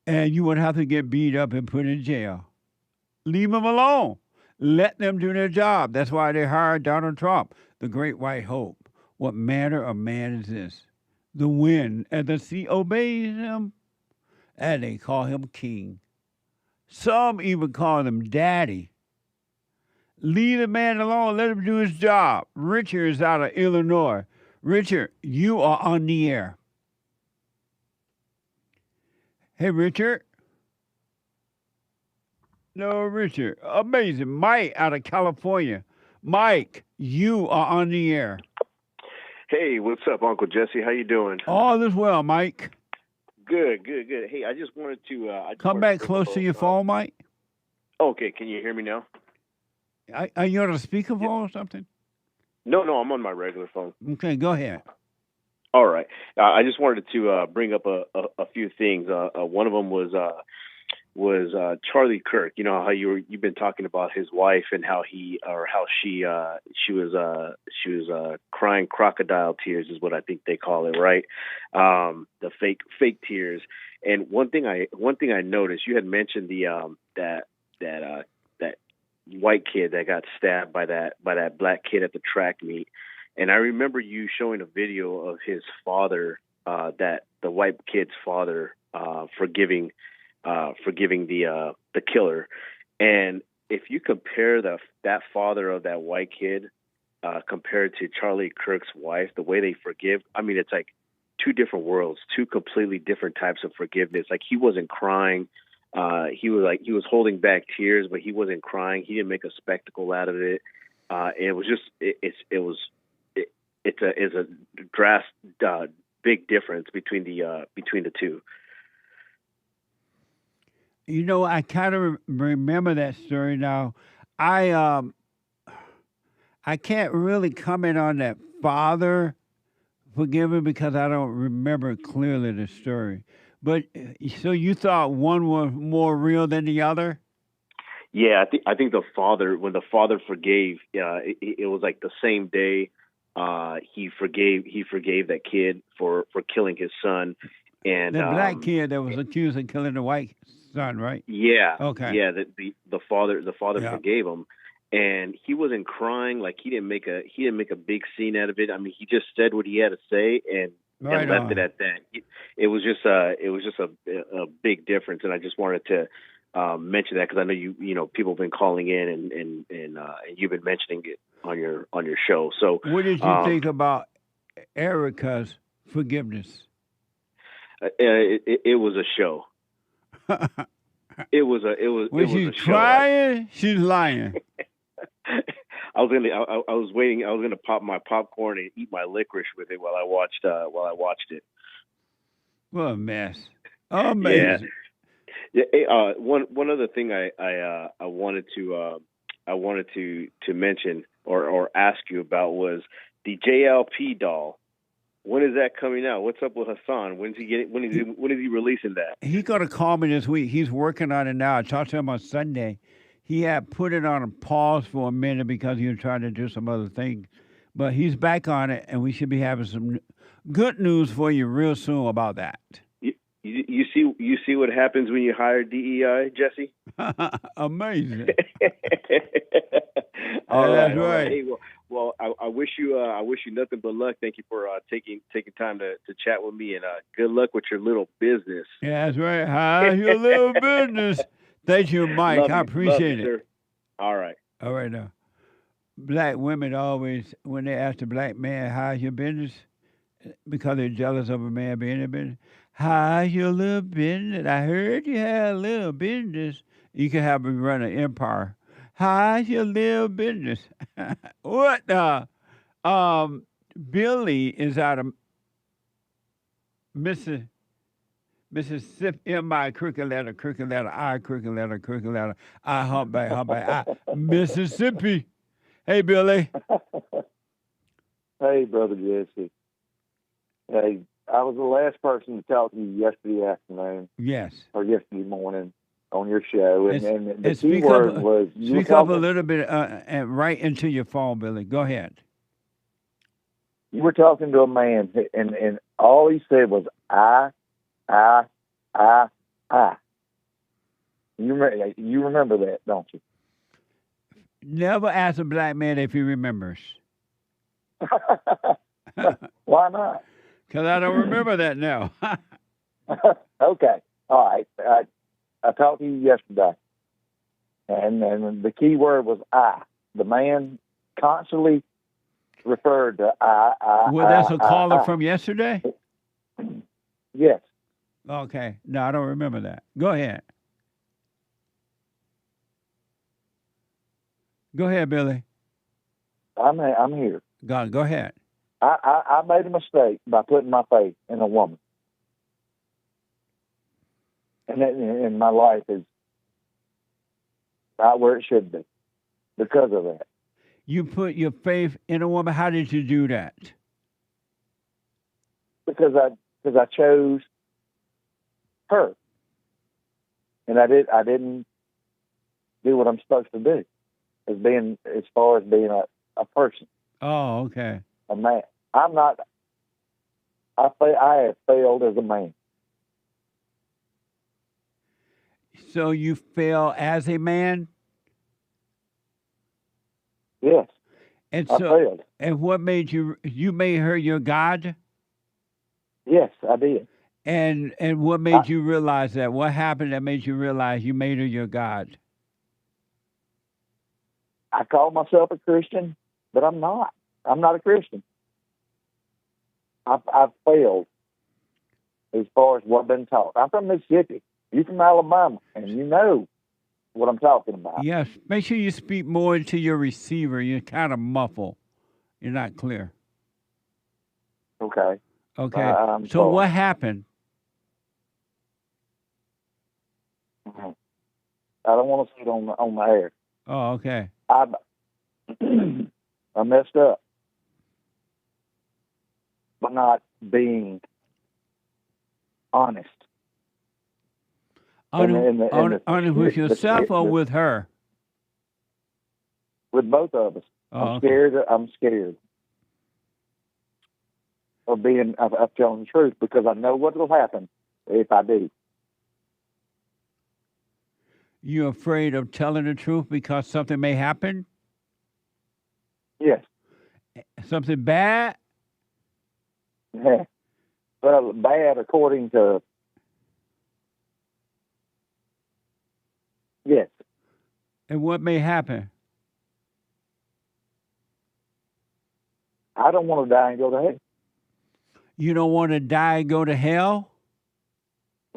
And you wouldn't have to get beat up and put in jail. Leave them alone. Let them do their job. That's why they hired Donald Trump, the great white hope. What manner of man is this? The wind and the sea obeys him, and they call him king. Some even call him daddy. Leave the man alone. Let him do his job. Richard is out of Illinois. Richard, you are on the air. Hey, Richard. No, Richard. Amazing. Mike out of California. Mike, you are on the air. Hey, what's up, Uncle Jesse? How you doing? All is well, Mike. Good. Hey, I just wanted to... Come back close to your phone, Mike. Okay, can you hear me now? Are you on a speakerphone or something? No, I'm on my regular phone. Okay, go ahead. All right. I just wanted to bring up a few things. One of them was Charlie Kirk. You know how you've been talking about his wife and how she was crying crocodile tears is what I think they call it, right? The fake tears. And one thing I noticed, you had mentioned that white kid that got stabbed by that black kid at the track meet. And I remember you showing a video of his father, that the white kid's father, forgiving the killer. And if you compare that father of that white kid compared to Charlie Kirk's wife, the way they forgive, I mean, it's like two different worlds, two completely different types of forgiveness. Like he wasn't crying. He was holding back tears, but he wasn't crying. He didn't make a spectacle out of it. It was just it's a drastic big difference between the two. You know, I kind of remember that story now. I can't really comment on that father forgiving because I don't remember clearly the story. But so you thought one was more real than the other? Yeah, I think the father, when the father forgave, it was like the same day he forgave that kid for killing his son. And the black kid that was accused of killing the white son, right? Yeah. Okay. Yeah, the father Yeah. forgave him, and he wasn't crying. Like he didn't make a big scene out of it. I mean, he just said what he had to say and left it at that. It was just a big difference, and I just wanted to mention that because I know you know people have been calling in and you've been mentioning it on your show. So what did you think about Erica's forgiveness? It was a show. It was When she's crying, she's lying. I was waiting. I was gonna pop my popcorn and eat my licorice with it while I watched it. What a mess! Amazing. Yeah. One other thing I wanted to mention or ask you about was the JLP doll. When is that coming out? What's up with Hassan? When is he releasing that? He's gonna call me this week. He's working on it now. I talked to him on Sunday. He had put it on a pause for a minute because he was trying to do some other things. But he's back on it, and we should be having some good news for you real soon about that. You see what happens when you hire DEI, Jesse? Amazing. All That's right. right. Hey, well, I wish you nothing but luck. Thank you for taking time to chat with me, and good luck with your little business. Yeah, that's right. How's your little business? Thank you, Mike. I appreciate it. Sir. All right. All right now. Black women always, when they ask a black man, how's your business? Because they're jealous of a man being in business. How's your little business? I heard you had a little business. You can have me run an empire. How's your little business? What the? Billy is out of Mississippi, M-I, crooked letter, I, crooked letter, I, humpback, I, Mississippi. Hey, Billy. Hey, Brother Jesse. Hey, I was the last person to talk to you yesterday afternoon. Yes. Or yesterday morning on your show. And the key speak word up, was... Speak up a little bit and right into your phone, Billy. Go ahead. You were talking to a man, and all he said was, I. You remember that, don't you? Never ask a black man if he remembers. Why not? Because I don't remember that now. Okay. All right. I talked to you yesterday, and the key word was I. The man constantly referred to I. Well, that's a caller from yesterday? Yes. Okay. No, I don't remember that. Go ahead. Go ahead, Billy. I'm here. Go ahead. I made a mistake by putting my faith in a woman. and my life is not where it should be because of that. You put your faith in a woman. How did you do that? Because I chose her, and I didn't do what I'm supposed to do as far as being a person. Oh, okay. A man. I'm not. I have failed as a man. So you fail as a man? Yes. And I failed. And what made you made her your God? Yes, I did. And what made you realize that? What happened that made you realize you made her your God? I call myself a Christian, but I'm not. I'm not a Christian. I've failed as far as what I've been taught. I'm from Mississippi. You're from Alabama, and you know what I'm talking about. Yes. Make sure you speak more into your receiver. You're kind of muffled. You're not clear. Okay. Okay. So what happened? I don't want to say it on the air. Oh, okay. I messed up by not being honest. Honest with yourself or with her? With both of us. I'm scared of telling the truth because I know what will happen if I do. You're afraid of telling the truth because something may happen? Yes. Something bad? Yeah. Well, bad according to... Yes. And what may happen? I don't want to die and go to hell. You don't want to die and go to hell?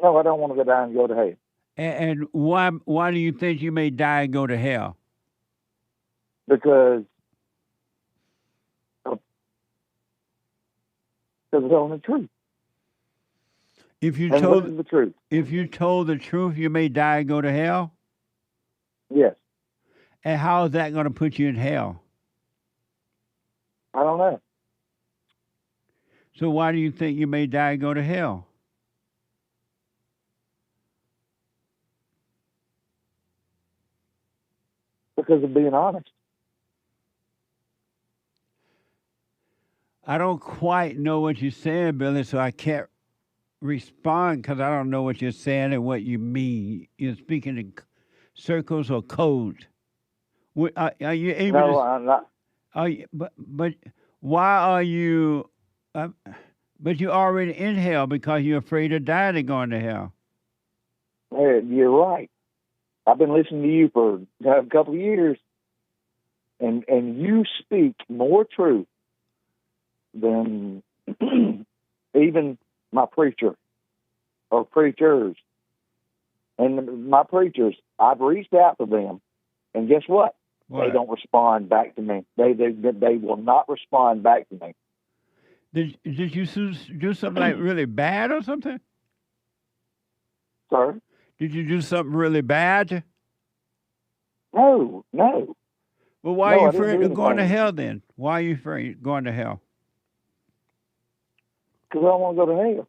No, I don't want to go die and go to hell. And why do you think you may die and go to hell? Because it's telling the truth. If you and told what is the truth? If you told the truth, you may die and go to hell? Yes. And how is that going to put you in hell? I don't know. So why do you think you may die and go to hell? Because of being honest. I don't quite know what you're saying, Billy, so I can't respond because I don't know what you're saying and what you mean. You're speaking in circles or code. Are you able to... No, I'm not. But why are you... but you're already in hell because you're afraid of dying and going to hell. You're right. I've been listening to you for a couple of years, and you speak more truth than even my preacher or preachers. And my preachers, I've reached out to them, and guess what? They don't respond back to me. They will not respond back to me. Did you do something like really bad or something? Sir? Did you do something really bad? No. Well, why are you afraid of going to hell then? Why are you afraid of going to hell? Because I don't want to go to hell.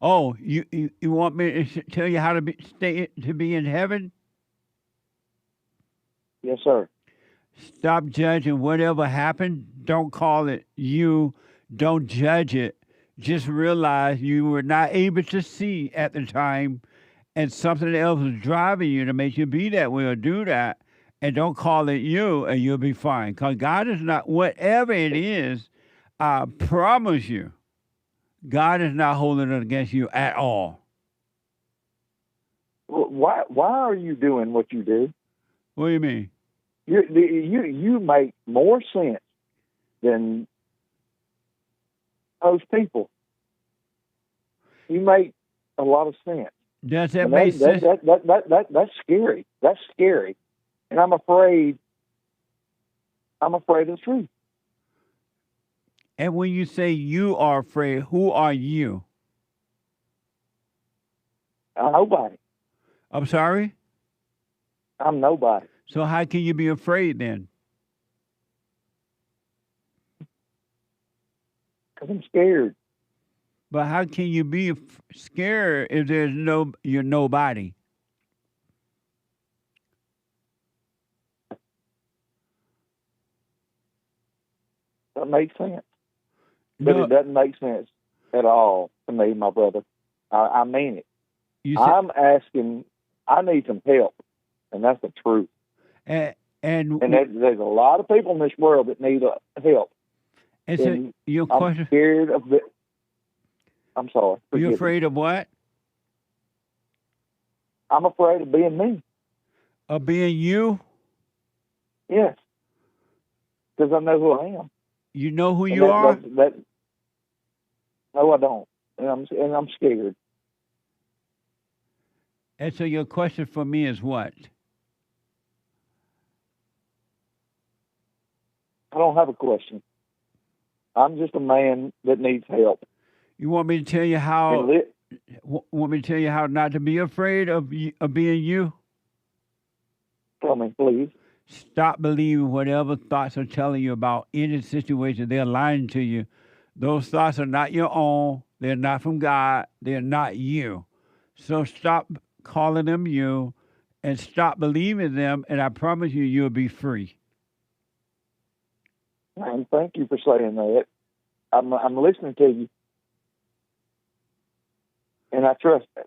Oh, you want me to tell you how to be in heaven? Yes, sir. Stop judging whatever happened. Don't call it you. Don't judge it. Just realize you were not able to see at the time and something else was driving you to make you be that way or do that. And don't call it you and you'll be fine. Because God is not, whatever it is, I promise you, God is not holding it against you at all. Why are you doing what you do? What do you mean? You make more sense than most people. You make a lot of sense. Does that make sense? That's scary. That's scary. And I'm afraid of the truth. And when you say you are afraid, who are you? I'm nobody. I'm sorry? I'm nobody. So how can you be afraid then? Because I'm scared. But how can you be scared if you're nobody? That makes sense. But it doesn't make sense at all to me, my brother. I mean it. I'm asking, I need some help, and that's the truth. And there's a lot of people in this world that need help. And so your question? I'm scared of it. I'm sorry. You're afraid of what? I'm afraid of being me. Of being you? Yes. Because I know who I am. You know who you are? No, I don't. And I'm scared. And so your question for me is what? I don't have a question. I'm just a man that needs help. You want me to tell you how? Want me to tell you how not to be afraid of being you? Tell me, please. Stop believing whatever thoughts are telling you about any situation. They're lying to you. Those thoughts are not your own. They're not from God. They're not you. So stop calling them you and stop believing them, and I promise you, you'll be free. And thank you for saying that. I'm listening to you, and I trust that.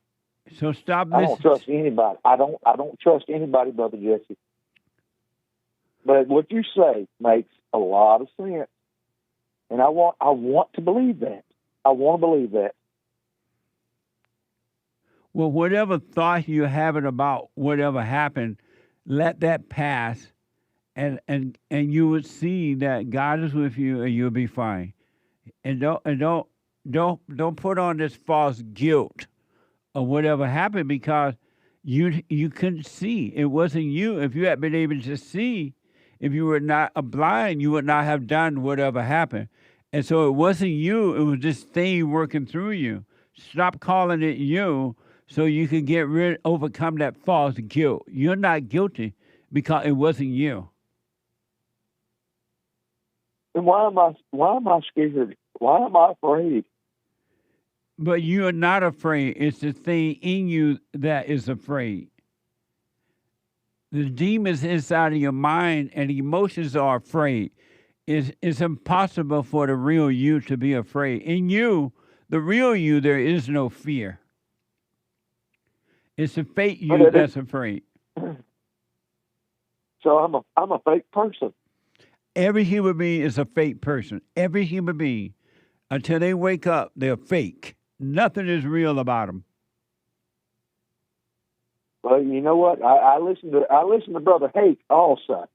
So stop listening. I don't trust anybody. I don't trust anybody, Brother Jesse. But what you say makes a lot of sense, and I want to believe that. I want to believe that. Well, whatever thought you're having about whatever happened, let that pass, and you would see that God is with you, and you'll be fine. And don't put on this false guilt of whatever happened, because you couldn't see. It wasn't you. If you had been able to see, if you were not blind, you would not have done whatever happened. And so it wasn't you. It was this thing working through you. Stop calling it you, so you can overcome that false guilt. You're not guilty because it wasn't you. And why am I scared? Why am I afraid? But you are not afraid. It's the thing in you that is afraid. The demons inside of your mind and emotions are afraid. It's impossible for the real you to be afraid. In you, the real you, there is no fear. It's the fake you that's afraid. So I'm a fake person. Every human being is a fake person. Every human being. Until they wake up, they're fake. Nothing is real about them. Well, you know what? I listen to Brother Hake also.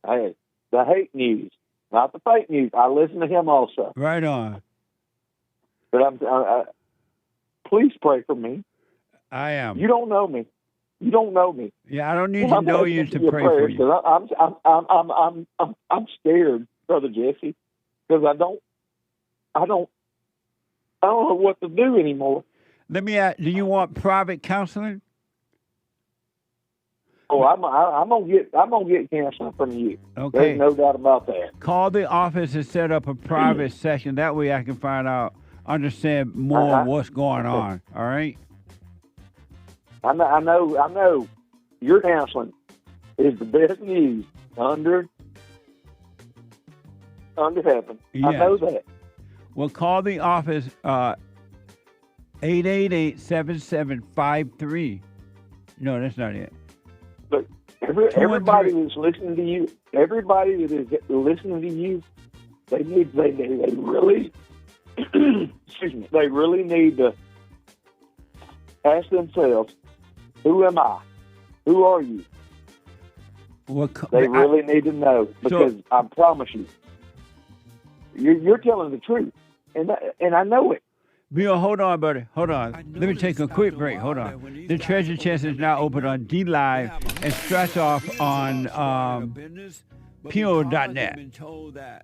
Hey, the Hake news, not the fake news. I listen to him also. Right on. But please pray for me. I am. You don't know me. You don't know me. Yeah, I don't need to know you to pray for you. I'm scared, Brother Jesse, because I don't know what to do anymore. Let me ask, do you want private counseling? Oh, I'm gonna get counseling from you. Okay. There's no doubt about that. Call the office and set up a private session. That way I can understand more of what's going on. All right. I know. Your counseling is the best news under heaven. Yes. I know that. Well, call the office 888-7753. No, that's not it. But everybody that's listening to you, everybody that is listening to you, they really, excuse me, they really need to ask themselves, who am I? Who are you? Well, they really need to know, because I promise you, you're telling the truth, and I know it. Bill, hold on, buddy. Hold on. Let me take a quick break. Hold on. The treasure chest is now open on D Live and scratch off on Pure.net.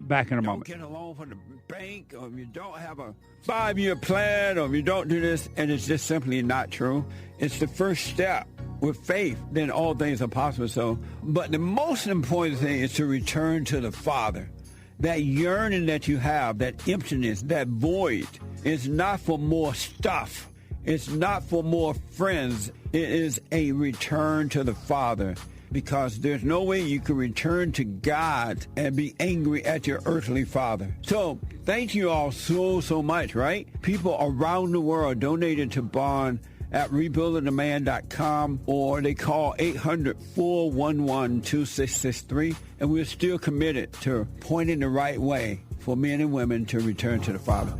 Back in a moment. Get a loan from the bank, or if you don't have a 5-year plan, or if you don't do this, and it's just simply not true. It's the first step. With faith, then all things are possible. So, but the most important thing is to return to the Father. That yearning that you have, that emptiness, that void, is not for more stuff. It's not for more friends. It is a return to the Father, because there's no way you can return to God and be angry at your earthly father. So thank you all so much, right? People around the world donated to Bond at rebuildingtheman.com, or they call 800-411-2663, and we're still committed to pointing the right way for men and women to return to the Father.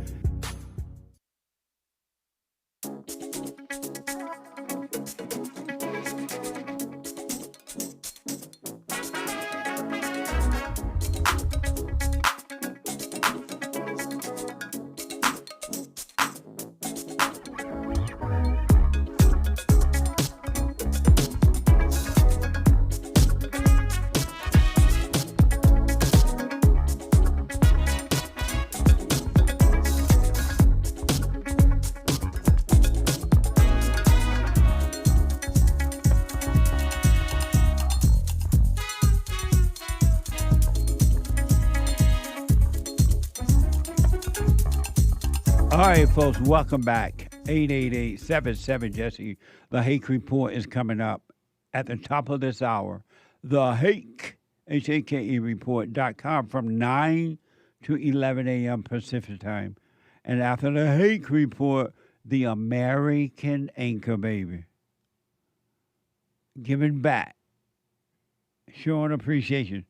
All right, folks, welcome back. 888-77-JESSE. The Hake Report is coming up at the top of this hour. The Hake, H-A-K-E report.com from 9 to 11 a.m. Pacific time. And after the Hake Report, the American Anchor Baby. Giving back, showing appreciation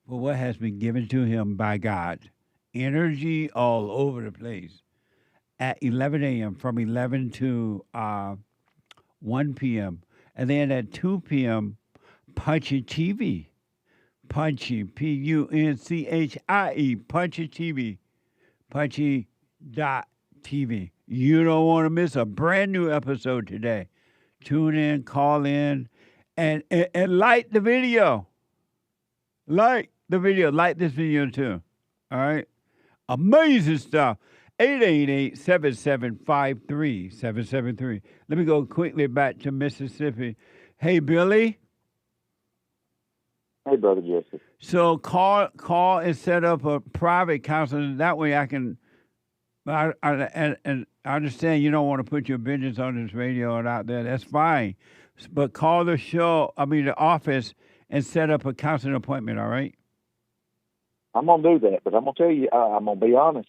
for what has been given to him by God. Energy all over the place. At 11 a.m., from 11 to 1 p.m. And then at 2 p.m., Punchy TV. Punchy, P-U-N-C-H-I-E, Punchy TV. Punchy.tv. You don't want to miss a brand new episode today. Tune in, call in, and like the video. Like the video. Like this video, too. All right? Amazing stuff. 888-7753-773. Let me go quickly back to Mississippi. Hey, Billy. Hey, Brother Jesse. So call and set up a private counseling. That way I can, and I understand you don't want to put your business on this radio and out there. That's fine. But call the the office, and set up a counseling appointment, all right? I'm going to do that, but I'm going to tell you, I'm going to be honest.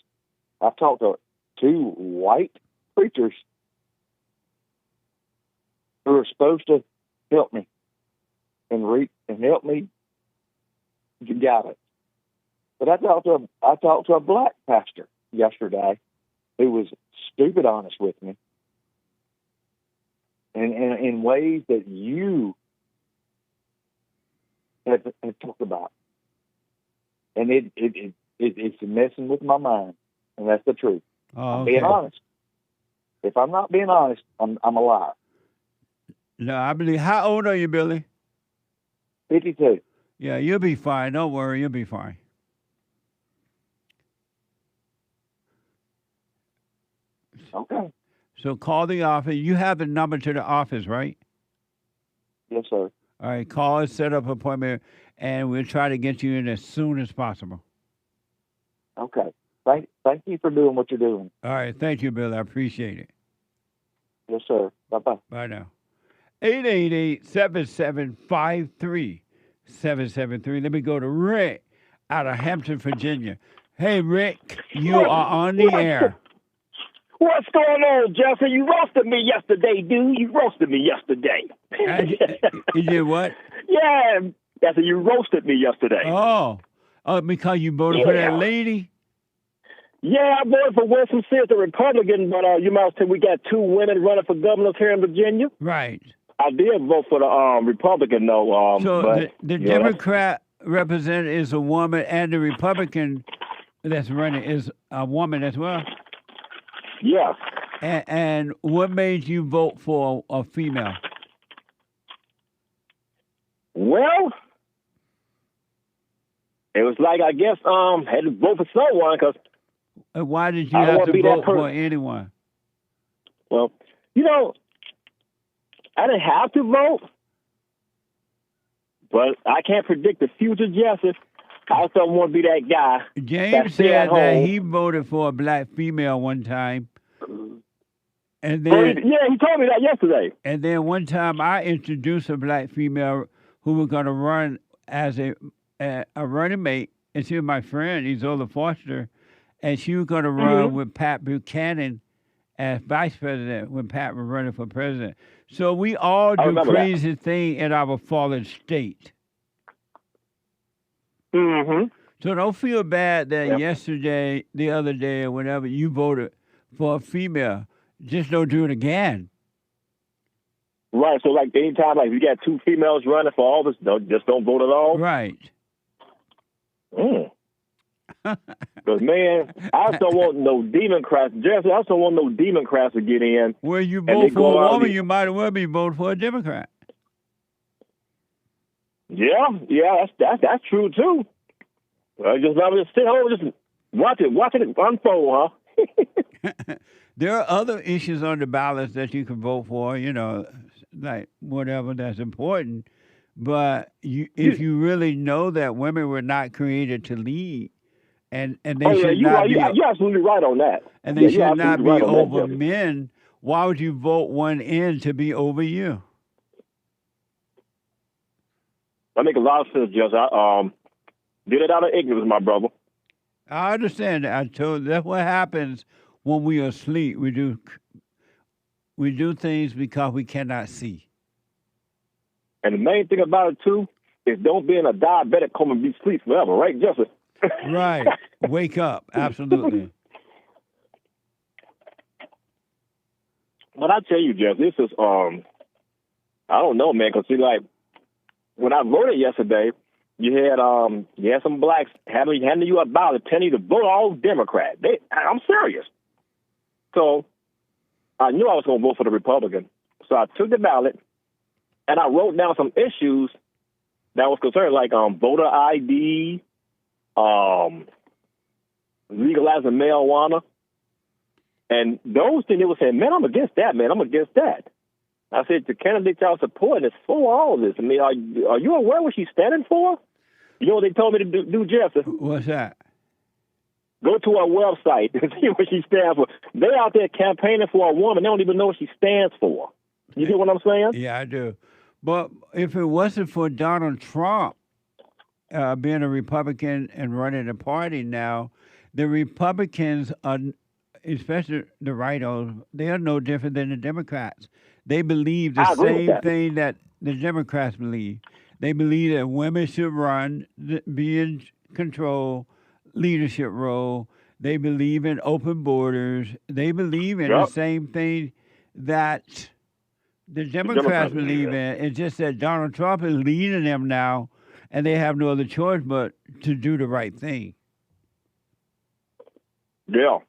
I've talked to 2 white preachers who are supposed to help me and help me get guidance. But I talked to a black pastor yesterday who was stupid honest with me, and in ways that you have talked about, and it's messing with my mind. And that's the truth. Oh, I'm being honest. If I'm not being honest, I'm a liar. No, I believe. How old are you, Billy? 52. Yeah, you'll be fine. Don't worry, you'll be fine. Okay. So call the office. You have the number to the office, right? Yes, sir. All right, call and set up an appointment, and we'll try to get you in as soon as possible. Okay. Thank you for doing what you're doing. All right. Thank you, Bill. I appreciate it. Yes, sir. Bye-bye. Bye now. 888-7753-773. Let me go to Rick out of Hampton, Virginia. Hey, Rick, you are on the air. What's going on, Jesse? You roasted me yesterday, dude. You roasted me yesterday. You did what? Yeah, Jesse, you roasted me yesterday. Oh, because you voted for that lady? Yeah, I voted for Wilson Sears, the Republican, but you might say we got 2 women running for governors here in Virginia. Right. I did vote for the Republican, though. So the Democrat representative is a woman, and the Republican that's running is a woman as well? Yes. And what made you vote for a female? Well, it was like, I guess, had to vote for someone because. Why did you have to vote for anyone? Well, you know, I didn't have to vote, but I can't predict the future, Jesse. I just don't want to be that guy. James said that he voted for a black female one time. And then, he told me that yesterday. And then one time I introduced a black female who was going to run as a running mate, and she was my friend, Isola Foster, and she was going to run with Pat Buchanan as vice president when Pat was running for president. So we all do crazy things in our fallen state. Mm-hmm. So don't feel bad that yesterday, the other day, or whatever, you voted for a female. Just don't do it again. Right. So, like, anytime, like, you got two females running for office, just don't vote at all? Right. Because, man, I just don't want no Democrats. Jesse, I just don't want no Democrats to get in. Well, you vote for a woman, you might as well be voting for a Democrat. Yeah, that's true, too. Well, just sit home, just watch it unfold, huh? There are other issues on the ballot that you can vote for, you know, like whatever that's important. But if you really know that women were not created to lead, and they should not be... You're absolutely right on that. And they should not be over men, why would you vote one in to be over you? That make a lot of sense, Jess. I did it out of ignorance, my brother. I understand that. That's what happens when we are asleep. We do things because we cannot see. And the main thing about it, too, is don't be in a diabetic coma and be asleep forever, right, Jesse? Right. Wake up. Absolutely. But I tell you, Jeff, this is, I don't know, man, because, see, like, when I voted yesterday, you had some blacks handing you a ballot telling you to vote all Democrat. I'm serious. So I knew I was going to vote for the Republican. So I took the ballot, and I wrote down some issues that was concerned, like voter ID, legalizing marijuana. And those things, they were saying, man, I'm against that, man. I'm against that. I said, the candidate y'all supporting is for all of this. I mean, are you aware what she's standing for? You know what they told me to do, Jeff? What's that? Go to our website and see what she stands for. They're out there campaigning for a woman. They don't even know what she stands for. You get what I'm saying? Yeah, I do. But if it wasn't for Donald Trump being a Republican and running the party now, the Republicans are, especially the rightos, they are no different than the Democrats. They believe the same thing that the Democrats believe. They believe that women should run, be in control, leadership role. They believe in open borders. They believe in the same thing that the Democrats believe in. It's just that Donald Trump is leading them now, and they have no other choice but to do the right thing. Yeah.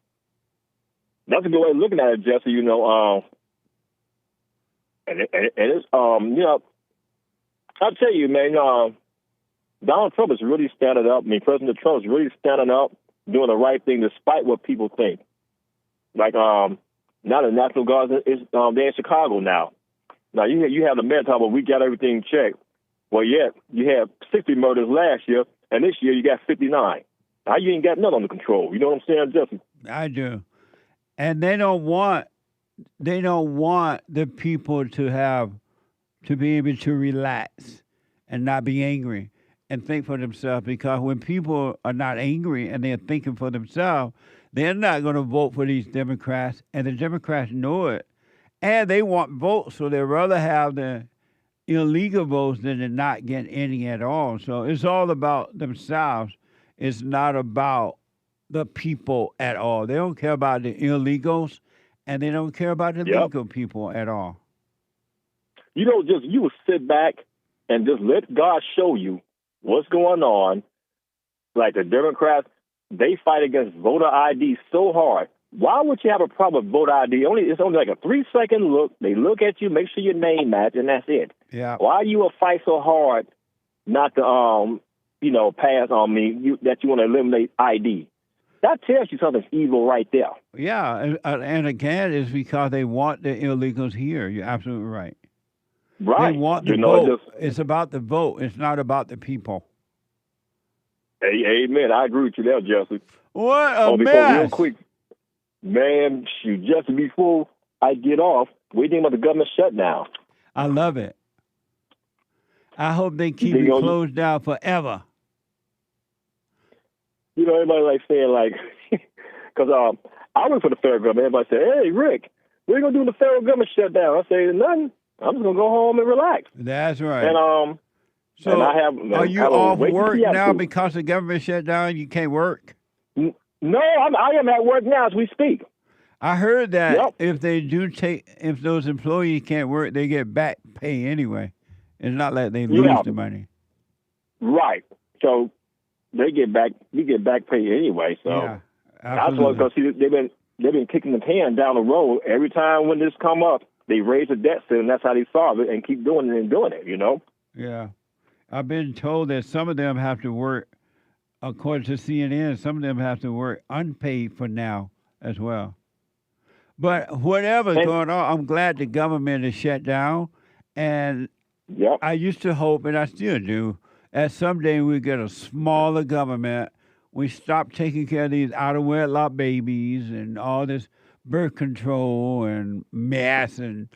That's a good way of looking at it, Jesse. You know, and it's, you know, I'll tell you, man, Donald Trump is really standing up. I mean, President Trump is really standing up, doing the right thing despite what people think. Like, now the National Guard is they're in Chicago now. Now, you have the men talking about we got everything checked. Well, yeah, you had 60 murders last year, and this year you got 59. Now you ain't got nothing under control. You know what I'm saying, Justin? I do. And they don't want the people to be able to relax and not be angry and think for themselves, because when people are not angry and they're thinking for themselves, they're not going to vote for these Democrats, and the Democrats know it. And they want votes, so they'd rather have the illegal votes than to not get any at all. So it's all about themselves. It's not about the people at all. They don't care about the illegals, and they don't care about the legal people at all. You know, just you would sit back and just let God show you what's going on. Like the Democrats, they fight against voter ID so hard. Why would you have a problem with voter ID? It's only like a 3-second look. They look at you, make sure your name match, and that's it. Yeah. Why you fight so hard not to pass on me, that you want to eliminate ID. That tells you something's evil right there. Yeah, and again, it's because they want the illegals here. You're absolutely right. Right. They want the vote. It's about the vote. It's not about the people. Hey, amen. I agree with you there, Jesse. What a before, mess. real quick, man, just before I get off, what do you think about the government shutdown? I love it. I hope they keep it closed down forever. Everybody like saying because I work for the federal government. Everybody say, "Hey, Rick, what are you gonna do when the federal government shut down?" I say, "Nothing. I'm just gonna go home and relax." That's right. And so and are you off work now because the government shut down? You can't work? No, I am at work now as we speak. I heard that if those employees can't work, they get back pay anyway. It's not like they lose the money. Right. So we get back pay anyway. So yeah, that's what, because they've been kicking the can down the road. Every time when this come up, they raise the debt ceiling, and that's how they solve it and keep doing it. Yeah. I've been told that some of them have to work, according to CNN, some of them have to work unpaid for now as well. But whatever's going on, I'm glad the government is shut down. And I used to hope, and I still do, that someday we get a smaller government. We stop taking care of these out-of-wedlock babies and all this birth control and mess, and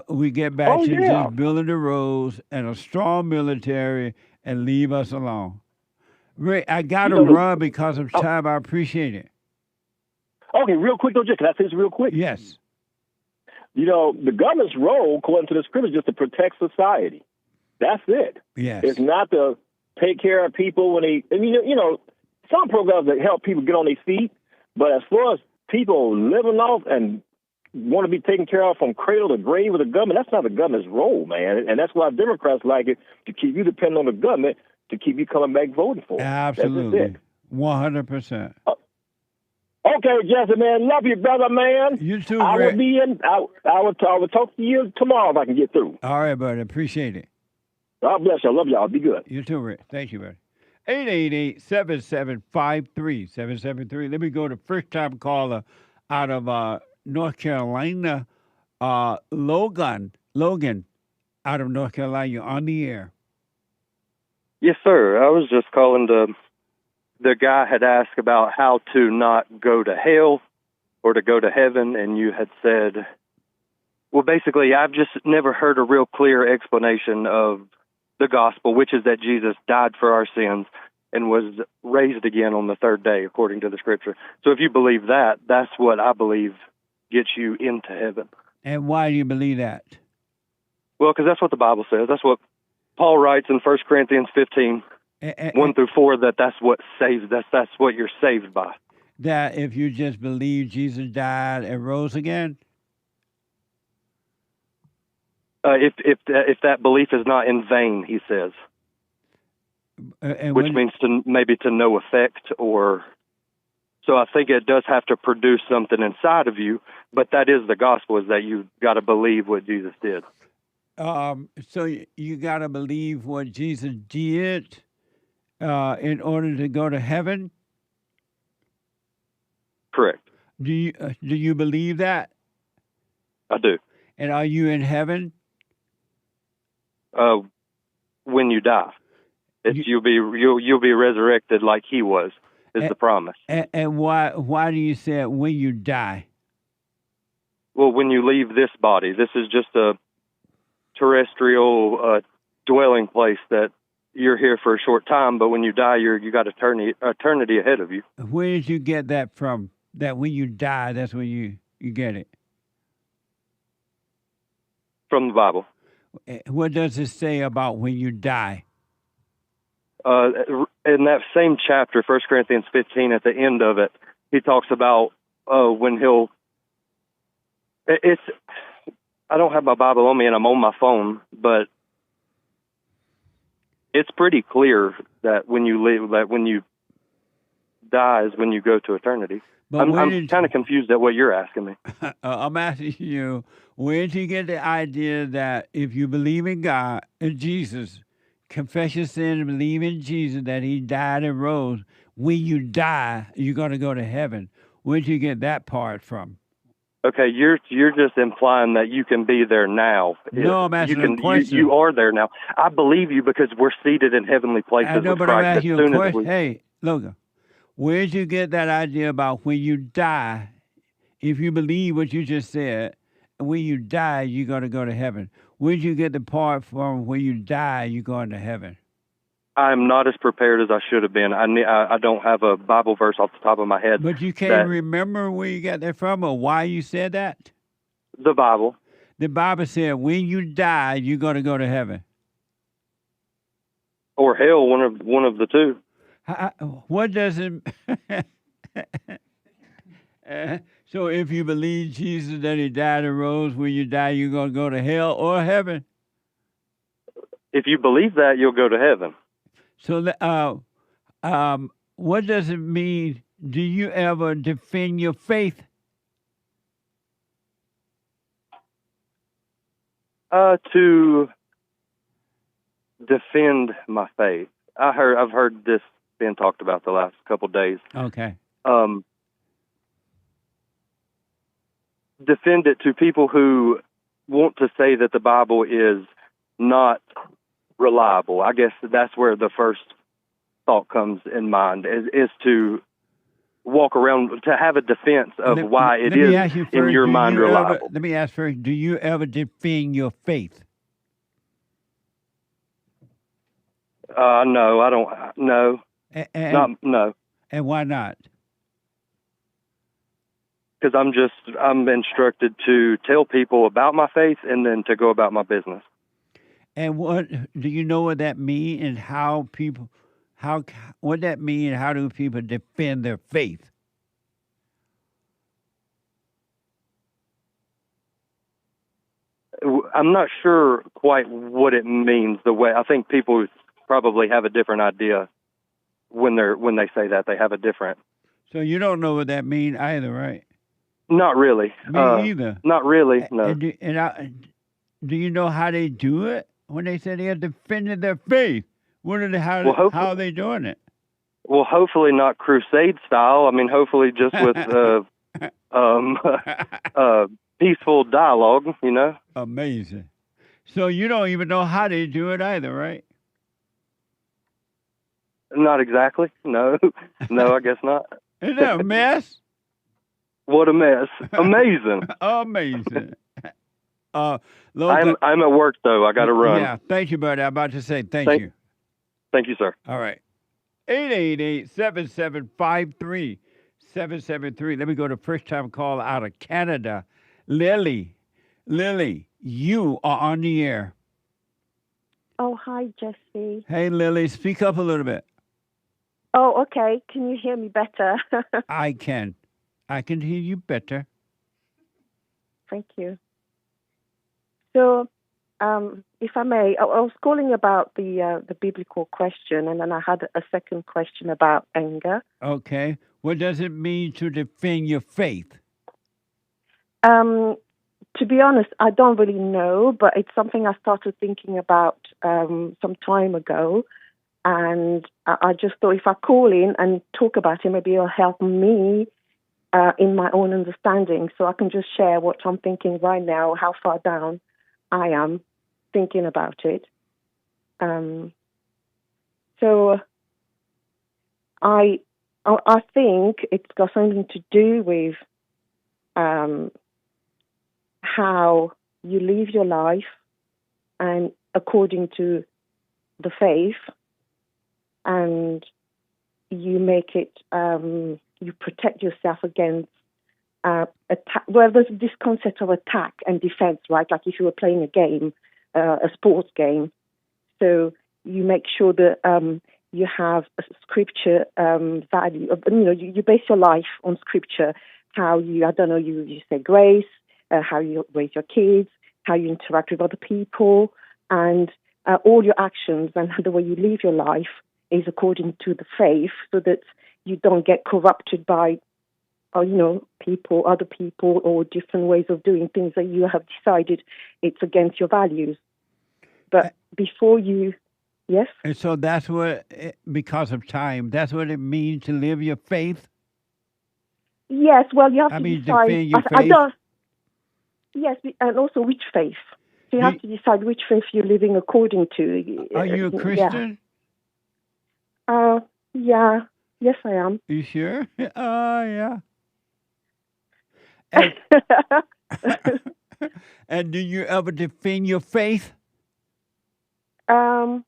we get back to just building the roads and a strong military and leave us alone. Rick, I got to run because of time. I appreciate it. Okay, real quick, though, Jay, can I say this real quick? Yes. The government's role, according to the scripture, is just to protect society. That's it. Yes. It's not to take care of people when they, some programs that help people get on their feet, but as far as people living off and want to be taken care of from cradle to grave with the government, that's not the government's role, man. And that's why Democrats like it, to keep you dependent on the government, to keep you coming back voting for it. Absolutely. 100%. Okay, Jesse, man. Love you, brother, man. You too, I Rick. will be in. I will talk to you tomorrow if I can get through. All right, buddy. Appreciate it. God bless you. I love y'all. Be good. You too, Rick. Thank you, buddy. 888-7753-773. Let me go to first-time caller out of North Carolina, Logan. Logan, out of North Carolina. You're on the air. Yes, sir. I was just calling the guy had asked about how to not go to hell or to go to heaven, and you had said, well, basically, I've just never heard a real clear explanation of the gospel, which is that Jesus died for our sins and was raised again on the third day, according to the scripture. So if you believe that, that's what I believe gets you into heaven. And why do you believe that? Well, because that's what the Bible says. That's what Paul writes in 1 Corinthians 15, 1-4, that's what saves. That's what you're saved by. That if you just believe Jesus died and rose again? If that belief is not in vain, he says, which means maybe to no effect, or so I think it does have to produce something inside of you. But that is the gospel: is that you got to believe what Jesus did. So you got to believe what Jesus did in order to go to heaven. Correct. Do you believe that? I do. And are you in heaven? When you die, you'll be resurrected like he was. Is the promise. And why do you say it when you die? Well, when you leave this body, this is just a terrestrial dwelling place that you're here for a short time. But when you die, you got eternity ahead of you. Where did you get that from? That when you die, that's when you get it. From the Bible. What does it say about when you die? In that same chapter, 1 Corinthians 15, at the end of it, he talks about when he'll... I don't have my Bible on me and I'm on my phone, but it's pretty clear that when you live, that when you die is when you go to eternity. But I'm kind of confused at what you're asking me. I'm asking you, where did you get the idea that if you believe in God and Jesus, confess your sin and believe in Jesus that he died and rose. When you die, you're going to go to heaven. Where'd you get that part from? Okay, you're just implying that you can be there now. No, I'm asking a question. You are there now. I believe you because we're seated in heavenly places I know, with but I'm Christ. asking you a question. Hey, Logan, where'd you get that idea about when you die, if you believe what you just said, when you die, you're going to go to heaven? Where'd you get the part from when you die, you're going to heaven? I'm not as prepared as I should have been. I don't have a Bible verse off the top of my head. But you can't remember where you got that from or why you said that? The Bible. The Bible said when you die, you're going to go to heaven. Or hell, one of the two. What does it... So if you believe Jesus that he died and rose, when you die, you're going to go to hell or heaven? If you believe that, you'll go to heaven. So what does it mean? Do you ever defend your faith? To defend my faith. I've heard this being talked about the last couple of days. Okay. Defend it to people who want to say that the Bible is not reliable. I guess that's where the first thought comes in mind is to walk around, to have a defense of why it is in your mind reliable. Let me ask first, do you ever defend your faith? No, I don't. No. No. And why not? Because I'm instructed to tell people about my faith and then to go about my business. And what do you know what that means and what that mean and how do people defend their faith? I'm not sure quite what it means. The way I think people probably have a different idea when they say that. They have a different. So you don't know what that means either, right? Not really. Me either. Not really. No. Do you know how they do it when they say they are defending their faith? How are they doing it? Well, hopefully not crusade style. I mean, hopefully just with peaceful dialogue. You know. Amazing. So you don't even know how they do it either, right? Not exactly. No. No, I guess not. Isn't that a mess? What a mess. Amazing. Amazing. Logan, I'm at work, though. I got to run. Yeah, thank you, buddy. I'm about to say thank you. Thank you, sir. All right. 888-7753-773. Let me go to first-time call out of Canada. Lily. Lily, you are on the air. Oh, hi, Jesse. Hey, Lily. Speak up a little bit. Oh, okay. Can you hear me better? I can hear you better. Thank you. So, if I may, I was calling about the biblical question, and then I had a second question about anger. Okay. What does it mean to defend your faith? To be honest, I don't really know, but it's something I started thinking about some time ago. And I just thought if I call in and talk about it, maybe it'll help me in my own understanding. So I can just share what I'm thinking right now, how far down I am thinking about it. So I think it's got something to do with how you live your life and according to the faith, and you make it, you protect yourself against attack. Well, there's this concept of attack and defense, right? Like if you were playing a game, a sports game. So you make sure that you have a scripture value. You base your life on scripture. How you say grace, how you raise your kids, how you interact with other people, and all your actions and the way you live your life is according to the faith, so that you don't get corrupted by, other people or different ways of doing things that you have decided it's against your values. But before you Yes. And so that's because of time, that's what it means to live your faith? Yes, well, you have to decide. Defend your I faith? don't. Yes, and also which faith. So you have to decide which faith you're living according to. Are you a Christian? Yeah. Yes, I am. You sure? Yeah. And do you ever defend your faith? I'm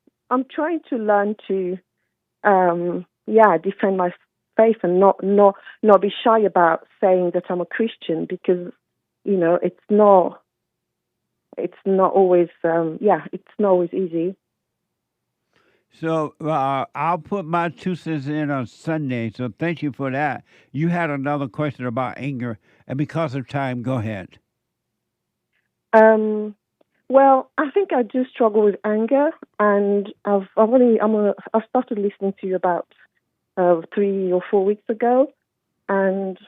trying to learn to, defend my faith and not be shy about saying that I'm a Christian, because, it's not always, it's not always easy. So I'll put my 2 cents in on Sunday. So thank you for that. You had another question about anger, and because of time, go ahead. Well, I think I do struggle with anger, and I've started listening to you about 3 or 4 weeks ago, and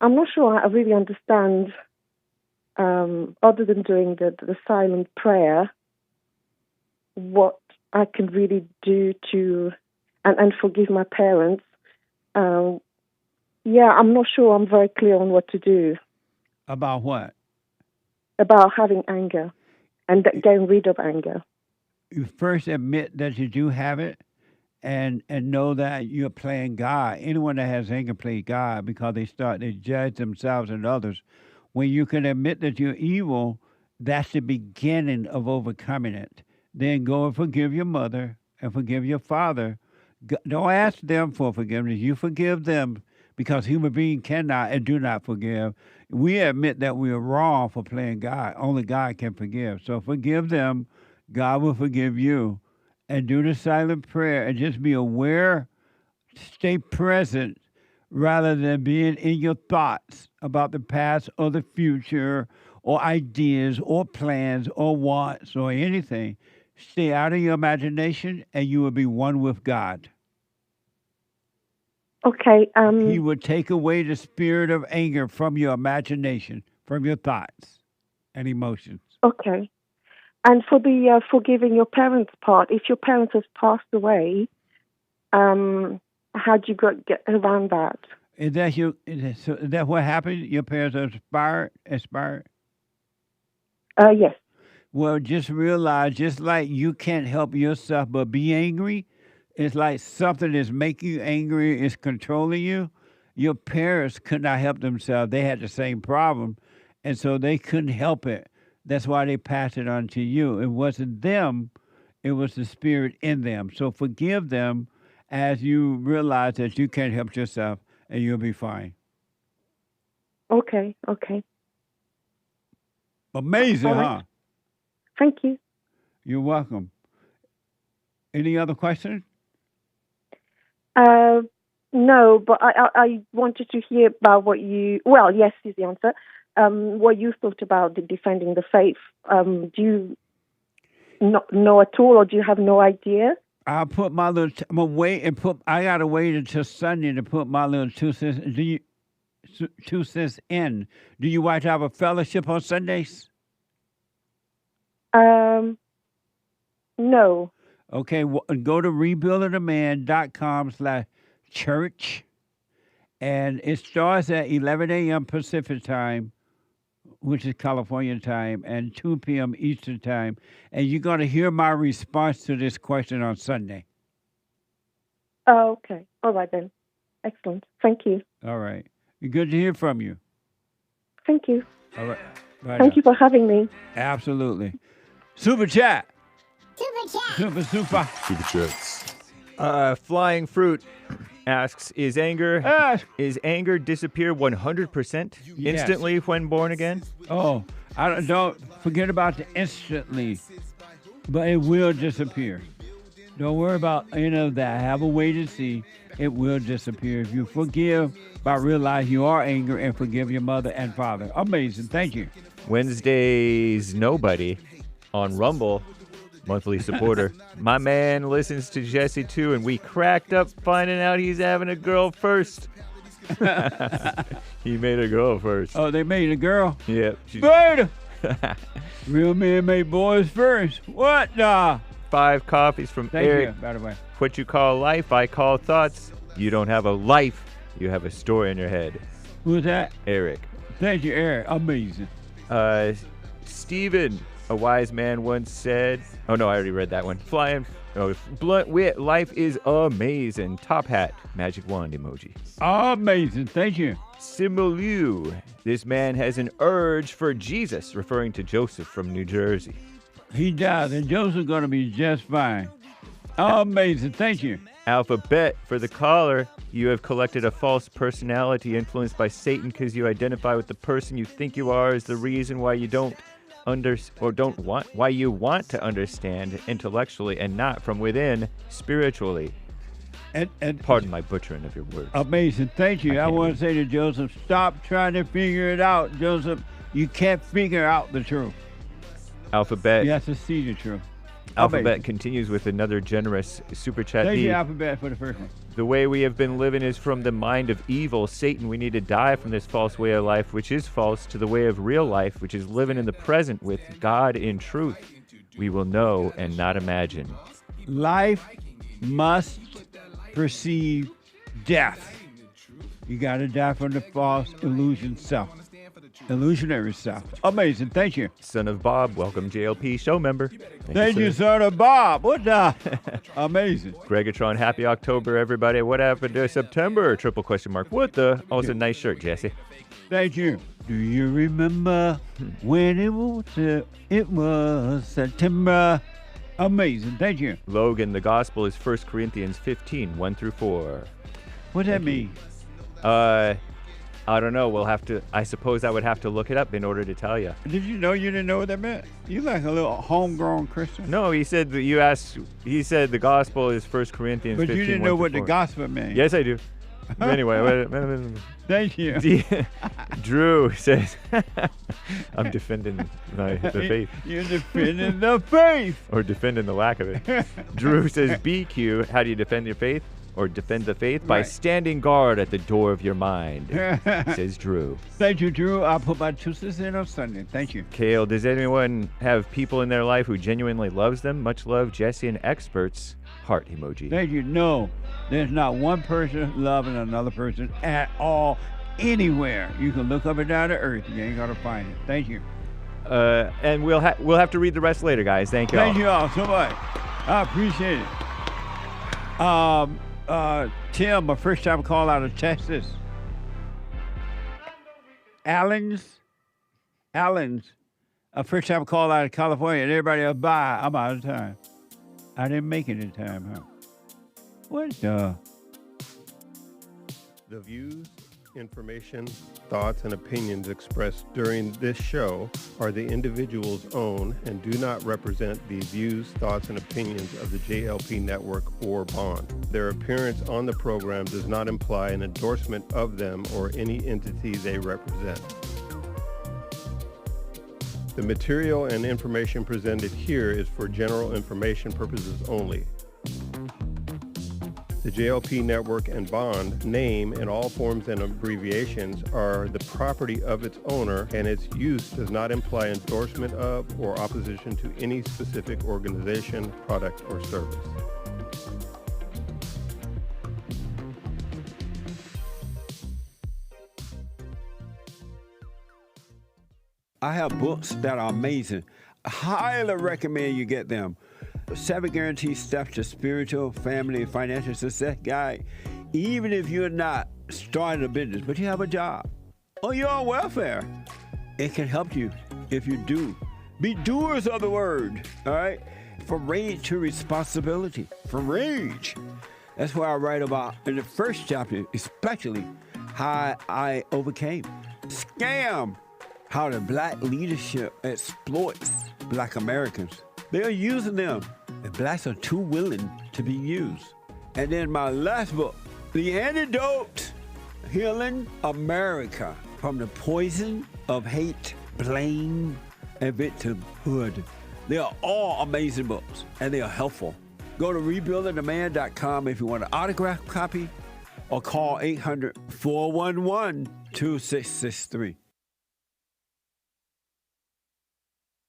I'm not sure I really understand. Other than doing the silent prayer, what I can really do to and forgive my parents. I'm not sure I'm very clear on what to do. About what? About having anger and getting rid of anger. You first admit that you do have it, and know that you're playing God. Anyone that has anger plays God, because they judge themselves and others. When you can admit that you're evil, that's the beginning of overcoming it. Then go and forgive your mother and forgive your father. Don't ask them for forgiveness. You forgive them, because human beings cannot and do not forgive. We admit that we are wrong for playing God. Only God can forgive. So forgive them. God will forgive you. And do the silent prayer and just be aware, stay present, rather than being in your thoughts about the past or the future or ideas or plans or wants or anything. Stay out of your imagination, and you will be one with God. Okay. He will take away the spirit of anger from your imagination, from your thoughts and emotions. Okay. And for the forgiving your parents part, if your parents have passed away, how do you get around that? Is that what happened? Your parents expired? Yes. Well, just realize, just like you can't help yourself but be angry, it's like something is making you angry, is controlling you. Your parents could not help themselves. They had the same problem, and so they couldn't help it. That's why they passed it on to you. It wasn't them. It was the spirit in them. So forgive them as you realize that you can't help yourself, and you'll be fine. Okay. Amazing, huh? Thank you. You're welcome. Any other questions? No, but I wanted to hear about what you... Well, yes is the answer. What you thought about defending the faith. Do you not know at all, or do you have no idea? I'll put my little... I'm going to wait and put... I got to wait until Sunday to put my little 2 cents... 2 cents in. Do you want to have a fellowship on Sundays? No. Okay, go to rebuildingaman.com/church, and it starts at 11 a.m. Pacific time, which is California time, and 2 p.m. Eastern time, and you're going to hear my response to this question on Sunday. Oh, okay. All right then. Excellent. Thank you. All right. Good to hear from you. Thank you. All right. Bye Thank now. you for having me. Absolutely. Super chat. Super. Super chats. Flying Fruit asks, is anger disappear 100% instantly when born again? Oh, don't forget about the instantly, but it will disappear. Don't worry about any of that. Have a wait and see. It will disappear if you forgive by realizing you are angry and forgive your mother and father. Amazing. Thank you. Wednesday's Nobody on Rumble, monthly supporter. My man listens to Jesse too, and we cracked up finding out he's having a girl first. He made a girl first. Oh, they made a girl? Yep. Good. Real men made boys first. What the? 5 coffees from Thank Eric. you, by the way. What you call life, I call thoughts. You don't have a life, you have a story in your head. Who's that? Eric. Thank you, Eric. Amazing. Stephen, a wise man once said, oh no, I already read that one. Blunt wit, life is amazing. Top hat, magic wand emoji. Amazing. Thank you. Simulu, this man has an urge for Jesus, referring to Joseph from New Jersey. He does, and Joseph's going to be just fine. Amazing. Thank you. Alphabet, for the caller, you have collected a false personality influenced by Satan because you identify with the person you think you are as the reason why you why you want to understand intellectually and not from within spiritually. And pardon my butchering of your words. Amazing. Thank you. I want to say to Joseph, stop trying to figure it out, Joseph. You can't figure out the truth. Alphabet. You have to see the truth. Alphabet Amazing. continues with another generous super chat. Thank you, Alphabet, for the first one. The way we have been living is from the mind of evil, Satan. We need to die from this false way of life, which is false, to the way of real life, which is living in the present with God in truth. We will know and not imagine. Life must precede death. You got to die from the false illusion self. Illusionary self. Amazing. Thank you. Son of Bob, welcome JLP show member. Thank you, Son of Bob. What the? Amazing. Gregatron, happy October, everybody. What happened to September? Triple question mark. What the? Oh, it's a nice shirt, Jesse. Thank you. Do you remember when it was September? Amazing. Thank you. Logan, the gospel is 1 Corinthians 15, 1-4. What does that mean? I don't know. We'll have to. I suppose I would have to look it up in order to tell you. Did you know you didn't know what that meant? You like a little homegrown Christian? No, he said that you asked. He said the gospel is 1 Corinthians 15. But you didn't know what the gospel meant. Yes, I do. Anyway, thank you. Drew says, "I'm defending the faith." You're defending the faith, or defending the lack of it. Drew says, "BQ, how do you defend your faith?" Or defend the faith by standing guard at the door of your mind, says Drew. Thank you, Drew. I'll put my 2 cents in on Sunday. Thank you. Kale, does anyone have people in their life who genuinely loves them? Much love, Jesse and experts. Heart emoji. Thank you. No, there's not one person loving another person at all, anywhere. You can look up and down the earth. You ain't going to find it. Thank you. And we'll have to read the rest later, guys. Thank you all. Thank you all so much. I appreciate it. Tim, a first time call out of Texas. Allen's, a first time call out of California, and everybody else, bye. I'm out of time. I didn't make it in time, huh? What the? The views, information, thoughts, and opinions expressed during this show are the individual's own and do not represent the views, thoughts, and opinions of the JLP Network or Bond. Their appearance on the program does not imply an endorsement of them or any entity they represent. The material and information presented here is for general information purposes only. The JLP Network and Bond name in all forms and abbreviations are the property of its owner, and its use does not imply endorsement of or opposition to any specific organization, product, or service. I have books that are amazing. I highly recommend you get them. 7 Guaranteed Steps to Spiritual, Family, and Financial Success Guide. Even if you're not starting a business, but you have a job, or you're on welfare, it can help you if you do. Be doers of the word, all right? From rage to responsibility. From rage. That's what I write about in the first chapter, especially how I overcame. Scam. How the black leadership exploits black Americans. They are using them, and blacks are too willing to be used. And then my last book, The Antidote, Healing America from the Poison of Hate, Blame, and Victimhood. They are all amazing books, and they are helpful. Go to rebuildingtheman.com if you want an autographed copy, or call 800-411-2663.